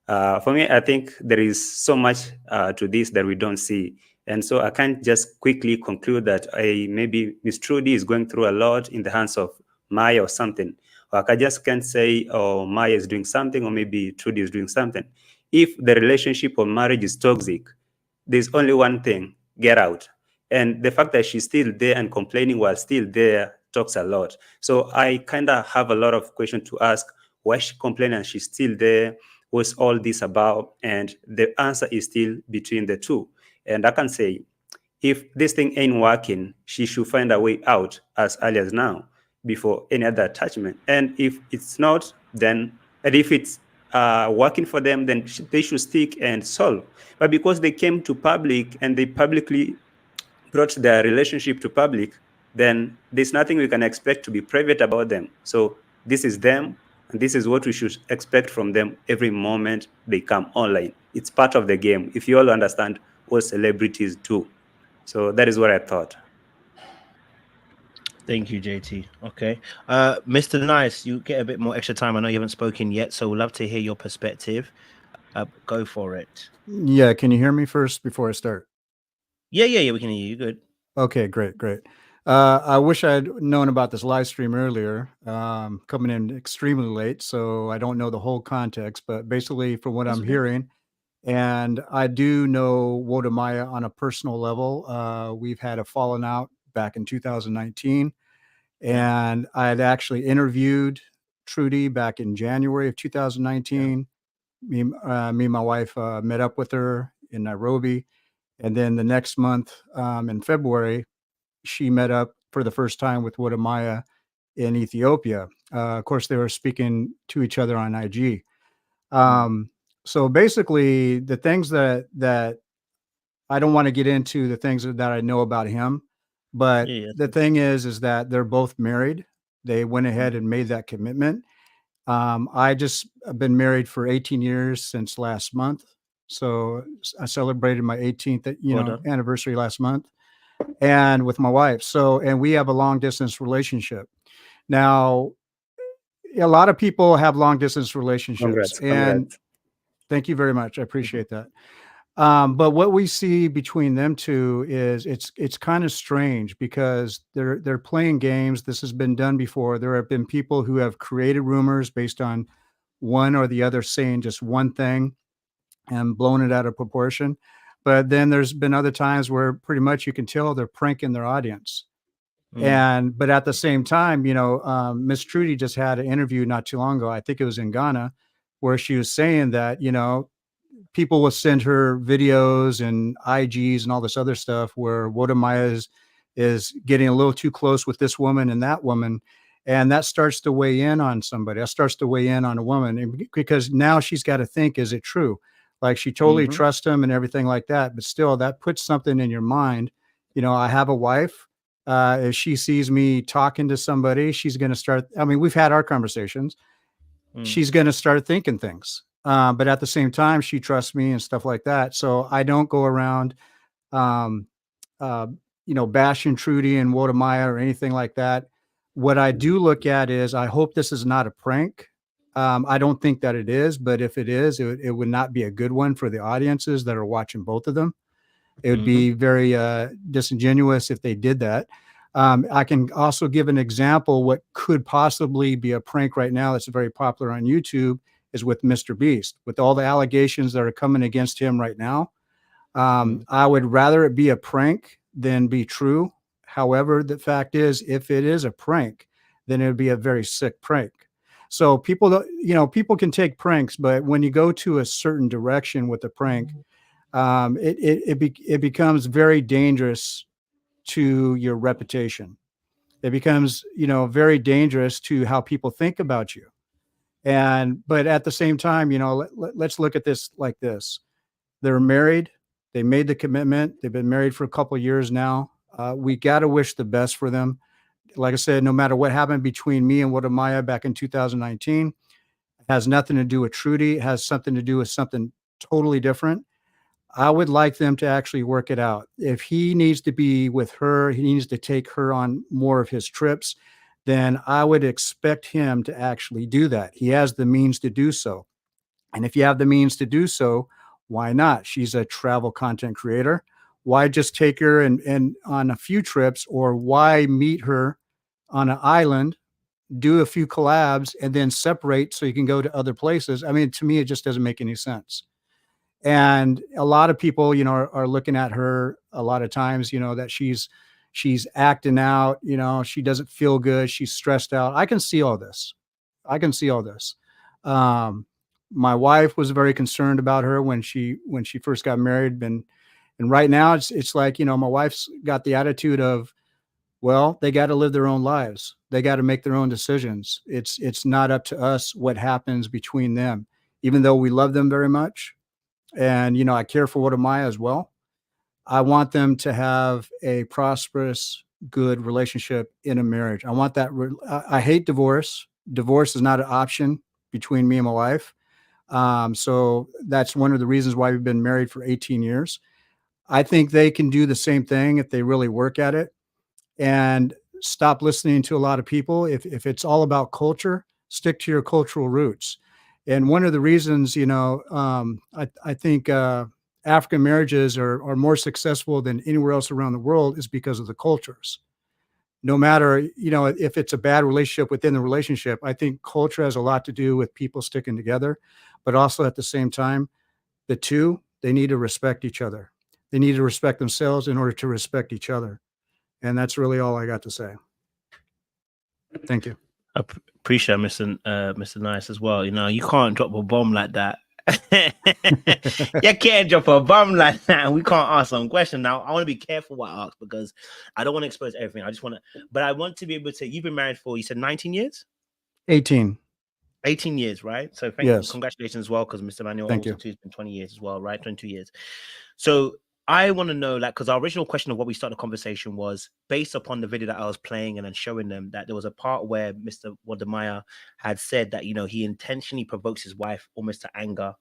For me, I think there is so much to this that we don't see, and so I can't just quickly conclude that maybe Miss Trudy is going through a lot in the hands of Maya or something. Or I just can't say, oh, Maya is doing something, or maybe Trudy is doing something. If the relationship or marriage is toxic, there's only one thing: get out. And the fact that she's still there and complaining while still there talks a lot. So I kind of have a lot of questions to ask. Why she complaining and she's still there? What's all this about? And the answer is still between the two. And I can say, if this thing ain't working, she should find a way out as early as now, before any other attachment. And if it's not, and if it's working for them, then they should stick and solve. But because they came to public and they publicly brought their relationship to public, then there's nothing we can expect to be private about them. So this is them, and this is what we should expect from them every moment they come online. It's part of the game, if you all understand what celebrities do. So that is what I thought. Thank you, JT. Okay. Mr. Nice, you get a bit more extra time. I know you haven't spoken yet, so we'd love to hear your perspective. Go for it. Yeah, can you hear me first before I start? Yeah, we can hear you. Good. Okay, great. I wish I'd known about this live stream earlier. Coming in extremely late, so I don't know the whole context, but basically from what I'm hearing, and I do know Wode Maya on a personal level. We've had a falling out back in 2019, and I had actually interviewed Trudy back in January of 2019. Me and my wife met up with her in Nairobi. And then the next month, in February, she met up for the first time with Wode Maya in Ethiopia. Of course, they were speaking to each other on IG. So basically, the things that I don't want to get into, the things that I know about him, but the thing is that they're both married. They went ahead and made that commitment. I just have been married for 18 years since last month. So I celebrated my 18th, anniversary last month, and with my wife. So, and we have a long distance relationship. Now, a lot of people have long distance relationships, and thank you very much. I appreciate that. But what we see between them two is it's kind of strange, because they're playing games. This has been done before. There have been people who have created rumors based on one or the other saying just one thing and blown it out of proportion. But then there's been other times where pretty much you can tell they're pranking their audience. But at the same time, Miss Trudy just had an interview not too long ago, I think it was in Ghana, where she was saying that, people will send her videos and IGs and all this other stuff where Wode Maya is getting a little too close with this woman and that woman. And that starts to weigh in on somebody. That starts to weigh in on a woman, because now she's got to think, is it true? Like, she totally trusts him and everything like that. But still, that puts something in your mind. I have a wife. If she sees me talking to somebody, she's going to start. I mean, we've had our conversations. She's going to start thinking things. But at the same time, she trusts me and stuff like that. So I don't go around, bashing Trudy and Wode or anything like that. What I do look at is, I hope this is not a prank. I don't think that it is, but if it is, it would not be a good one for the audiences that are watching both of them. It would be very disingenuous if they did that. I can also give an example. What could possibly be a prank right now that's very popular on YouTube is with Mr. Beast, with all the allegations that are coming against him right now. I would rather it be a prank than be true. However, the fact is, if it is a prank, then it would be a very sick prank. So people, people can take pranks, but when you go to a certain direction with a prank, it becomes very dangerous to your reputation. It becomes, very dangerous to how people think about you. But at the same time, let's look at this like this. They're married. They made the commitment. They've been married for a couple of years now. We got to wish the best for them. Like I said, no matter what happened between me and Wode back in 2019, it has nothing to do with Trudy. It has something to do with something totally different. I would like them to actually work it out. If he needs to be with her, he needs to take her on more of his trips, then I would expect him to actually do that. He has the means to do so. And if you have the means to do so, why not? She's a travel content creator. Why just take her and on a few trips, or why meet her on an island, do a few collabs, and then separate so you can go to other places? I mean, to me, it just doesn't make any sense. And a lot of people, are looking at her a lot of times, that she's acting out, she doesn't feel good. She's stressed out. I can see all this. My wife was very concerned about her when she first got married. And right now it's like, my wife's got the attitude of, well, they got to live their own lives. They got to make their own decisions. It's not up to us what happens between them, even though we love them very much. And, I care for Wode as well. I want them to have a prosperous, good relationship in a marriage. I want that. I hate divorce. Divorce is not an option between me and my wife. So that's one of the reasons why we've been married for 18 years. I think they can do the same thing if they really work at it and stop listening to a lot of people. If it's all about culture, stick to your cultural roots. And one of the reasons, I think African marriages are more successful than anywhere else around the world is because of the cultures. No matter, if it's a bad relationship within the relationship, I think culture has a lot to do with people sticking together, but also at the same time, they need to respect each other. They need to respect themselves in order to respect each other. And that's really all I got to say. Thank you. I appreciate Mr. Nice as well. You can't drop a bomb like that. You can't drop a bomb like that. We can't ask some question. Now, I want to be careful what I ask because I don't want to expose everything. But I want to be able to, you've been married for, you said 19 years? 18 years, right? So thank you. Congratulations as well, because Mr. Manuel also too has been 20 years as well, right? 22 years. So I want to know, because our original question of what we started the conversation was based upon the video that I was playing and then showing them that there was a part where Mr. Wode had said that, he intentionally provokes his wife almost to anger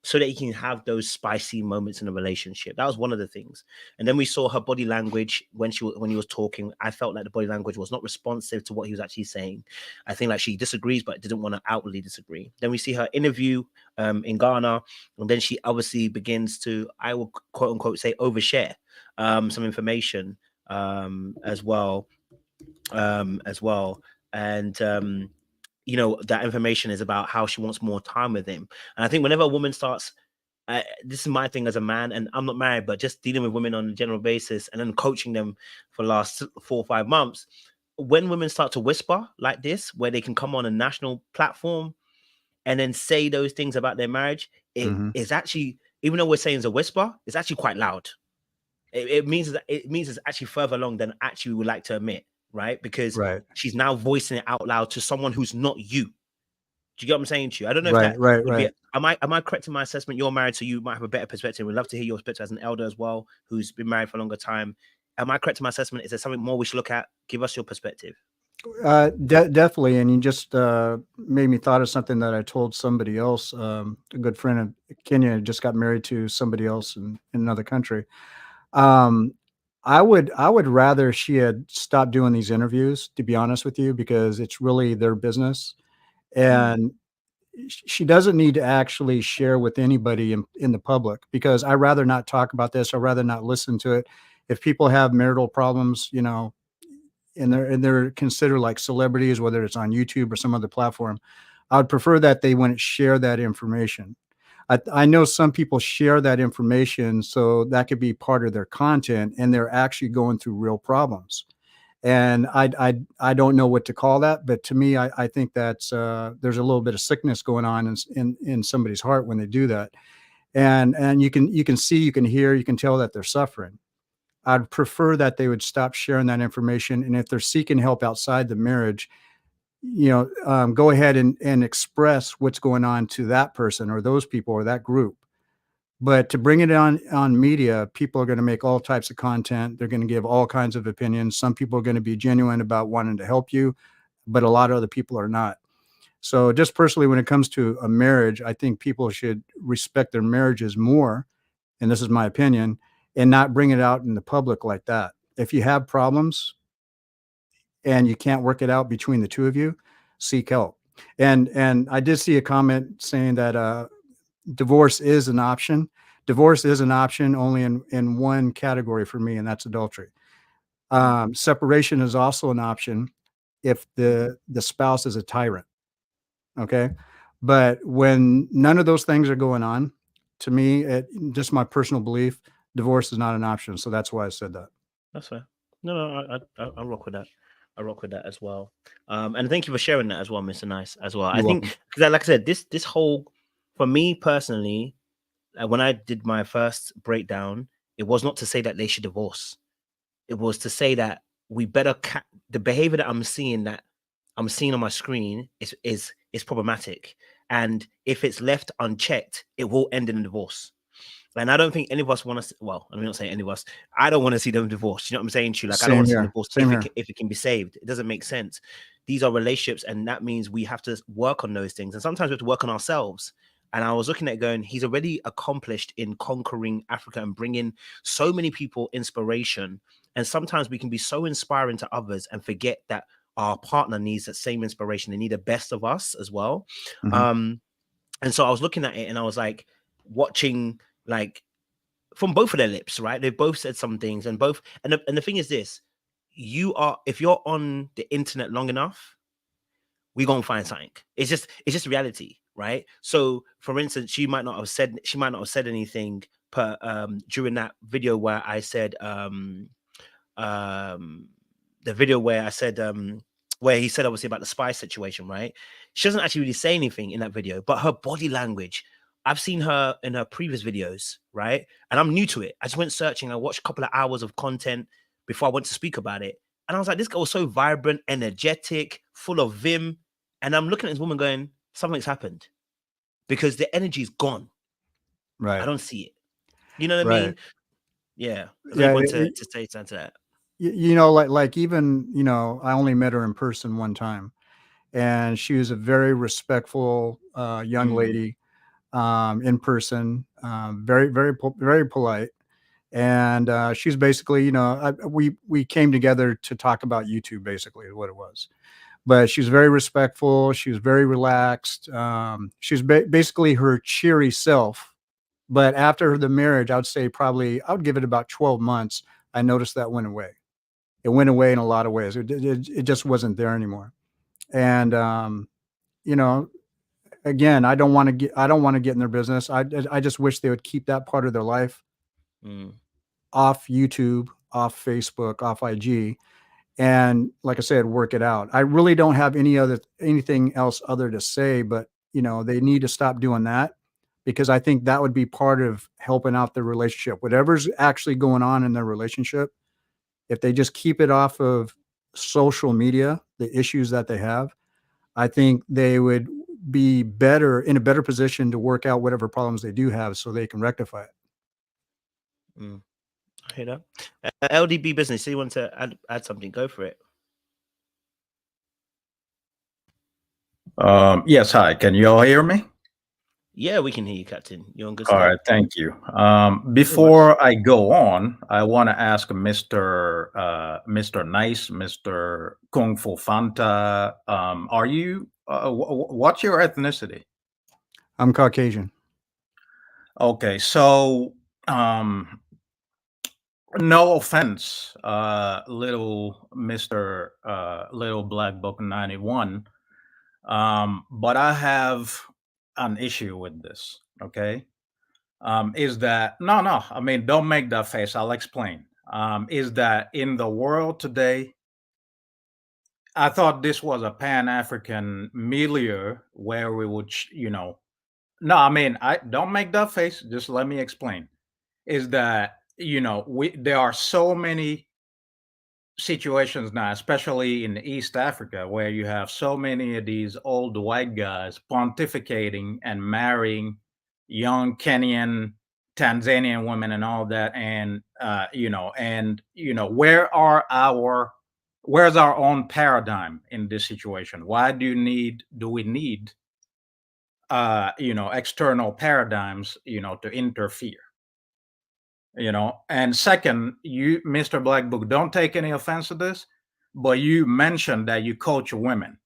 so that he can have those spicy moments in a relationship. That was one of the things. And then we saw her body language when he was talking. I felt like the body language was not responsive to what he was actually saying. I think like she disagrees, but didn't want to outwardly disagree. Then we see her interview in Ghana, and then she obviously begins to, I will quote unquote say, overshare some information as well. And that information is about how she wants more time with him. And I think whenever a woman starts, this is my thing as a man, and I'm not married, but just dealing with women on a general basis and then coaching them for the last 4 or 5 months, when women start to whisper like this, where they can come on a national platform and then say those things about their marriage, it is actually, even though we're saying it's a whisper, it's actually quite loud. It means it's actually further along than actually we would like to admit. Right, because she's now voicing it out loud to someone who's not you. Do you get what I'm saying to you? I don't know if that would be. Am I correct in my assessment? You're married, so you might have a better perspective. We'd love to hear your perspective as an elder as well, who's been married for a longer time. Am I correct in my assessment? Is there something more we should look at? Give us your perspective. Definitely. And you just made me thought of something that I told somebody else. A good friend of Kenya just got married to somebody else in another country. I would rather she had stopped doing these interviews, to be honest with you, because it's really their business. And she doesn't need to actually share with anybody in the public, because I rather not talk about this. I'd rather not listen to it. If people have marital problems, you know, and they're considered like celebrities, whether it's on YouTube or some other platform, I would prefer that they wouldn't share that information. I know some people share that information so that could be part of their content, and they're actually going through real problems. And I don't know what to call that, but to me, I think that's there's a little bit of sickness going on in somebody's heart when they do that. And you can see, you can hear, you can tell that they're suffering. I'd prefer that they would stop sharing that information. And if they're seeking help outside the marriage, you know, go ahead and express what's going on to that person or those people or that group. But to bring it on media, people are going to make all types of content. They're going to give all kinds of opinions. Some people are going to be genuine about wanting to help you, but a lot of other people are not. So just personally, when it comes to a marriage, I think people should respect their marriages more, and this is my opinion, and not bring it out in the public like that. If you have problems and you can't work it out between the two of you, seek help. And I did see a comment saying that divorce is an option. Divorce is an option only in one category for me, and that's adultery. Separation is also an option if the spouse is a tyrant. Okay. But when none of those things are going on, to me, just my personal belief, divorce is not an option. So that's why I said that. That's fair. No, I rock with that. I rock with that as well. And thank you for sharing that as well, Mr. Nice, as well. I think, because like I said, this whole, for me personally, when I did my first breakdown, it was not to say that they should divorce. It was to say that we better the behavior that I'm seeing on my screen is problematic, and if it's left unchecked, it will end in a divorce. And I don't think any of us want to. Well, I'm not saying any of us. I don't want to see them divorced. You know what I'm saying to you? Like, I don't want to see them divorced if it can be saved. It doesn't make sense. These are relationships, and that means we have to work on those things. And sometimes we have to work on ourselves. And I was looking at it going, he's already accomplished in conquering Africa and bringing so many people inspiration. And sometimes we can be so inspiring to others and forget that our partner needs that same inspiration. They need the best of us as well. And so I was looking at it and I was like watching, like, from both of their lips, right? They both said some things, and the thing is this: if you're on the internet long enough, we're gonna find something. It's just reality, right? So for instance, she might not have said anything during that video where I said the video where I said where he said obviously about the spy situation, right? She doesn't actually really say anything in that video, but her body language, I've seen her in her previous videos, right? And I'm new to it. I just went searching. I watched a couple of hours of content before I went to speak about it. And I was like, this girl was so vibrant, energetic, full of vim. And I'm looking at this woman going, something's happened, because the energy's gone. Right. I don't see it. You know what I mean? Yeah. I want to say something to that. You know, like even, you know, I only met her in person one time, and she was a very respectful young lady in person, very polite. And she's basically, you know, we came together to talk about YouTube, basically is what it was. But she's very respectful. She was very relaxed. She's basically her cheery self. But after the marriage, I would say probably, I would give it about 12 months. I noticed that went away. It went away in a lot of ways. It just wasn't there anymore. And, you know, again, I don't want to get in their business. I just wish they would keep that part of their life off YouTube, off Facebook, off IG. And like I said, work it out. I really don't have anything else other to say, but you know, they need to stop doing that, because I think that would be part of helping out their relationship. Whatever's actually going on in their relationship, if they just keep it off of social media, the issues that they have, I think they would be in a better position to work out whatever problems they do have so they can rectify it. I Hear that? LDB business. So you want to add something? Go for it. Yes, hi. Can you all hear me? Yeah, we can hear you, Captain. You're on good All stuff. right, thank you. Before I go on, I want to ask Mr. Nice, Mr. Kung Fu Fanta, are you? What's your ethnicity? I'm Caucasian. Okay, so no offense, little Mr. Little Black Book 91, but I have an issue with this. Okay. Is that no, I mean, don't make that face. I'll explain. Is that in the world today, I thought this was a pan-African milieu where we would, no, I mean, I don't make that face. Just let me explain. Is that, there are so many situations now, especially in East Africa, where you have so many of these old white guys pontificating and marrying young Kenyan, Tanzanian women and all that. And where's our own paradigm in this situation? Why do we need external paradigms, to interfere? And second, you, Mr. Black Book, don't take any offense to this, but you mentioned that you coach women,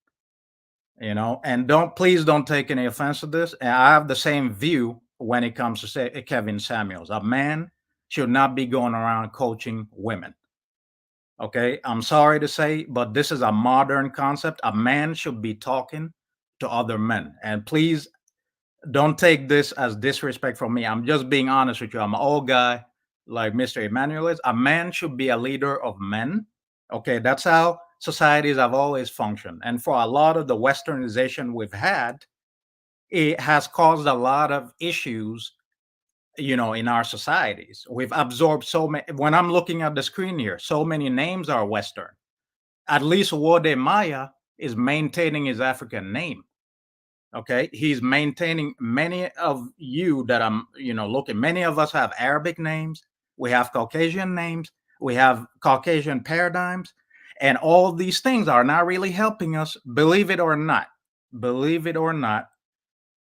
and please don't take any offense to this. And I have the same view when it comes to say Kevin Samuels. A man should not be going around coaching women. Okay, I'm sorry to say, but this is a modern concept. A man should be talking to other men, and please don't take this as disrespect from me. I'm just being honest with you. I'm an old guy like Mr. Emmanuel is. A man should be a leader of men. Okay, that's how societies have always functioned. And for a lot of the westernization we've had, it has caused a lot of issues, in our societies. We've absorbed so many. When I'm looking at the screen here, so many names are Western. At least Wode Maya is maintaining his African name. Okay, he's maintaining many of you that I'm, looking. Many of us have Arabic names. We have Caucasian names. We have Caucasian paradigms. And all these things are not really helping us, believe it or not. Believe it or not.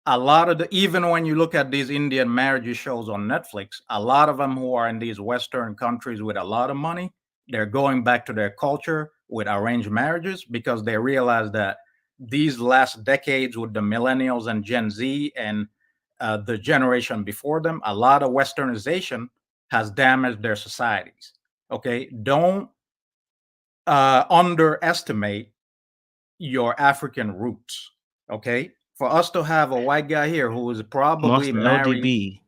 A lot of even when you look at these Indian marriage shows on Netflix, a lot of them who are in these Western countries with a lot of money, they're going back to their culture with arranged marriages because they realize that these last decades with the millennials and Gen Z and the generation before them, a lot of westernization has damaged their societies. Okay, don't underestimate your African roots. Okay, for us to have a white guy here who is probably Master married. LDB.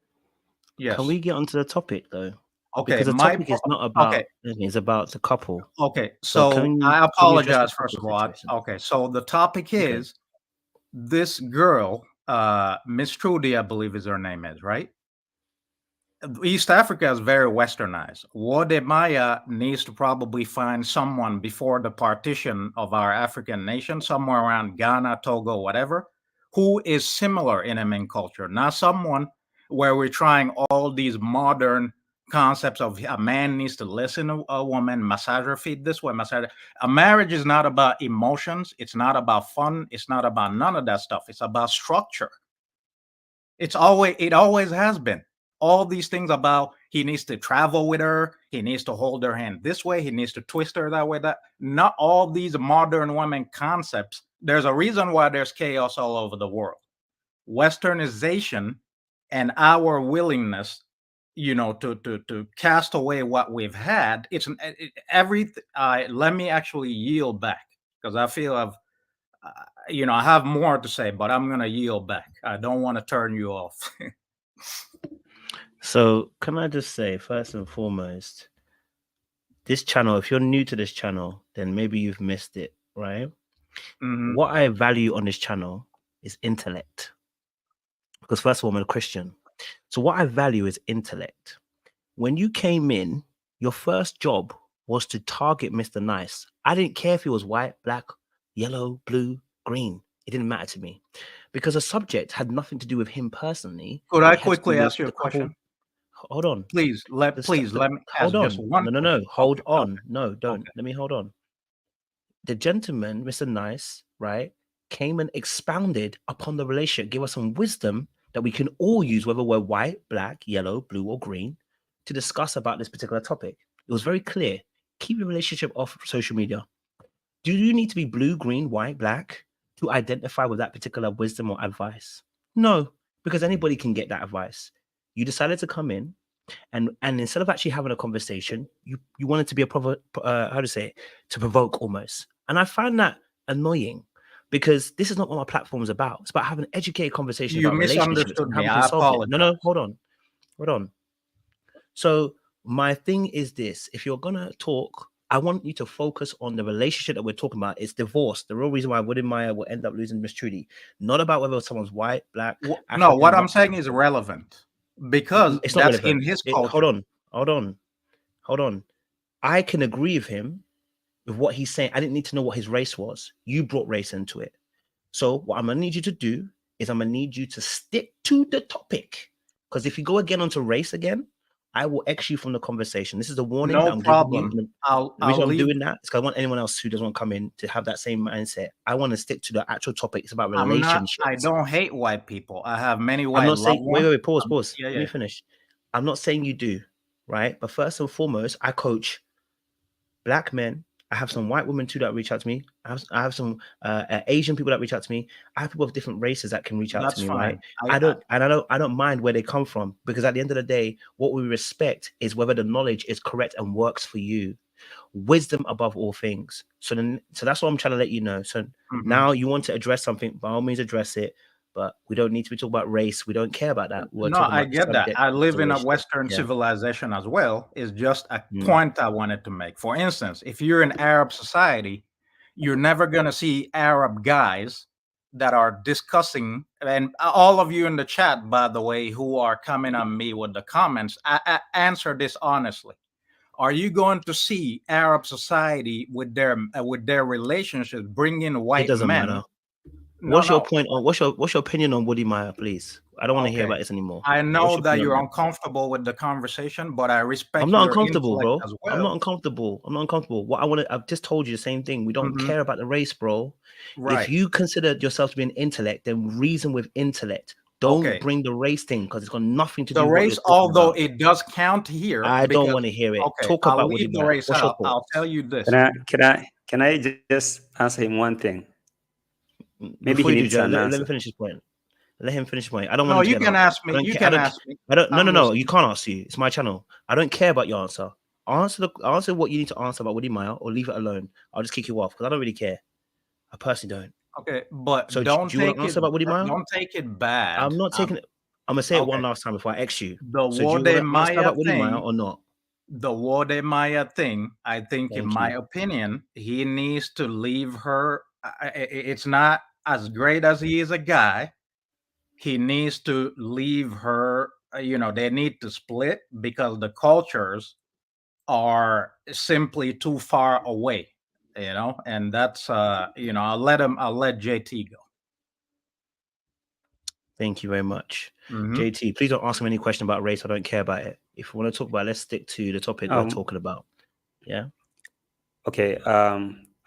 Yes. Can we get onto the topic though? Okay, because the topic is not about. It's about the couple. Okay, so I apologize first of all. Okay, so the topic is this girl, Miss Trudy, I believe is her name is, right? East Africa is very westernized. Wode Maya needs to probably find someone before the partition of our African nation, somewhere around Ghana, Togo, whatever, who is similar in Emin culture, not someone where we're trying all these modern concepts of a man needs to listen to a woman, massage her feet this way, massage. A marriage is not about emotions. It's not about fun. It's not about none of that stuff. It's about structure. It always has been. All these things about he needs to travel with her, he needs to hold her hand this way, he needs to twist her that way, that not all these modern women concepts. There's a reason why there's chaos all over the world. Westernization and our willingness, to cast away what we've had. It's everything. Let me actually yield back because I feel I have more to say, but I'm gonna yield back. I don't want to turn you off. So can I just say, first and foremost, this channel, if you're new to this channel, then maybe you've missed it, right? Mm-hmm. What I value on this channel is intellect. Because first of all, I'm a Christian. So what I value is intellect. When you came in, your first job was to target Mr. Nice. I didn't care if he was white, black, yellow, blue, green. It didn't matter to me. Because the subject had nothing to do with him personally. Could I quickly ask you a question? hold on. Please let me hold ask on. just one. No. Hold Okay, on. No, don't. Let me hold on. The gentleman, Mr. Nice, right, came and expounded upon the relationship, gave us some wisdom that we can all use, whether we're white, black, yellow, blue, or green, to discuss about this particular topic. It was very clear. Keep your relationship off social media. Do you need to be blue, green, white, black to identify with that particular wisdom or advice? No, because anybody can get that advice. You decided to come in, and instead of actually having a conversation, you wanted to be a to provoke almost. And I find that annoying, because this is not what my platform is about. It's about having an educated conversation You about relationships. misunderstood And me. how we I can solve it. apologize. No, hold on. So my thing is this: if you're gonna talk, I want you to focus on the relationship that we're talking about. It's divorce. The real reason why Wode Maya will end up losing Miss Trudy, not about whether someone's white, black, African. No, what I'm saying is relevant, because it's not that's relevant. in his culture. Hold on. I can agree with him with what he's saying. I didn't need to know what his race was. You brought race into it. So what I'm gonna need you to do is I'm gonna need you to stick to the topic. Because if you go again onto race again, I will X you from the conversation. This is a warning that I'm giving you. The reason I'm doing that is because I want anyone else who doesn't want to come in to have that same mindset. I want to stick to the actual topic. It's about relationships. I don't hate white people. I have many white. I'm not saying. Wait. Pause. Yeah, Let me finish. I'm not saying you do, right? But first and foremost, I coach black men. I have some white women too that reach out to me. I have some Asian people that reach out to me. I have people of different races that can reach out to me, right? I don't mind where they come from, because at the end of the day, what we respect is whether the knowledge is correct and works for you. Wisdom above all things. So that's what I'm trying to let you know. So now you want to address something, by all means address it. But we don't need to be talking about race. We don't care about that. No, I get that. I live in a Western civilization as well. It's just a point I wanted to make. For instance, if you're in Arab society, you're never going to see Arab guys that are discussing, and all of you in the chat, by the way, who are coming on me with the comments, I answer this honestly. Are you going to see Arab society with their relationships bring in white men? It doesn't matter. What's your point on what's your opinion on Wode Maya, please? I don't want to hear about this anymore. I know that you're uncomfortable with the conversation, but I respect. I'm not uncomfortable, bro. As well. I'm not uncomfortable. I've just told you the same thing. We don't care about the race, bro. Right. If you consider yourself to be an intellect, then reason with intellect. Don't bring the race thing, because it's got nothing to do with the race, although it does count here. I don't want to hear it. Talk about Wode Maya. Race out. I'll tell you this. Can I just answer him one thing? Maybe he needs an answer. Let me finish his point. Let him finish his point. I don't want to. No, you can ask me. You can ask me. No. You can't ask you. It's my channel. I don't care about your answer. Answer what you need to answer about Wode Maya, or leave it alone. I'll just kick you off, because I don't really care. I personally don't. Okay, but so don't do you want to answer about Wode Maya? Don't take it bad. I'm not taking it. I'm gonna say it one last time before I X you. The Wode Maya thing, or not? The Wode Maya thing. I think, in my opinion, he needs to leave her. It's not as great as he is a guy. He needs to leave her. They need to split, because the cultures are simply too far away. And that's I'll let JT go. Thank you very much. JT, please don't ask me any question about race. I don't care about it. If we want to talk about it, let's stick to the topic we're talking about. Yeah. Okay.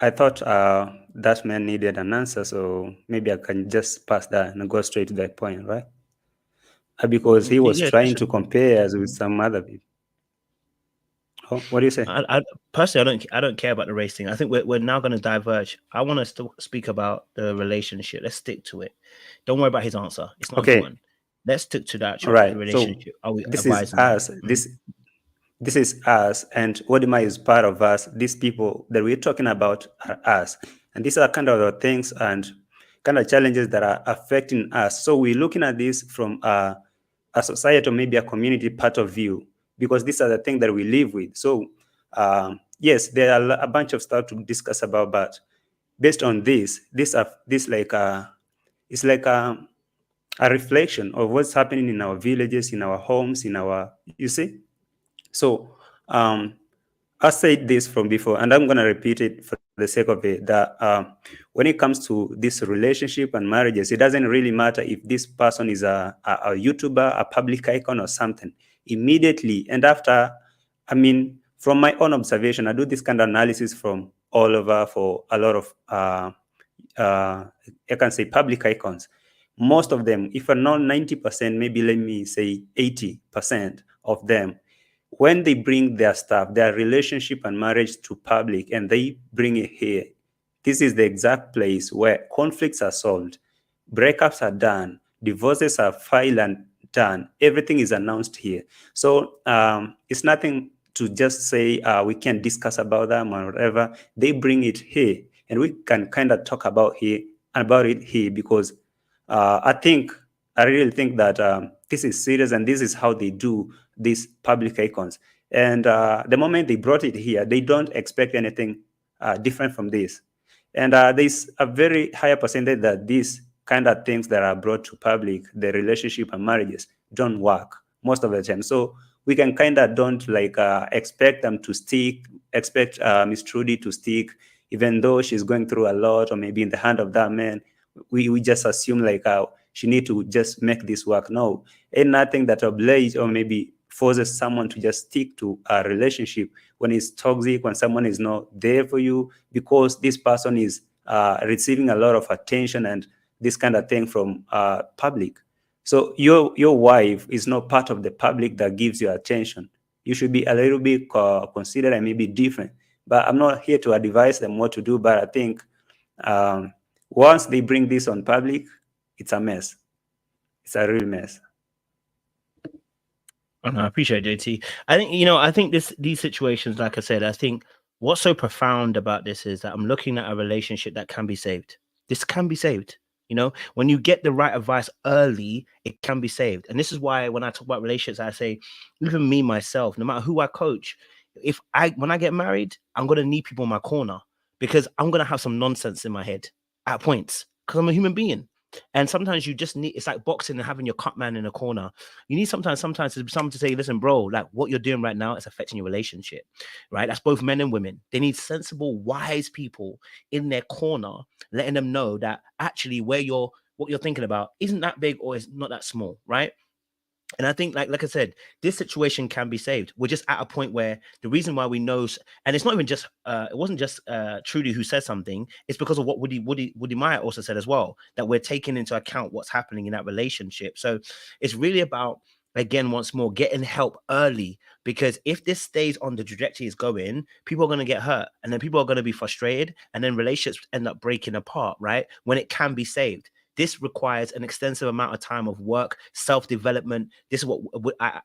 I thought that man needed an answer, so maybe I can just pass that and go straight to that point, right? Because he was trying to compare us with some other people. Oh, what do you say? I personally, I don't care about the race thing. I think we're now going to diverge. I want us to speak about the relationship. Let's stick to it. Don't worry about his answer. It's not important. Let's stick to that relationship. So this is us. This is us, and Wode Maya is part of us. These people that we're talking about are us, and these are kind of the things and kind of challenges that are affecting us. So we're looking at this from a society or maybe a community part of view, because these are the things that we live with. So yes, there are a bunch of stuff to discuss about, but based on it's like a reflection of what's happening in our villages, in our homes, you see. So I said this from before, and I'm going to repeat it for the sake of it, that when it comes to this relationship and marriages, it doesn't really matter if this person is a YouTuber, a public icon or something. immediately. And after, I mean, from my own observation, I do this kind of analysis from all over for a lot of, I can say public icons. Most of them, if not 90%, maybe let me say 80% of them, when they bring their stuff, their relationship and marriage to public, and they bring it here, this is the exact place where conflicts are solved, breakups are done, divorces are filed and done. Everything is announced here. So it's nothing to just say we can discuss about them or whatever. They bring it here, and we can kind of talk about it here because I really think that this is serious, and this is how they do these public icons. And the moment they brought it here, they don't expect anything different from this. And there's a very higher percentage that these kind of things that are brought to public, the relationship and marriages, don't work most of the time. So we can kind of don't like expect them to stick, expect Miss Trudy to stick, even though she's going through a lot, or maybe in the hand of that man. We just assume like she need to just make this work. No, ain't nothing that obliges or maybe forces someone to just stick to a relationship when it's toxic, when someone is not there for you, because this person is receiving a lot of attention and this kind of thing from public. So your wife is not part of the public that gives you attention. You should be a little bit considered and maybe different. But I'm not here to advise them what to do, but I think once they bring this on public, it's a mess. It's a real mess. I appreciate it, JT. I think, I think these situations, like I said, I think what's so profound about this is that I'm looking at a relationship that can be saved. This can be saved. When you get the right advice early, it can be saved. And this is why when I talk about relationships, I say, even me, myself, no matter who I coach, when I get married, I'm going to need people in my corner because I'm going to have some nonsense in my head at points because I'm a human being. And sometimes you just need, it's like boxing and having your cut man in a corner. You need sometimes someone to say, listen, bro, like what you're doing right now is affecting your relationship, right? That's both men and women. They need sensible, wise people in their corner, letting them know that actually what you're thinking about isn't that big or it's not that small, right? And I think, like I said, this situation can be saved. We're just at a point where the reason why we know, and it's not even just, it wasn't just Trudy who said something. It's because of what Woody Meyer also said as well, that we're taking into account what's happening in that relationship. So it's really about, again, once more, getting help early, because if this stays on the trajectory it's going, people are going to get hurt, and then people are going to be frustrated, and then relationships end up breaking apart, right? When it can be saved. This requires an extensive amount of time of work, self-development. This is what,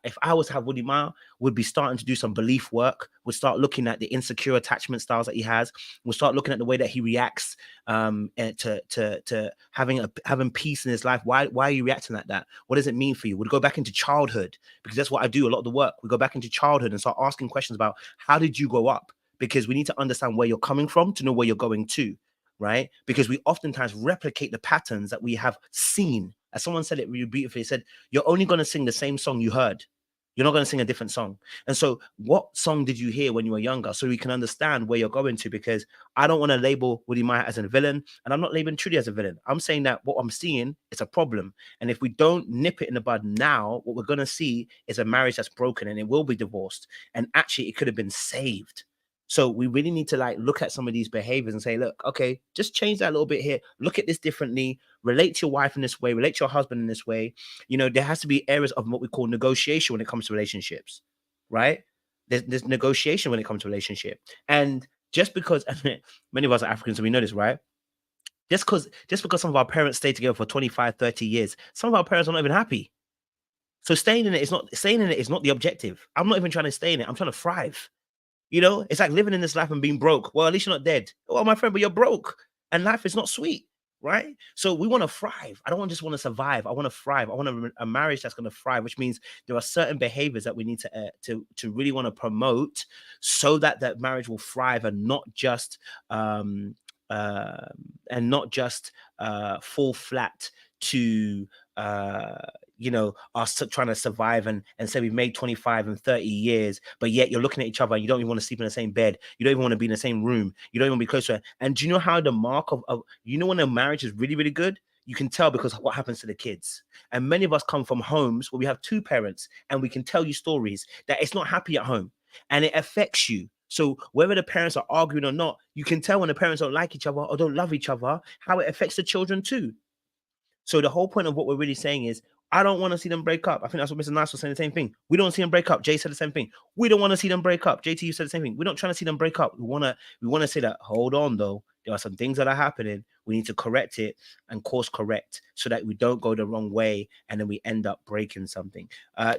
if I was to have Woody Meyer, would be starting to do some belief work. Would start looking at the insecure attachment styles that he has. We'll start looking at the way that he reacts to having peace in his life. Why are you reacting like that? What does it mean for you? We'll go back into childhood, because that's what I do a lot of the work. We go back into childhood and start asking questions about how did you grow up? Because we need to understand where you're coming from to know where you're going to. Right? Because we oftentimes replicate the patterns that we have seen. As someone said it really beautifully, said, you're only going to sing the same song you heard. You're not going to sing a different song. And so what song did you hear when you were younger? So we can understand where you're going to, because I don't want to label Woody Meyer as a villain, and I'm not labeling Trudy as a villain. I'm saying that what I'm seeing is a problem. And if we don't nip it in the bud now, what we're going to see is a marriage that's broken, and it will be divorced. And actually it could have been saved. So we really need to look at some of these behaviors and say, look, okay, just change that a little bit here. Look at this differently. Relate to your wife in this way. Relate to your husband in this way. There has to be areas of what we call negotiation when it comes to relationships, right? There's negotiation when it comes to relationship. And just because many of us are Africans, so we know this, right? Just because some of our parents stay together for 25, 30 years, some of our parents are not even happy. So staying in it is not the objective. I'm not even trying to stay in it. I'm trying to thrive. It's like living in this life and being broke. Well, at least you're not dead. Well, my friend, but you're broke and life is not sweet, right? So we want to thrive. I don't just want to survive. I want to thrive. I want a marriage that's going to thrive, which means there are certain behaviors that we need to really want to promote so that that marriage will thrive and not just fall flat to us trying to survive and say we've made 25 and 30 years, but yet you're looking at each other and you don't even want to sleep in the same bed. You don't even want to be in the same room. You don't even want to be close to her. And do you know how the mark of when a marriage is really, really good? you can tell because of what happens to the kids. And many of us come from homes where we have two parents, and we can tell you stories that it's not happy at home, and it affects you. So whether the parents are arguing or not, you can tell when the parents don't like each other or don't love each other, how it affects the children too. So the whole point of what we're really saying is, I don't want to see them break up. I think that's what Mr. Nice was saying, the same thing. We don't see them break up. Jay said the same thing. We don't want to see them break up. JT, you said the same thing. We're not trying to see them break up. We want to say that, hold on though, there are some things that are happening. We need to correct it and course correct so that we don't go the wrong way and then we end up breaking something.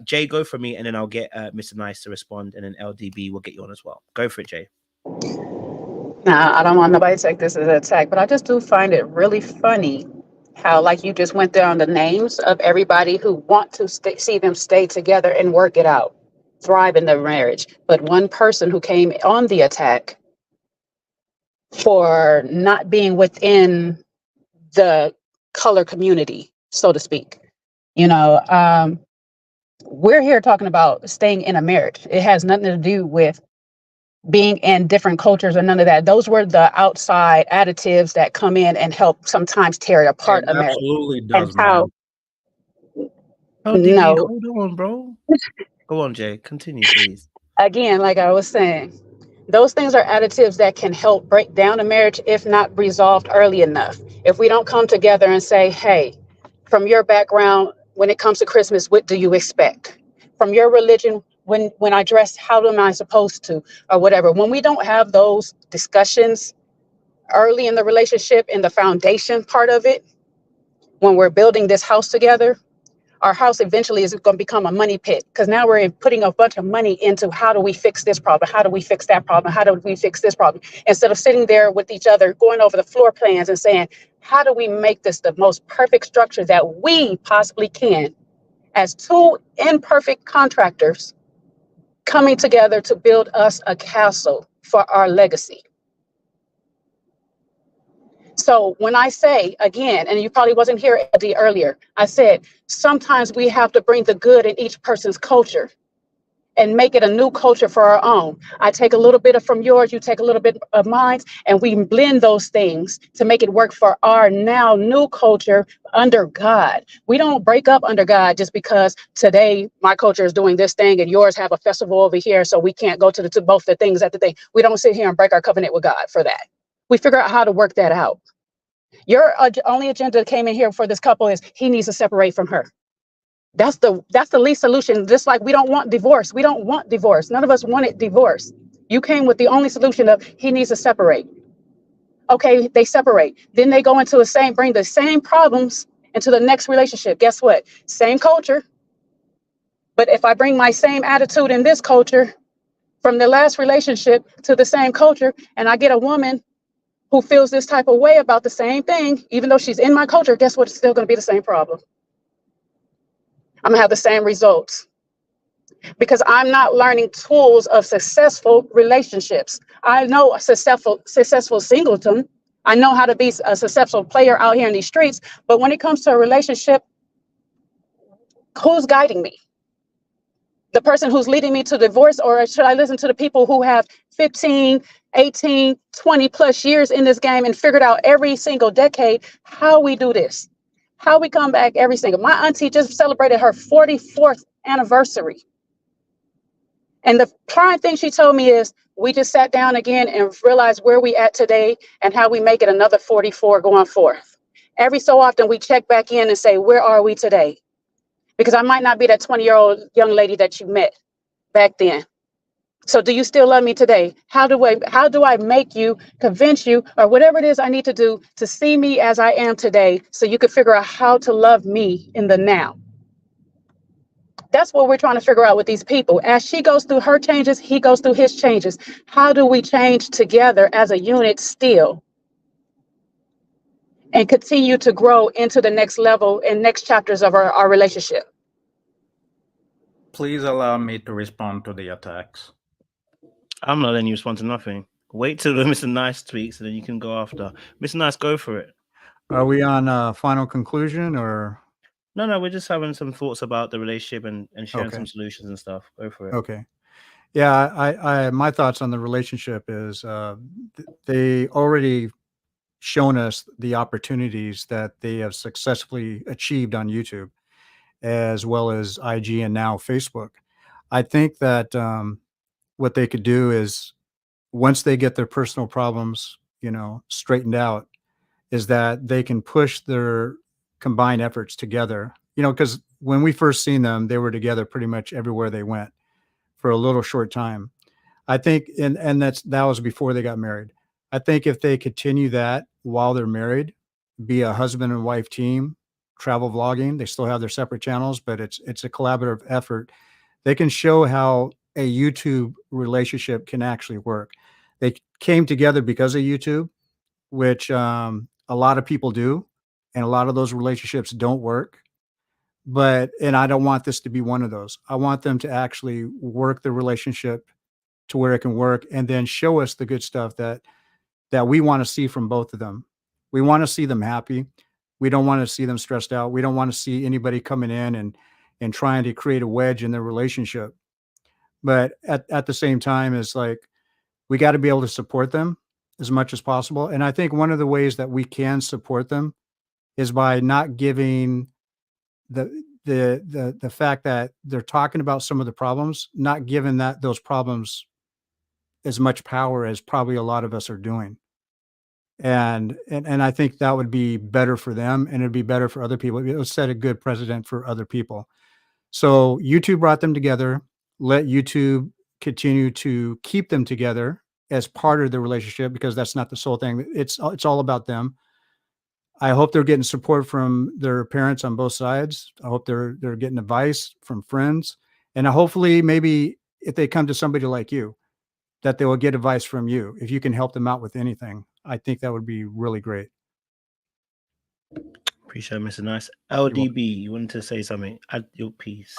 Jay, go for me, and then I'll get Mr. Nice to respond, and then LDB will get you on as well. Go for it, Jay. Now, I don't want nobody to take this as an attack, but I just do find it really funny how, like, you just went down the names of everybody who want to see them stay together and work it out, thrive in their marriage. But one person who came on the attack for not being within the color community, so to speak. You know, we're here talking about staying in a marriage. It has nothing to do with being in different cultures or none of that. Those were the outside additives that come in and help sometimes tear it apart. It A marriage. absolutely does, And how, LDB, no, hold on, bro. Go on, Jay. Continue, please. again, like I was saying, those things are additives that can help break down a marriage if not resolved early enough. If we don't come together and say, hey, from your background, when it comes to Christmas, what do you expect? From your religion, when I dress, how am I supposed to, or whatever. When we don't have those discussions early in the relationship, in the foundation part of it, when we're building this house together, our house eventually is going to become a money pit, because now we're putting a bunch of money into how do we fix this problem? How do we fix that problem? How do we fix this problem? Instead of sitting there with each other, going over the floor plans and saying, how do we make this the most perfect structure that we possibly can as two imperfect contractors coming together to build us a castle for our legacy? So when I say, again, and you probably wasn't here, Eddie, earlier, I said, sometimes we have to bring the good in each person's culture and make it a new culture for our own. I take a little bit from yours, you take a little bit of mine, and we blend those things to make it work for our now new culture under God. We don't break up under God just because today my culture is doing this thing and yours have a festival over here, so we can't go to both the things at the thing. We don't sit here and break our covenant with God for that. We figure out how to work that out. Your only agenda that came in here for this couple is he needs to separate from her. That's the least solution. Just like we don't want divorce. We don't want divorce. None of us wanted divorce. You came with the only solution of he needs to separate. Okay, they separate. Then they go into bring the same problems into the next relationship. Guess what? Same culture. But if I bring my same attitude in this culture from the last relationship to the same culture, and I get a woman who feels this type of way about the same thing, even though she's in my culture, guess what? It's still going to be the same problem. I'm gonna have the same results because I'm not learning tools of successful relationships. I know a successful singleton. I know how to be a successful player out here in these streets. But when it comes to a relationship, who's guiding me? The person who's leading me to divorce, or should I listen to the people who have 15, 18, 20 plus years in this game and figured out every single decade how we do this? How we come back every single. My auntie just celebrated her 44th anniversary. And the current thing she told me is, we just sat down again and realized where we at today and how we make it another 44 going forth. Every so often we check back in and say, where are we today? Because I might not be that 20-year-old young lady that you met back then. So do you still love me today? How do I make you, convince you, or whatever it is I need to do to see me as I am today so you could figure out how to love me in the now? That's what we're trying to figure out with these people. As she goes through her changes, he goes through his changes. How do we change together as a unit still and continue to grow into the next level and next chapters of our relationship? Please allow me to respond to the attacks. I'm not letting you respond to nothing. Wait till the Mr. Nice speaks, and then you can go after. Mr. Nice, go for it. Are we on final conclusion or? No, we're just having some thoughts about the relationship and sharing Okay. some solutions and stuff. Go for it. Okay. Yeah, I my thoughts on the relationship is they already shown us the opportunities that they have successfully achieved on YouTube, as well as IG and now Facebook. I think that what they could do is, once they get their personal problems, straightened out, is that they can push their combined efforts together. Because when we first seen them, they were together pretty much everywhere they went for a little short time. I think, and that was before they got married. I think if they continue that while they're married, be a husband and wife team, travel vlogging, they still have their separate channels, but it's a collaborative effort. They can show how a YouTube relationship can actually work. They came together because of YouTube, which a lot of people do, and a lot of those relationships don't work. And I don't want this to be one of those. I want them to actually work the relationship to where it can work, and then show us the good stuff that we want to see from both of them. We want to see them happy. We don't want to see them stressed out. We don't want to see anybody coming in and trying to create a wedge in their relationship. But at the same time, it's like, we got to be able to support them as much as possible. And I think one of the ways that we can support them is by not giving the fact that they're talking about some of the problems, not giving those problems as much power as probably a lot of us are doing. And I think that would be better for them, and it'd be better for other people. It would set a good precedent for other people. So YouTube brought them together. Let YouTube continue to keep them together as part of the relationship, because that's not the sole thing. It's all about them. I hope they're getting support from their parents on both sides. I hope they're getting advice from friends, and hopefully maybe if they come to somebody like you, that they will get advice from you. If you can help them out with anything, I think that would be really great. Appreciate it, Mr. Nice. LDB, you wanted to say something? Add your piece.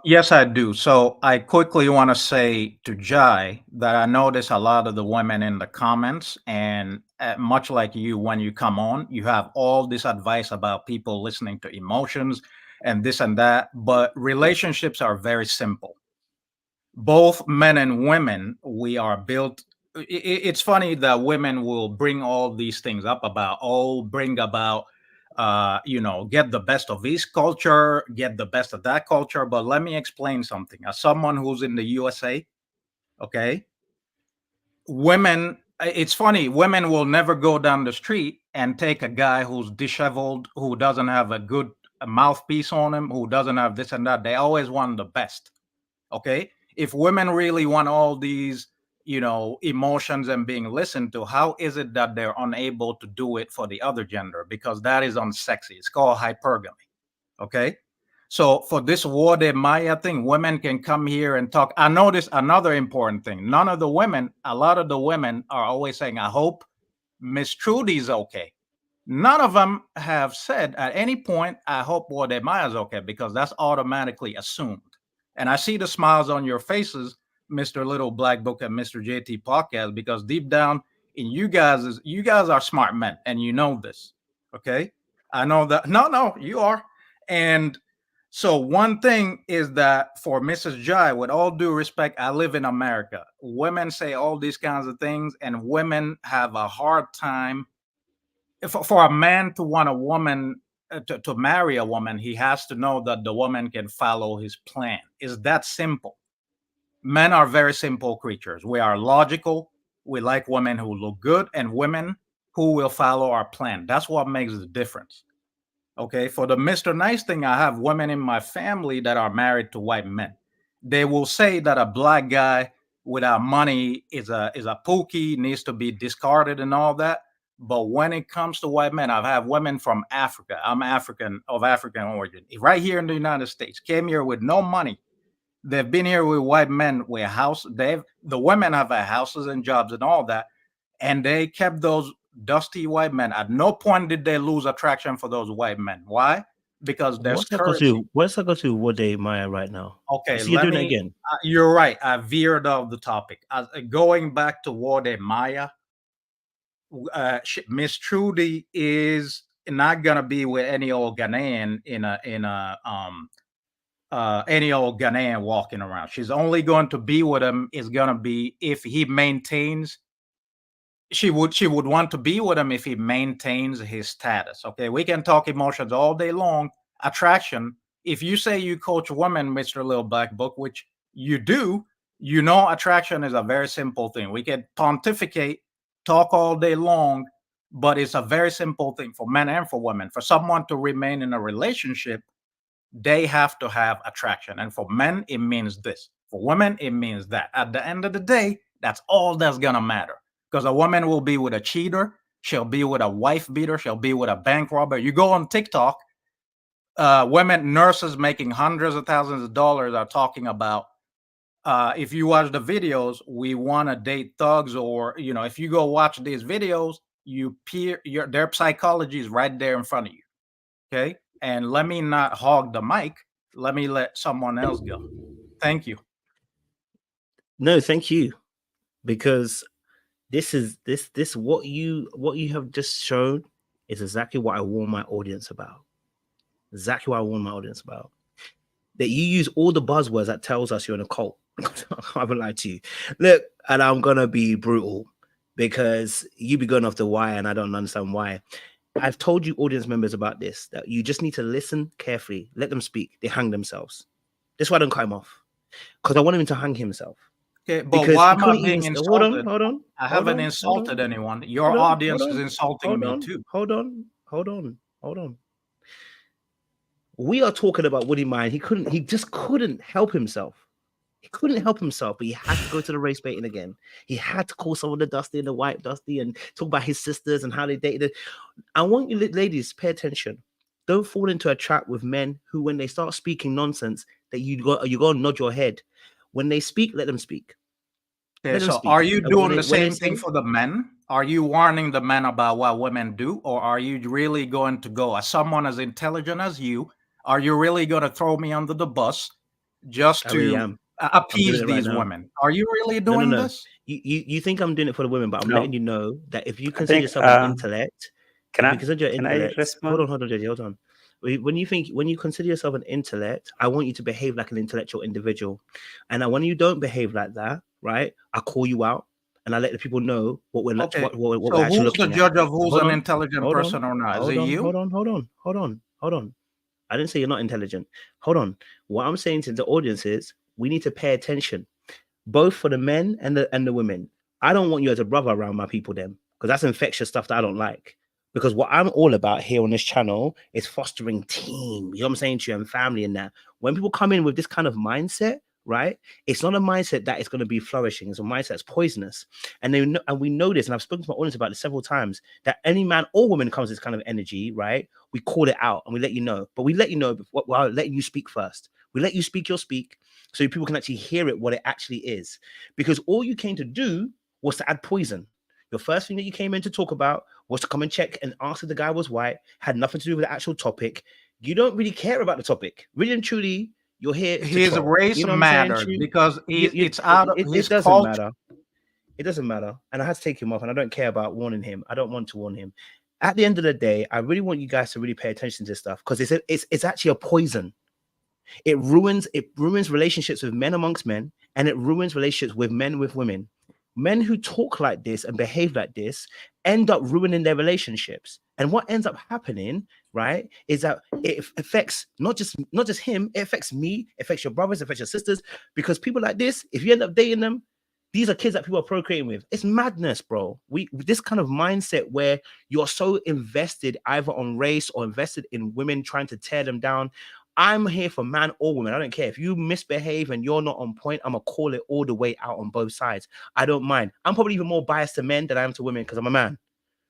Yes, I do. So I quickly want to say to Jai that I notice a lot of the women in the comments, and much like you, when you come on, you have all this advice about people listening to emotions and this and that, but relationships are very simple. Both men and women, we are built. It's funny that women will bring all these things up about, bring about, get the best of this culture, get the best of that culture. But let me explain something. As someone who's in the USA, okay, women, it's funny, women will never go down the street and take a guy who's disheveled, who doesn't have a good mouthpiece on him, who doesn't have this and that. They always want the best, okay? If women really want all these, emotions and being listened to, how is it that they're unable to do it for the other gender? Because that is unsexy. It's called hypergamy. Okay. So for this Wode Maya thing, women can come here and talk. I noticed another important thing. A lot of the women are always saying, I hope Miss Trudy's okay. None of them have said at any point, I hope Wode Maya's okay, because that's automatically assumed. And I see the smiles on your faces, Mr. Little Black Book and Mr. JT Podcast, because deep down in you guys are smart men, and you know this. Okay. I know that. No, you are. And so one thing is that for Mrs. Jai, with all due respect, I live in America. Women say all these kinds of things, and women have a hard time. For a man to want a woman, to marry a woman, he has to know that the woman can follow his plan. It's that simple. Men are very simple creatures. We are logical. We like women who look good, and women who will follow our plan. That's what makes the difference. Okay, for the Mr. Nice thing, I have women in my family that are married to white men. They will say that a black guy without money is a pookie, needs to be discarded and all that. But when it comes to white men, I've had women from Africa. I'm African, of African origin, right here in the United States, came here with no money. They've been here with white men with house. The women have had houses and jobs and all that, and they kept those dusty white men. At no point did they lose attraction for those white men. Why? Because there's courtesy. Let's go to Wode Maya right now. Okay, so you're doing it again. You're right. I veered off the topic. Going back to Wode Maya, Miss Trudy is not gonna be with any old Ghanaian any old Ghanaian walking around. She's only going to be with him is gonna be if he maintains she would want to be with him if he maintains his status. Okay, we can talk emotions all day long. Attraction. If you say you coach women, Mr. Little Black Book, which you do, you know attraction is a very simple thing. We can pontificate, talk all day long, but it's a very simple thing for men and for women. For someone to remain in a relationship, they have to have attraction. And for men, it means this. For women, it means that. At the end of the day, that's all that's gonna matter. Because a woman will be with a cheater, she'll be with a wife beater, she'll be with a bank robber. You go on TikTok, women, nurses making hundreds of thousands of dollars are talking about, if you watch the videos, we want to date thugs, or, you know, if you go watch these videos, their psychology is right there in front of you. Okay. And let me not hog the mic. Let me let someone else go. Thank you. No, thank you. Because this what you have just shown is exactly what I warn my audience about. Exactly what I warn my audience about. That you use all the buzzwords that tells us you're in a cult. I haven't lied to you. Look, and I'm gonna be brutal because you be going off the why, and I don't understand why. I've told you, audience members, about this, that you just need to listen carefully. Let them speak. They hang themselves. That's why I don't cut him off, because I want him to hang himself. Okay, but Because why he am I couldn't being even insulted? hold on. I haven't insulted anyone. Your audience is insulting me too. Hold on. We are talking about Woody Mine. He just couldn't help himself. He couldn't help himself, but he had to go to the race baiting again. He had to call some of the Dusty and the white Dusty and talk about his sisters and how they dated. I want you ladies, pay attention. Don't fall into a trap with men who, when they start speaking nonsense, that you go and nod your head. When they speak, let them speak. Okay, so are you doing the same thing for the men? Are you warning the men about what women do? Or are you really going to go, as someone as intelligent as you, are you really going to throw me under the bus just to appease these women? Are you really doing this? You think I'm doing it for the women, but I'm No. letting you know that if you I consider think, yourself an intellect, can if I- you consider your can I intellect, respond? hold on, JJ, hold on. When you consider yourself an intellect, I want you to behave like an intellectual individual. And when you don't behave like that, right, I call you out and I let the people know what we're Okay, what we're so actually who's the looking at. judge of who's Hold an on, intelligent hold on, person or not? Is hold it on, you? hold on. I didn't say you're not intelligent. Hold on. What I'm saying to the audience is we need to pay attention, both for the men and the women. I don't want you as a brother around my people, then, because that's infectious stuff that I don't like. Because what I'm all about here on this channel is fostering team. You know what I'm saying to you, and family, and that. When people come in with this kind of mindset, right? It's not a mindset that is going to be flourishing. It's a mindset that's poisonous. And we know this, and I've spoken to my audience about this several times, that any man or woman comes with this kind of energy, right? We call it out and we let you know. But we let you know while letting you speak first. We let you speak your speak so people can actually hear it, what it actually is. Because all you came to do was to add poison. Your first thing that you came in to talk about was to come and check and ask if the guy was white, had nothing to do with the actual topic. You don't really care about the topic. Really and truly, you're here to His troll. race You know what I'm saying, matters Chu? because it's out of It his doesn't culture. matter. It doesn't matter. And I had to take him off, and I don't care about warning him. I don't want to warn him. At the end of the day, I really want you guys to really pay attention to this stuff, because it's actually a poison. It ruins relationships with men amongst men, and it ruins relationships with men with women. Men who talk like this and behave like this end up ruining their relationships. And what ends up happening, right, is that it affects not just him, it affects me, it affects your brothers, it affects your sisters, because people like this, if you end up dating them, these are kids that people are procreating with. It's madness, bro. This kind of mindset where you're so invested either on race or invested in women trying to tear them down. I'm here for man or woman. I don't care. If you misbehave and you're not on point, I'm going to call it all the way out on both sides. I don't mind. I'm probably even more biased to men than I am to women because I'm a man.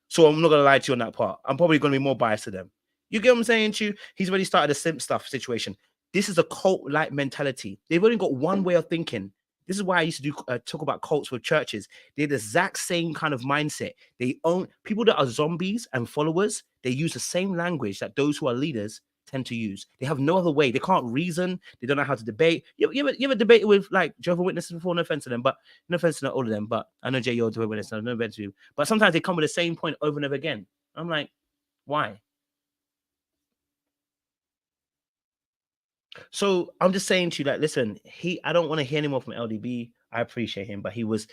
So I'm not going to lie to you on that part. I'm probably going to be more biased to them. You get what I'm saying to you? He's already started a simp stuff situation. This is a cult-like mentality. They've only got one way of thinking. This is why I used to talk about cults with churches. They're the exact same kind of mindset. They own people that are zombies and followers. They use the same language that those who are leaders tend to use. They have no other way. They can't reason. They don't know how to debate. You ever debated with like Jehovah's Witnesses before? No offense to them, but no offense to all of them. But I know Jay, you're a Jehovah's Witness. No offense to you. But sometimes they come with the same point over and over again. I'm like, why? So I'm just saying to you, like, listen, I don't want to hear anymore from LDB. I appreciate him, but he was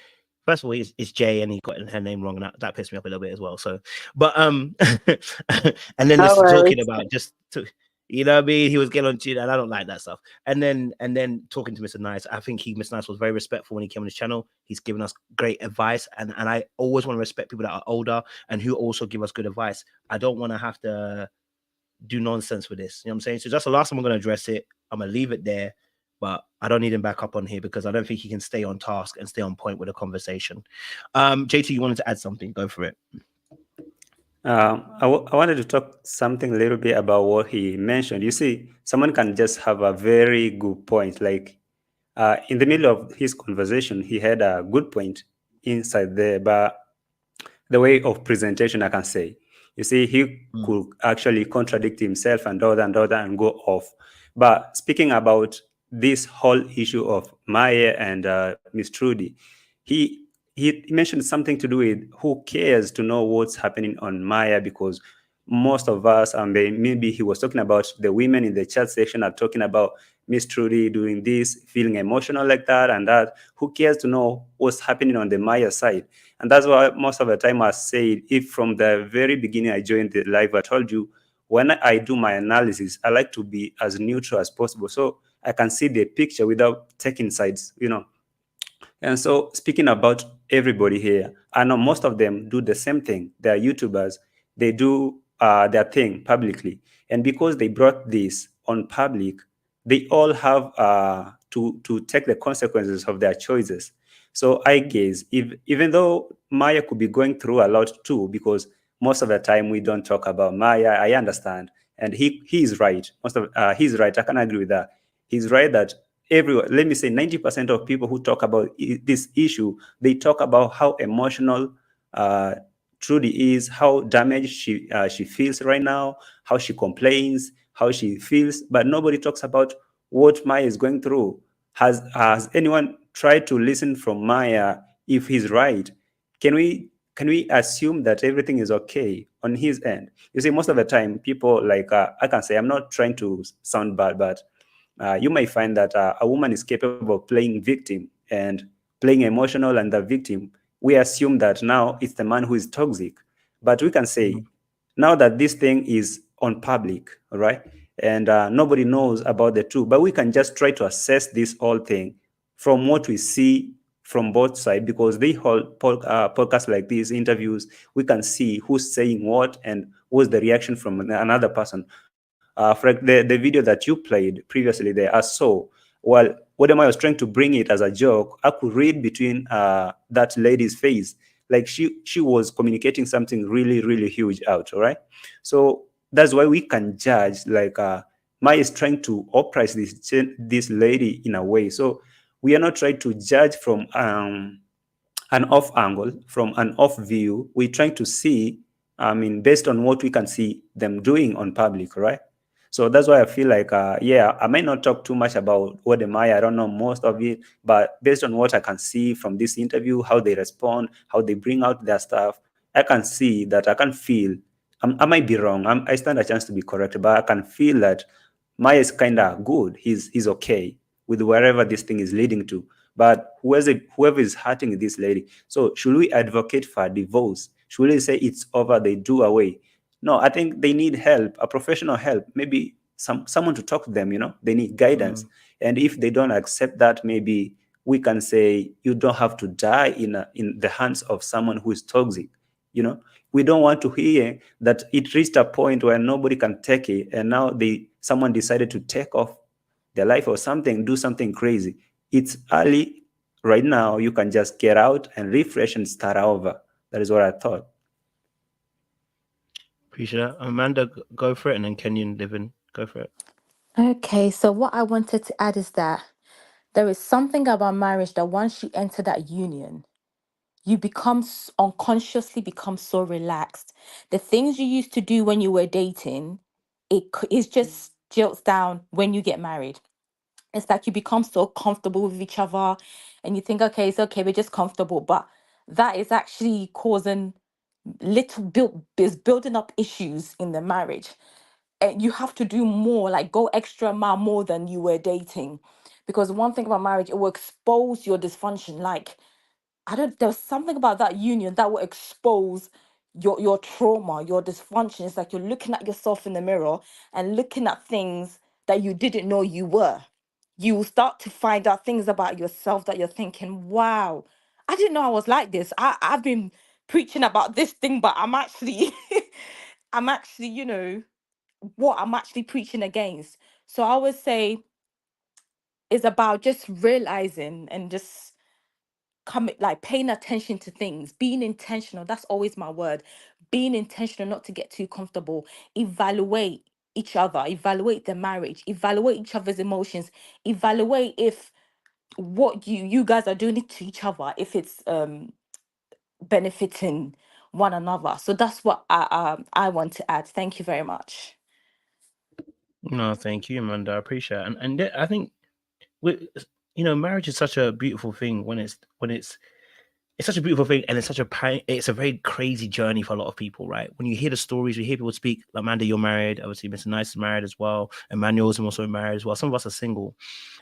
First of all, it's Jay, and he got her name wrong, and that pissed me off a little bit as well. So, but and then No just talking worries. about you know what I mean? He was getting on to, and I don't like that stuff. And then talking to Mr. Nice, I think Mr. Nice was very respectful when he came on his channel. He's given us great advice, and I always want to respect people that are older and who also give us good advice. I don't want to have to do nonsense with this. You know what I'm saying? So that's the last time I'm going to address it. I'm going to leave it there, but I don't need him back up on here because I don't think he can stay on task and stay on point with the conversation. JT, you wanted to add something? Go for it. I wanted to talk something a little bit about what he mentioned. You see, someone can just have a very good point. Like in the middle of his conversation, he had a good point inside there, but the way of presentation, I can say, you see, he could actually contradict himself and all that and go off. But speaking about this whole issue of Maya and Miss Trudy, he mentioned something to do with who cares to know what's happening on Maya, because most of us, maybe he was talking about the women in the chat section are talking about Miss Trudy doing this, feeling emotional like that and that. Who cares to know what's happening on the Maya side? And that's why most of the time I say, if from the very beginning I joined the live, I told you, when I do my analysis, I like to be as neutral as possible so I can see the picture without taking sides, you know. And so speaking about everybody here, I know most of them do the same thing. They're YouTubers. They do their thing publicly. And because they brought this on public, they all have to take the consequences of their choices. So I guess even though Maya could be going through a lot too, because most of the time we don't talk about Maya, I understand. And he is right. He's right. I can agree with that. He's right that everyone, let me say 90% of people who talk about this issue, they talk about how emotional Trudy is, how damaged she feels right now, how she complains, how she feels, but nobody talks about what Maya is going through. Has anyone tried to listen from Maya if he's right? Can we assume that everything is okay on his end? You see, most of the time, people like, I can say, I'm not trying to sound bad, but you might find that a woman is capable of playing victim and playing emotional and the victim. We assume that now it's the man who is toxic. But we can say, now that this thing is on public, all right, and nobody knows about the truth, but we can just try to assess this whole thing from what we see from both sides, because they hold podcasts like these, interviews, we can see who's saying what and what's the reaction from another person. For the video that you played previously there, I saw, well, what I was trying to bring it as a joke, I could read between that lady's face, like she was communicating something really, really huge out, all right? So that's why we can judge, like Maya is trying to oppress this lady in a way. So we are not trying to judge from an off angle, from an off view. We're trying to see, based on what we can see them doing on public, right? So that's why I feel like, yeah, I might not talk too much about Wode Maya. I don't know most of it, but based on what I can see from this interview, how they respond, how they bring out their stuff, I can see that, I can feel, I might be wrong. I stand a chance to be correct, but I can feel that Maya is kind of good. He's okay with wherever this thing is leading to. But whoever is hurting this lady, so should we advocate for a divorce? Should we say it's over, they do away? No, I think they need help, a professional help, maybe someone to talk to them, you know, they need guidance. And if they don't accept that, maybe we can say, you don't have to die in the hands of someone who is toxic, you know. We don't want to hear that it reached a point where nobody can take it, and now someone decided to take off their life or something, do something crazy. It's early right now. You can just get out and refresh and start over. That is what I thought. Appreciate that. Amanda, go for it, and then Kenyon, Livin, go for it. Okay, so what I wanted to add is that there is something about marriage that once you enter that union, you unconsciously become so relaxed. The things you used to do when you were dating, it just jilts down when you get married. It's like you become so comfortable with each other and you think, okay, it's okay, we're just comfortable. But that is actually causing building up issues in the marriage. And you have to do more, like go extra mile more than you were dating. Because one thing about marriage, it will expose your dysfunction. Like there's something about that union that will expose your trauma, your dysfunction. It's like you're looking at yourself in the mirror and looking at things that you didn't know you were. You will start to find out things about yourself that you're thinking, wow, I didn't know I was like this. I've been preaching about this thing, but I'm actually I'm actually, what I'm actually preaching against. So I would say it's about just realizing and just paying attention to things, being intentional. That's always my word. Being intentional, not to get too comfortable. Evaluate each other, evaluate the marriage, evaluate each other's emotions, evaluate if what you guys are doing to each other, if it's benefiting one another. So that's what I want to add. Thank you very much. No, thank you, Amanda. I appreciate it. And I think marriage is such a beautiful thing when it's such a beautiful thing, and it's a very crazy journey for a lot of people, right? When you hear the stories, you hear people speak, like, Amanda, you're married, obviously Mr. Nice is married as well, Emmanuel's also married as well. Some of us are single.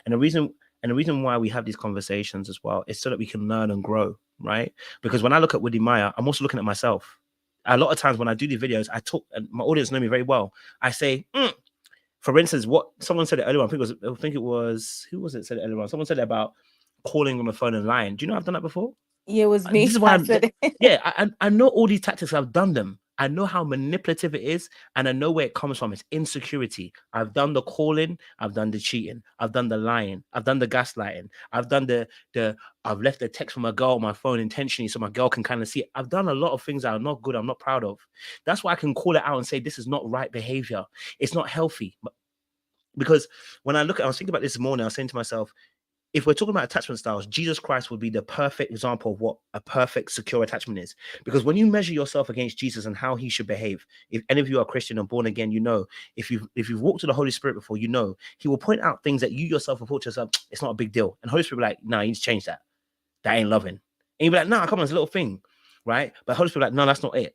And the reason why we have these conversations as well is so that we can learn and grow, right? Because when I look at Wode Maya, I'm also looking at myself. A lot of times when I do these videos, I talk, and my audience know me very well. I say, for instance, what someone said it earlier on, I think it was who was it said it earlier on? Someone said it about calling on the phone and lying. Do you know I've done that before? Yeah, it was me. This is why I know all these tactics. I've done them. I know how manipulative it is, and I know where it comes from. It's insecurity. I've done the calling, I've done the cheating, I've done the lying, I've done the gaslighting, I've done I've left a text from a girl on my phone intentionally so my girl can kind of see it. I've done a lot of things that are not good, I'm not proud of. That's why I can call it out and say this is not right behavior. It's not healthy. Because when I was thinking about this morning, I was saying to myself, if we're talking about attachment styles, Jesus Christ would be the perfect example of what a perfect secure attachment is. Because when you measure yourself against Jesus and how he should behave, if any of you are Christian and born again, if you've walked with the Holy Spirit before, he will point out things that you yourself have thought to yourself, it's not a big deal. And Holy Spirit will be like, no, you need to change that. That ain't loving. And you'll be like, no, come on, it's a little thing, right? But Holy Spirit will be like, no, that's not it.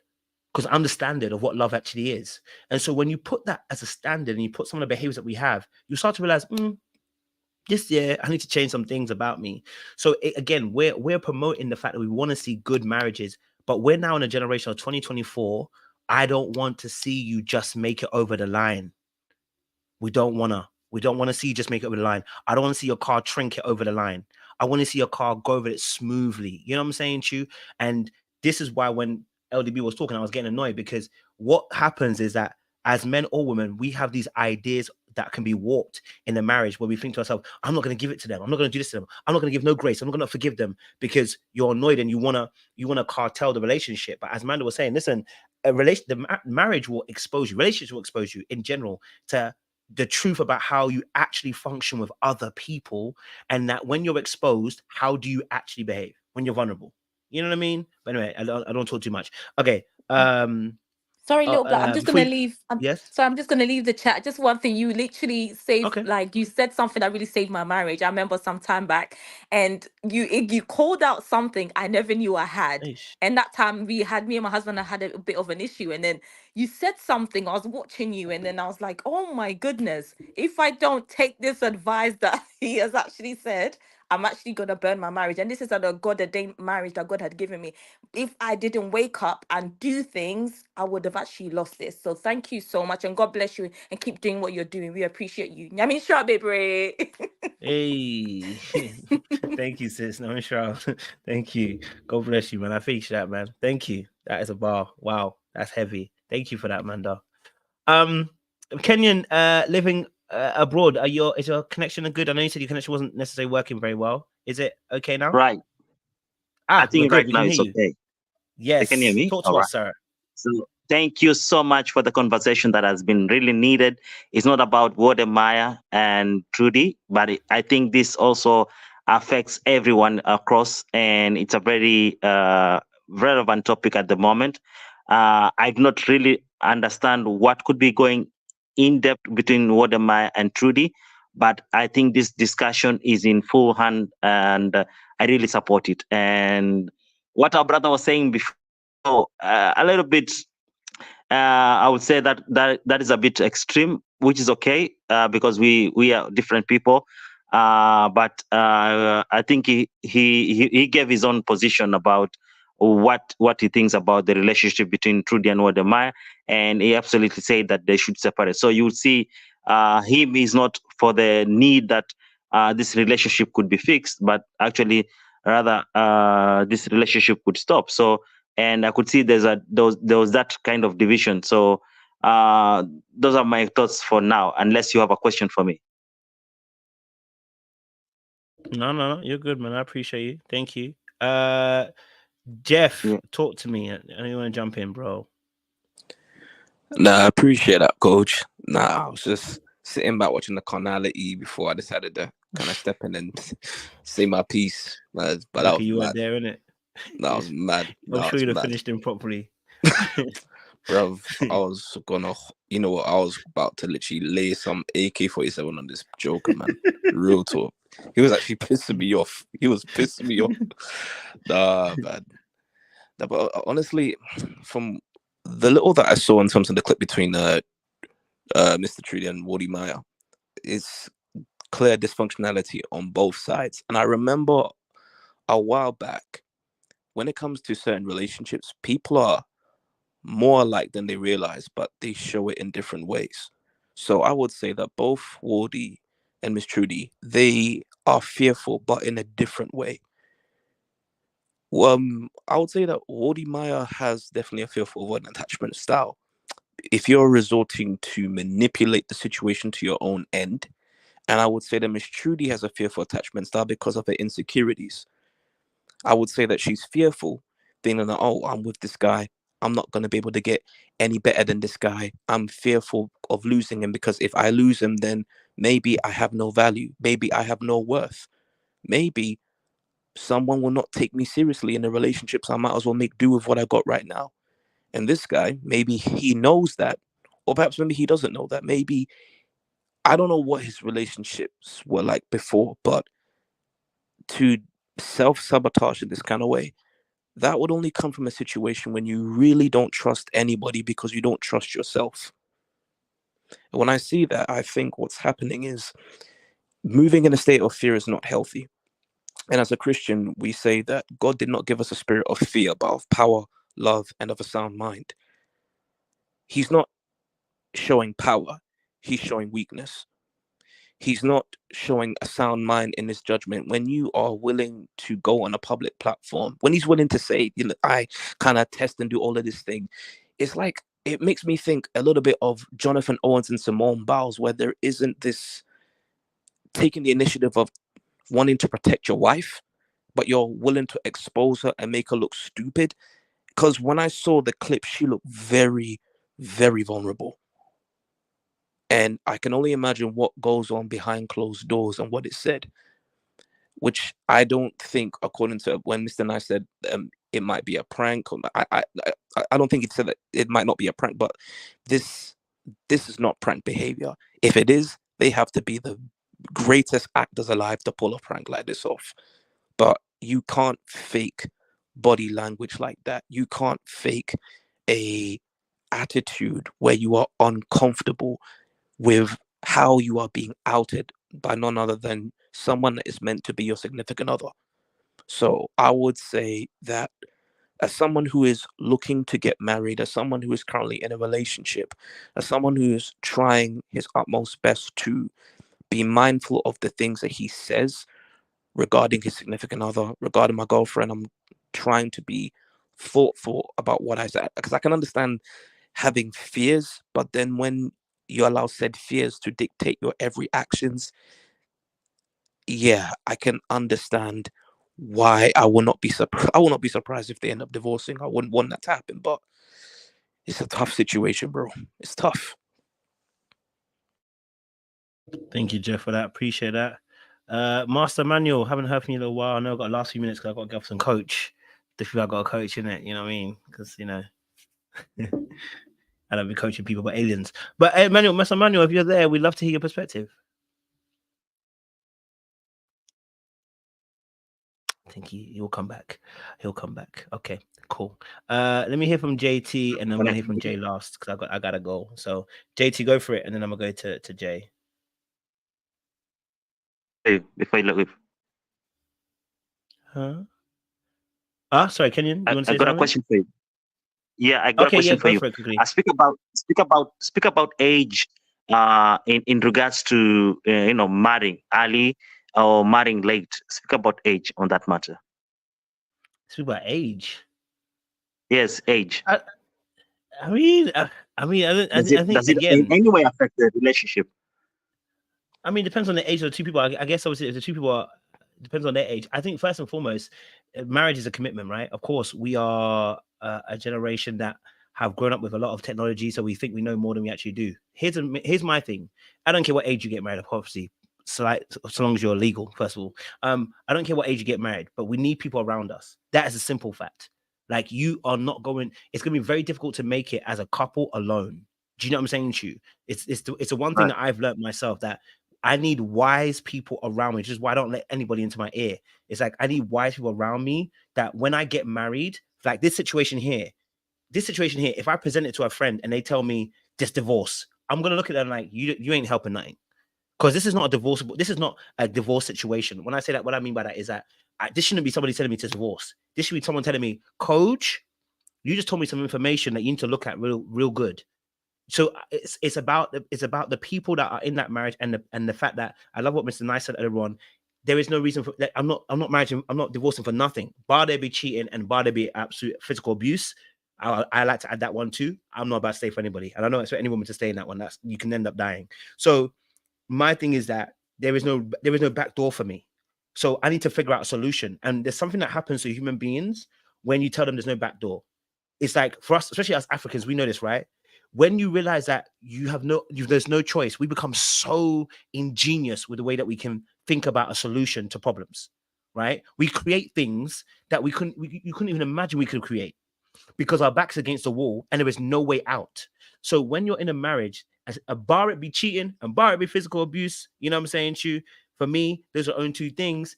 Because I'm the standard of what love actually is. And so when you put that as a standard and you put some of the behaviors that we have, you start to realize, I need to change some things about me. So again, we're promoting the fact that we want to see good marriages, but we're now in a generation of 2024. I don't want to see you just make it over the line. We don't want to see you just make it over the line. I don't want to see your car trinket over the line. I want to see your car go over it smoothly. You know what I'm saying, Chu? And this is why when LDB was talking, I was getting annoyed, because what happens is that as men or women, we have these ideas that can be warped in a marriage where we think to ourselves, I'm not going to give it to them. I'm not going to do this to them. I'm not going to give no grace. I'm not going to forgive them, because you're annoyed and you want to cartel the relationship. But as Amanda was saying, listen, marriage will expose you. Relationships will expose you in general to the truth about how you actually function with other people, and that when you're exposed, how do you actually behave when you're vulnerable? You know what I mean? But anyway, I don't talk too much. Okay. Sorry, little black. I'm just gonna leave. Yes. So I'm just gonna leave the chat. Just one thing. You literally saved, like you said something that really saved my marriage. I remember some time back, and you called out something I never knew I had. And that time me and my husband, I had a bit of an issue, and then you said something. I was watching you, and then I was like, oh my goodness, if I don't take this advice that he has actually said, I'm actually gonna burn my marriage. And this is a God-ordained marriage that God had given me. If I didn't wake up and do things, I would have actually lost this. So thank you so much, and God bless you, and keep doing what you're doing. We appreciate you. I mean, sure, baby. Hey, thank you, sis. No, I'm sure. Thank you. God bless you, man. I appreciate that, man. Thank you. That is a bar. Wow, that's heavy. Thank you for that, Manda. Kenyan, living abroad. Is your connection good? I know you said your connection wasn't necessarily working very well. Is it okay now? Right. I think right now it's okay. Yes. You can hear me? Talk to us, sir. So thank you so much for the conversation that has been really needed. It's not about Wode Maya and Trudy, but I think this also affects everyone across, and it's a very relevant topic at the moment. I do not really understand what could be going in depth between Wode Maya and Trudy, but I think this discussion is in full hand, and I really support it. And what our brother was saying before, a little bit, I would say that is a bit extreme, which is okay, because we are different people. But I think he gave his own position about what he thinks about the relationship between Trudy and Wode, and he absolutely said that they should separate. So you will see him is not for the need that this relationship could be fixed, but actually rather this relationship could stop. So, and I could see there was that kind of division. So those are my thoughts for now, unless you have a question for me. No, you're good, man. I appreciate you. Thank you. Jeff, talk to me. I know you want to jump in, bro. Nah, I appreciate that, coach. Nah, I was just sitting back watching the carnality before I decided to kind of step in and say my piece. But that Okay, was you were mad. there, innit? That was mad. I'm That sure was you'd have mad. finished him properly. Bruv, I was gonna, you know what? I was about to literally lay some AK-47 on this Joker, man. Real talk. He was actually pissing me off. He was pissing me off. Nah, man. Nah, but honestly, from the little that I saw in terms of the clip between Mr. Trudy and Wode Maya, it's clear dysfunctionality on both sides. And I remember a while back, when it comes to certain relationships, people are more alike than they realize, but they show it in different ways. So I would say that both Wode and Miss Trudy, they are fearful, but in a different way. I would say that Wode Maya has definitely a fearful avoidant attachment style. If you're resorting to manipulate the situation to your own end, and I would say that Miss Trudy has a fearful attachment style because of her insecurities. I would say that she's fearful, thinking that, oh, I'm with this guy. I'm not going to be able to get any better than this guy. I'm fearful of losing him because if I lose him, then maybe I have no value. Maybe I have no worth. Maybe someone will not take me seriously in a relationship, so I might as well make do with what I got right now. And this guy, maybe he knows that, or perhaps maybe he doesn't know that. Maybe, I don't know what his relationships were like before, but to self-sabotage in this kind of way, that would only come from a situation when you really don't trust anybody because you don't trust yourself. And when I see that, I think what's happening is moving in a state of fear is not healthy. And as a Christian, we say that God did not give us a spirit of fear, but of power, love, and of a sound mind. He's not showing power, he's showing weakness. He's not showing a sound mind in his judgment. When you are willing to go on a public platform, when he's willing to say, you know, I kind of test and do all of this thing, it's like, it makes me think a little bit of Jonathan Owens and Simone Biles, where there isn't this taking the initiative of wanting to protect your wife, but you're willing to expose her and make her look stupid. Because when I saw the clip, she looked very, very vulnerable. And I can only imagine what goes on behind closed doors and what it said, which I don't think, according to when Mr. Nice said it might be a prank. I don't think he said that it might not be a prank, but this is not prank behavior. If it is, they have to be the greatest actors alive to pull a prank like this off. But you can't fake body language like that. You can't fake a attitude where you are uncomfortable with how you are being outed by none other than someone that is meant to be your significant other. So I would say that as someone who is looking to get married, as someone who is currently in a relationship, as someone who is trying his utmost best to be mindful of the things that he says regarding his significant other, regarding my girlfriend, I'm trying to be thoughtful about what I say, because I can understand having fears, but then when you allow said fears to dictate your every actions, yeah, I can understand why I will not be surprised. I will not be surprised if they end up divorcing. I wouldn't want that to happen, but it's a tough situation, bro. It's tough. Thank you, Jeff, for that. Appreciate that. Master Manuel, haven't heard from you in a little while. I know I've got the last few minutes because I've got to get off some coach. Definitely, I've got a coach in it, you know what I mean? Because, you know, I don't be coaching people but aliens. But Manuel, Master Manuel, if you're there, we'd love to hear your perspective. I think he'll come back. He'll come back. Okay, cool. Let me hear from JT, and then I'm gonna hear from Jay last because I gotta go. So JT, go for it, and then I'm gonna go to Jay. you before you leave. Huh? Sorry, Kenyon, you want to I say got a something? question for you. Yeah, I got a Okay, yeah, question for go you. for it quickly. Speak about age in regards to marrying early or marrying late. Speak about age on that matter. Speak about age. Yes, age. I mean, I Does it think in again. any way affect the relationship? I mean, it depends on the age of the two people. I guess obviously if the two people are depends on their age. I think first and foremost, marriage is a commitment, right? Of course, we are a generation that have grown up with a lot of technology, so we think we know more than we actually do. Here's my thing. I don't care what age you get married, obviously, so long as you're legal. First of all, I don't care what age you get married, but we need people around us. That is a simple fact. Like you are not going. It's going to be very difficult to make it as a couple alone. Do you know what I'm saying to you? It's the one thing Right. that I've learned myself, that I need wise people around me, which is why I don't let anybody into my ear. It's like I need wise people around me that when I get married, like this situation here, if I present it to a friend and they tell me this divorce, I'm gonna look at them like you ain't helping nothing. Because this is not a divorce situation. When I say that, what I mean by that is that this shouldn't be somebody telling me to divorce. This should be someone telling me, Coach, you just told me some information that you need to look at real good. So it's about the people that are in that marriage and the fact that I love what Mr. Nice said earlier on. There is no reason for that. I'm not divorcing for nothing. Bar there be cheating and bar there be absolute physical abuse. I like to add that one too. I'm not about to stay for anybody, and I don't expect any woman to stay in that one. That's you can end up dying. So my thing is that there is no back door for me. So I need to figure out a solution. And there's something that happens to human beings when you tell them there's no back door. It's like for us, especially as Africans, we know this, right? When you realize that there's no choice, we become so ingenious with the way that we can think about a solution to problems, right? We create things that you couldn't even imagine we could create because our back's against the wall and there is no way out. So when you're in a marriage, a bar it be cheating and bar it be physical abuse, you know what I'm saying to you? For me, those are only two things.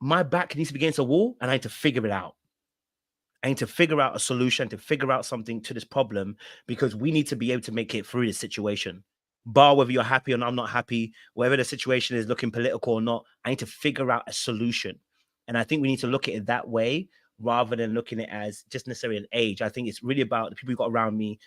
My back needs to be against the wall and I need to figure it out. I need to figure out a solution, to figure out something to this problem, because we need to be able to make it through this situation. Bar whether you're happy or I'm not happy, whether the situation is looking political or not, I need to figure out a solution. And I think we need to look at it that way rather than looking at it as just necessarily an age. I think it's really about the people you got around me.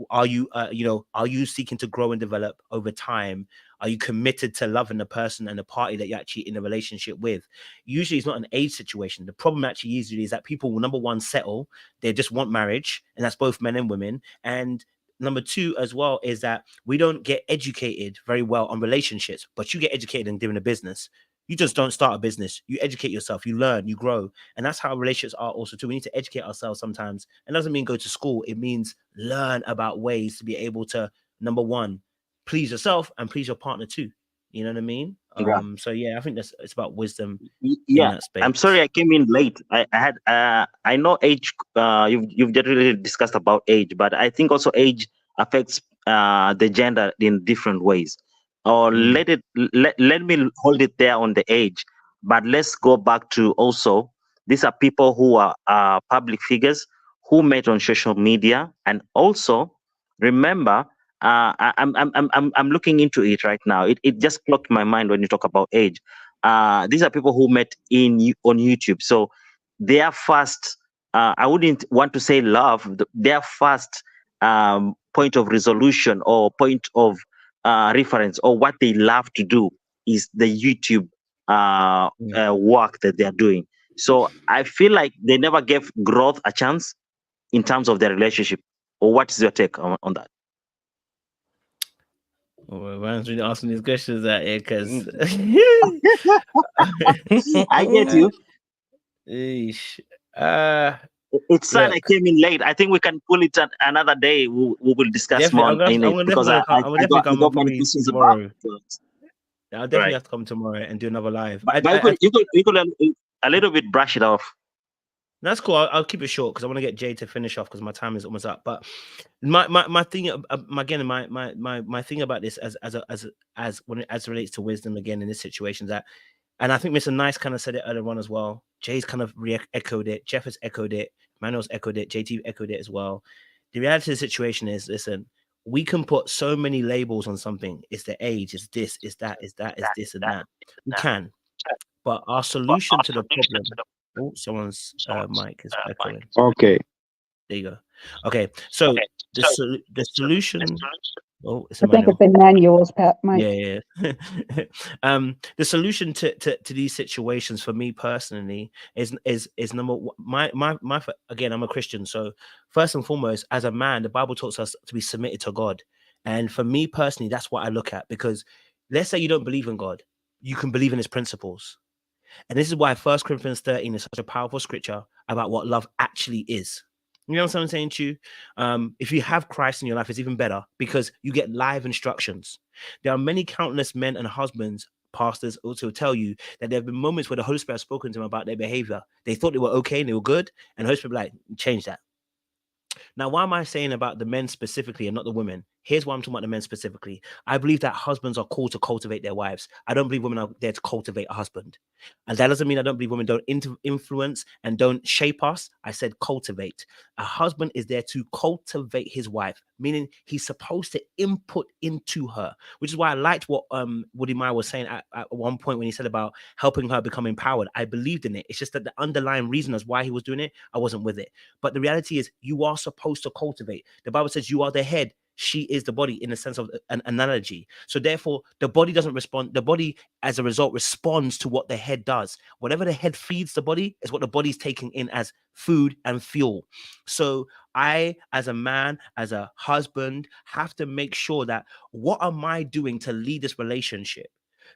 Are you, are you seeking to grow and develop over time? Are you committed to loving the person and the party that you're actually in a relationship with? Usually it's not an age situation. The problem actually usually is that people will, number one, settle. They just want marriage, and that's both men and women. And number two as well is that we don't get educated very well on relationships, but you get educated in doing a business. You just don't start a business. You educate yourself, you learn, you grow. And that's how relationships are also too. We need to educate ourselves sometimes. It doesn't mean go to school. It means learn about ways to be able to, number one, please yourself and please your partner too. You know what I mean? Yeah. So yeah, I think it's about wisdom Yeah, in that space. I'm sorry I came in late. I had I know age. You've generally discussed about age, but I think also age affects the gender in different ways. Or let me hold it there on the age, but let's go back to also these are people who are public figures who met on social media, and also remember. I'm looking into it right now. It just clocked my mind when you talk about age. These are people who met on YouTube. So their first, I wouldn't want to say love, their first point of resolution or point of reference or what they love to do is the YouTube work that they're doing. So I feel like they never gave growth a chance in terms of their relationship. Or what is your take on that? Well, Ryan's really asking these questions out here because I get you. It's sad I came in late. I think we can pull it another day. We will discuss more in it because I got many questions about it. I'll definitely have to come tomorrow and do another live. But you could a little bit brush it off. That's cool. I'll keep it short because I want to get Jay to finish off because my time is almost up. But my thing again, my thing about this as when it relates to wisdom again in this situation is that, and I think Mr. Nice kind of said it earlier on as well. Jay's kind of echoed it. Jeff has echoed it. Manuel's echoed it. JT echoed it as well. The reality of the situation is, listen, we can put so many labels on something. It's the age. It's this. It's that. It's that. It's this and that. We can. But our solution to the problem. Oh, someone's mic is echoing. Okay. There you go. Okay, so the solution. Oh, it's I think Emmanuel. it's Emmanuel's Mike. Yeah. The solution to these situations for me personally is number one, my again, I'm a Christian, so first and foremost, as a man, the Bible talks us to be submitted to God, and for me personally, that's what I look at, because let's say you don't believe in God, you can believe in His principles, and this is why 1 Corinthians 13 is such a powerful scripture about what love actually is. You know what I'm saying to you? If you have Christ in your life, it's even better because you get live instructions. There are many countless men and husbands, pastors also tell you that there have been moments where the Holy Spirit has spoken to them about their behavior. They thought they were okay and they were good, and the Holy Spirit like, change that. Now, why am I saying about the men specifically and not the women? Here's why I'm talking about the men specifically. I believe that husbands are called to cultivate their wives. I don't believe women are there to cultivate a husband. And that doesn't mean I don't believe women don't influence and don't shape us. I said cultivate. A husband is there to cultivate his wife, meaning he's supposed to input into her, which is why I liked what Wode was saying at one point when he said about helping her become empowered. I believed in it. It's just that the underlying reason as why he was doing it, I wasn't with it. But the reality is you are supposed to cultivate. The Bible says you are the head. She is the body in the sense of an analogy. So therefore, the body doesn't respond. The body, as a result, responds to what the head does. Whatever the head feeds the body is what the body's taking in as food and fuel. So I, as a man, as a husband, have to make sure that what am I doing to lead this relationship?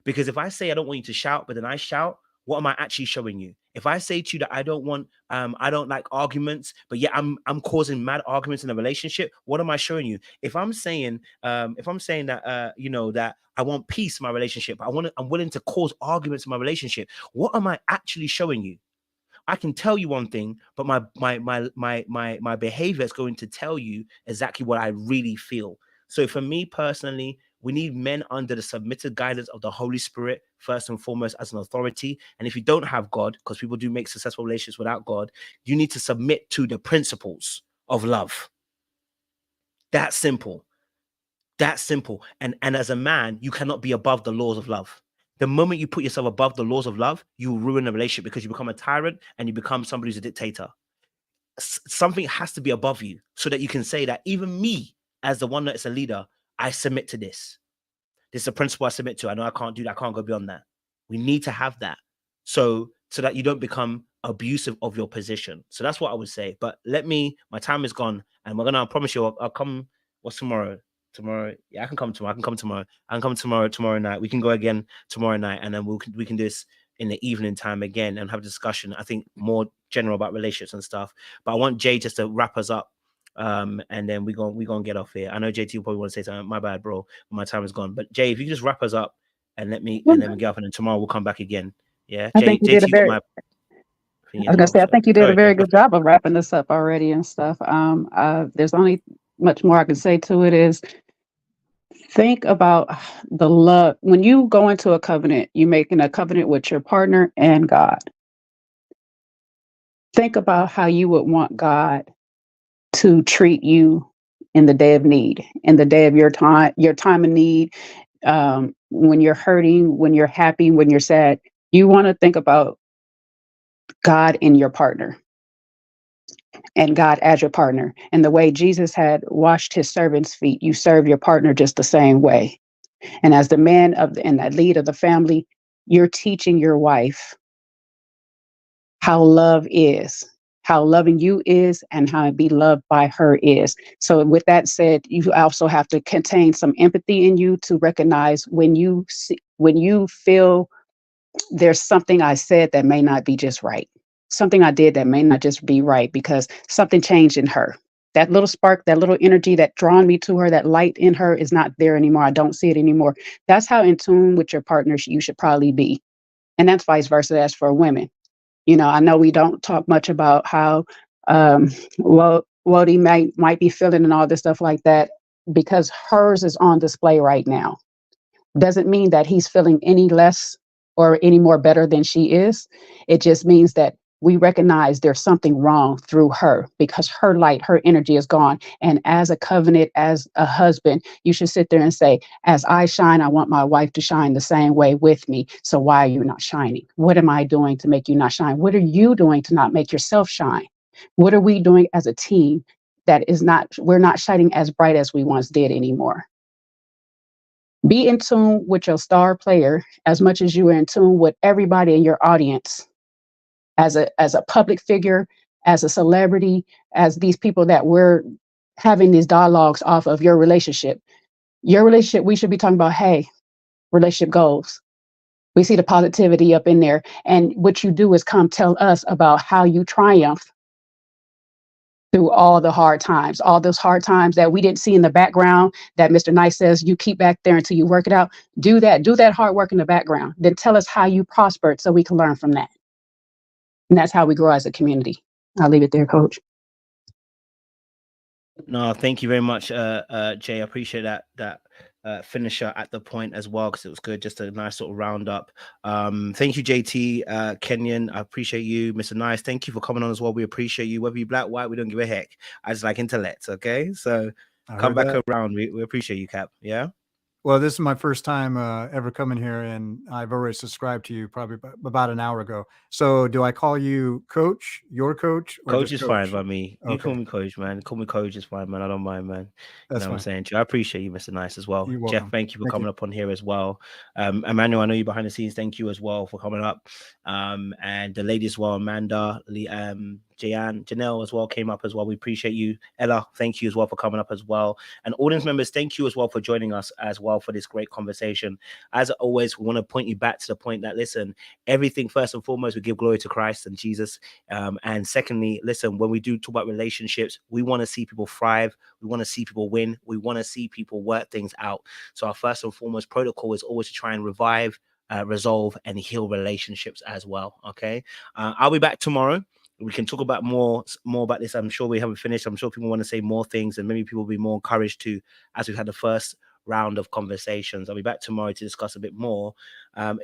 Because if I say I don't want you to shout, but then I shout, what am I actually showing you? If I say to you that I don't like arguments, but yet I'm causing mad arguments in a relationship, what am I showing you? If I'm saying that that I want peace in my relationship, I'm willing to cause arguments in my relationship, what am I actually showing you? I can tell you one thing, but my behavior is going to tell you exactly what I really feel. So for me personally, we need men under the submitted guidance of the Holy Spirit, first and foremost, as an authority. And if you don't have God, because people do make successful relationships without God, you need to submit to the principles of love. That's simple. That's simple. And as a man, you cannot be above the laws of love. The moment you put yourself above the laws of love, you will ruin a relationship because you become a tyrant and you become somebody who's a dictator. Something has to be above you so that you can say that even me, as the one that is a leader, I submit to this. This is a principle I submit to. I know I can't do that. I can't go beyond that. We need to have that so that you don't become abusive of your position. So that's what I would say. But my time is gone, and I promise you, I'll come. What's tomorrow? Tomorrow, yeah, I can come tomorrow. I can come tomorrow night. We can go again tomorrow night, and then we can do this in the evening time again and have a discussion. I think more general about relationships and stuff. But I want Jay just to wrap us up. And then we're gonna get off here. I know JT will probably want to say something. My bad, bro. My time is gone. But Jay, if you just wrap us up and and then we get off, and then tomorrow we'll come back again. Yeah, I think you did a very. I was gonna say, I think you did a very good job of wrapping this up already and stuff. There's only much more I can say to it is think about the love. When you go into a covenant, you're making a covenant with your partner and God. Think about how you would want God to treat you in the day of need, in the day of your time of need, when you're hurting, when you're happy, when you're sad. You want to think about God in your partner and God as your partner. And the way Jesus had washed his servants' feet, you serve your partner just the same way. And as the man and that lead of the family, you're teaching your wife how love is, how loving you is, and how to be loved by her is. So with that said, you also have to contain some empathy in you to recognize when you feel there's something I said that may not be just right. Something I did that may not just be right because something changed in her. That little spark, that little energy that drawn me to her, that light in her is not there anymore. I don't see it anymore. That's how in tune with your partners you should probably be. And that's vice versa as for women. You know, I know we don't talk much about how Wode might be feeling and all this stuff like that because hers is on display right now. Doesn't mean that he's feeling any less or any more better than she is. It just means that we recognize there's something wrong through her because her light, her energy is gone. And as a covenant, as a husband, you should sit there and say, as I shine, I want my wife to shine the same way with me. So why are you not shining? What am I doing to make you not shine? What are you doing to not make yourself shine? What are we doing as a team that is not, we're not shining as bright as we once did anymore? Be in tune with your star player as much as you are in tune with everybody in your audience. As a public figure, as a celebrity, as these people that we're having these dialogues off of your relationship, we should be talking about, hey, relationship goals. We see the positivity up in there. And what you do is come tell us about how you triumph through all the hard times, all those hard times that we didn't see in the background that Mr. Nice says you keep back there until you work it out. Do that hard work in the background. Then tell us how you prospered so we can learn from that. And that's how we grow as a community. I'll leave it there, Coach. No, thank you very much, Jay. I appreciate that finisher at the point as well, because it was good. Just a nice sort of roundup. Thank you, JT, Kenyon. I appreciate you, Mr. Nice. Thank you for coming on as well. We appreciate you. Whether you're black, white, we don't give a heck. I just like intellect. Okay, so come back around. We appreciate you, Cap. Yeah. Well, this is my first time ever coming here, and I've already subscribed to you probably about an hour ago. So do I call you Coach, your coach? Or Coach just is fine by me. You Okay. call me Coach, man. Call me Coach is fine, man. I don't mind, man. That's You know what I'm saying? I appreciate you, Mr. Nice, as well. You're Jeff, welcome. thank you for Thank coming you. up on here as well. Emmanuel, I know you behind the scenes. Thank you as well for coming up. And the lady as well, Amanda, Janelle as well came up as well. We appreciate you. Ella, thank you as well for coming up as well. And audience members, thank you as well for joining us as well for this great conversation. As always, we want to point you back to the point that, listen, everything first and foremost, we give glory to Christ and Jesus. And secondly, listen, when we do talk about relationships, we want to see people thrive. We want to see people win. We want to see people work things out. So our first and foremost protocol is always to try and revive, resolve, and heal relationships as well. Okay. I'll be back tomorrow. We can talk about more about this. I'm sure we haven't finished. I'm sure people want to say more things, and maybe people will be more encouraged to, as we've had the first round of conversations. I'll be back tomorrow to discuss a bit more.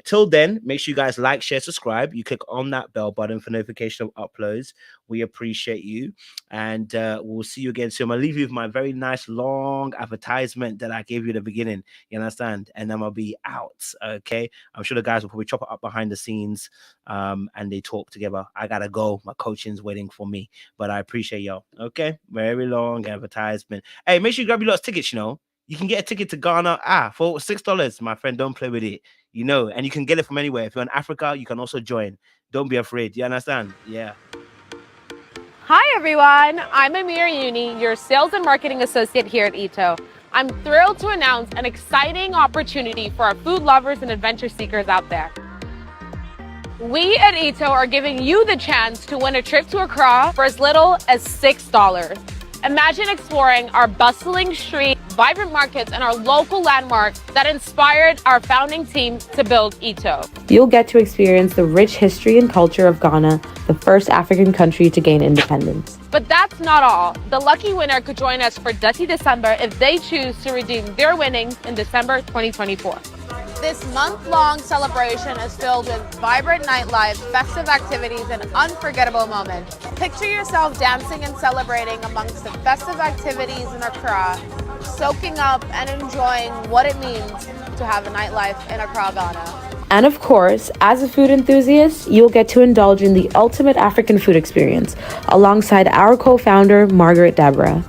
Till then, make sure you guys like, share, subscribe. You click on that bell button for notification of uploads. We appreciate you, and we'll see you again soon. I'm gonna leave you with my very nice long advertisement that I gave you at the beginning. You understand? And then I'll be out. Okay. I'm sure the guys will probably chop it up behind the scenes, and they talk together. I gotta go. My coaching's waiting for me, but I appreciate y'all. Okay. Very long advertisement. Hey, make sure you grab your lots of tickets. You know, you can get a ticket to Ghana for $6. My friend, don't play with it. You know, and you can get it from anywhere. If you're in Africa, you can also join. Don't be afraid. You understand? Yeah. Hi everyone, I'm Amir Uni, your sales and marketing associate here at Ito. I'm thrilled to announce an exciting opportunity for our food lovers and adventure seekers out there. We at Ito are giving you the chance to win a trip to Accra for as little as $6. Imagine exploring our bustling street, vibrant markets, and our local landmarks that inspired our founding team to build Ito. You'll get to experience the rich history and culture of Ghana, the first African country to gain independence. But that's not all. The lucky winner could join us for Dirty December if they choose to redeem their winnings in December 2024. This month-long celebration is filled with vibrant nightlife, festive activities, and unforgettable moments. Picture yourself dancing and celebrating amongst the festive activities in Accra, soaking up and enjoying what it means to have a nightlife in Accra, Ghana. And of course, as a food enthusiast, you'll get to indulge in the ultimate African food experience alongside our co-founder, Margaret Deborah.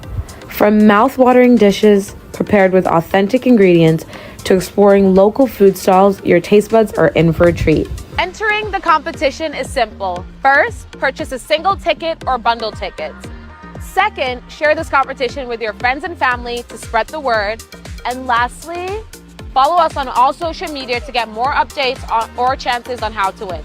From mouth-watering dishes prepared with authentic ingredients to exploring local food stalls, your taste buds are in for a treat. Entering the competition is simple. First, purchase a single ticket or bundle tickets. Second, share this competition with your friends and family to spread the word. And lastly, follow us on all social media to get more updates or chances on how to win.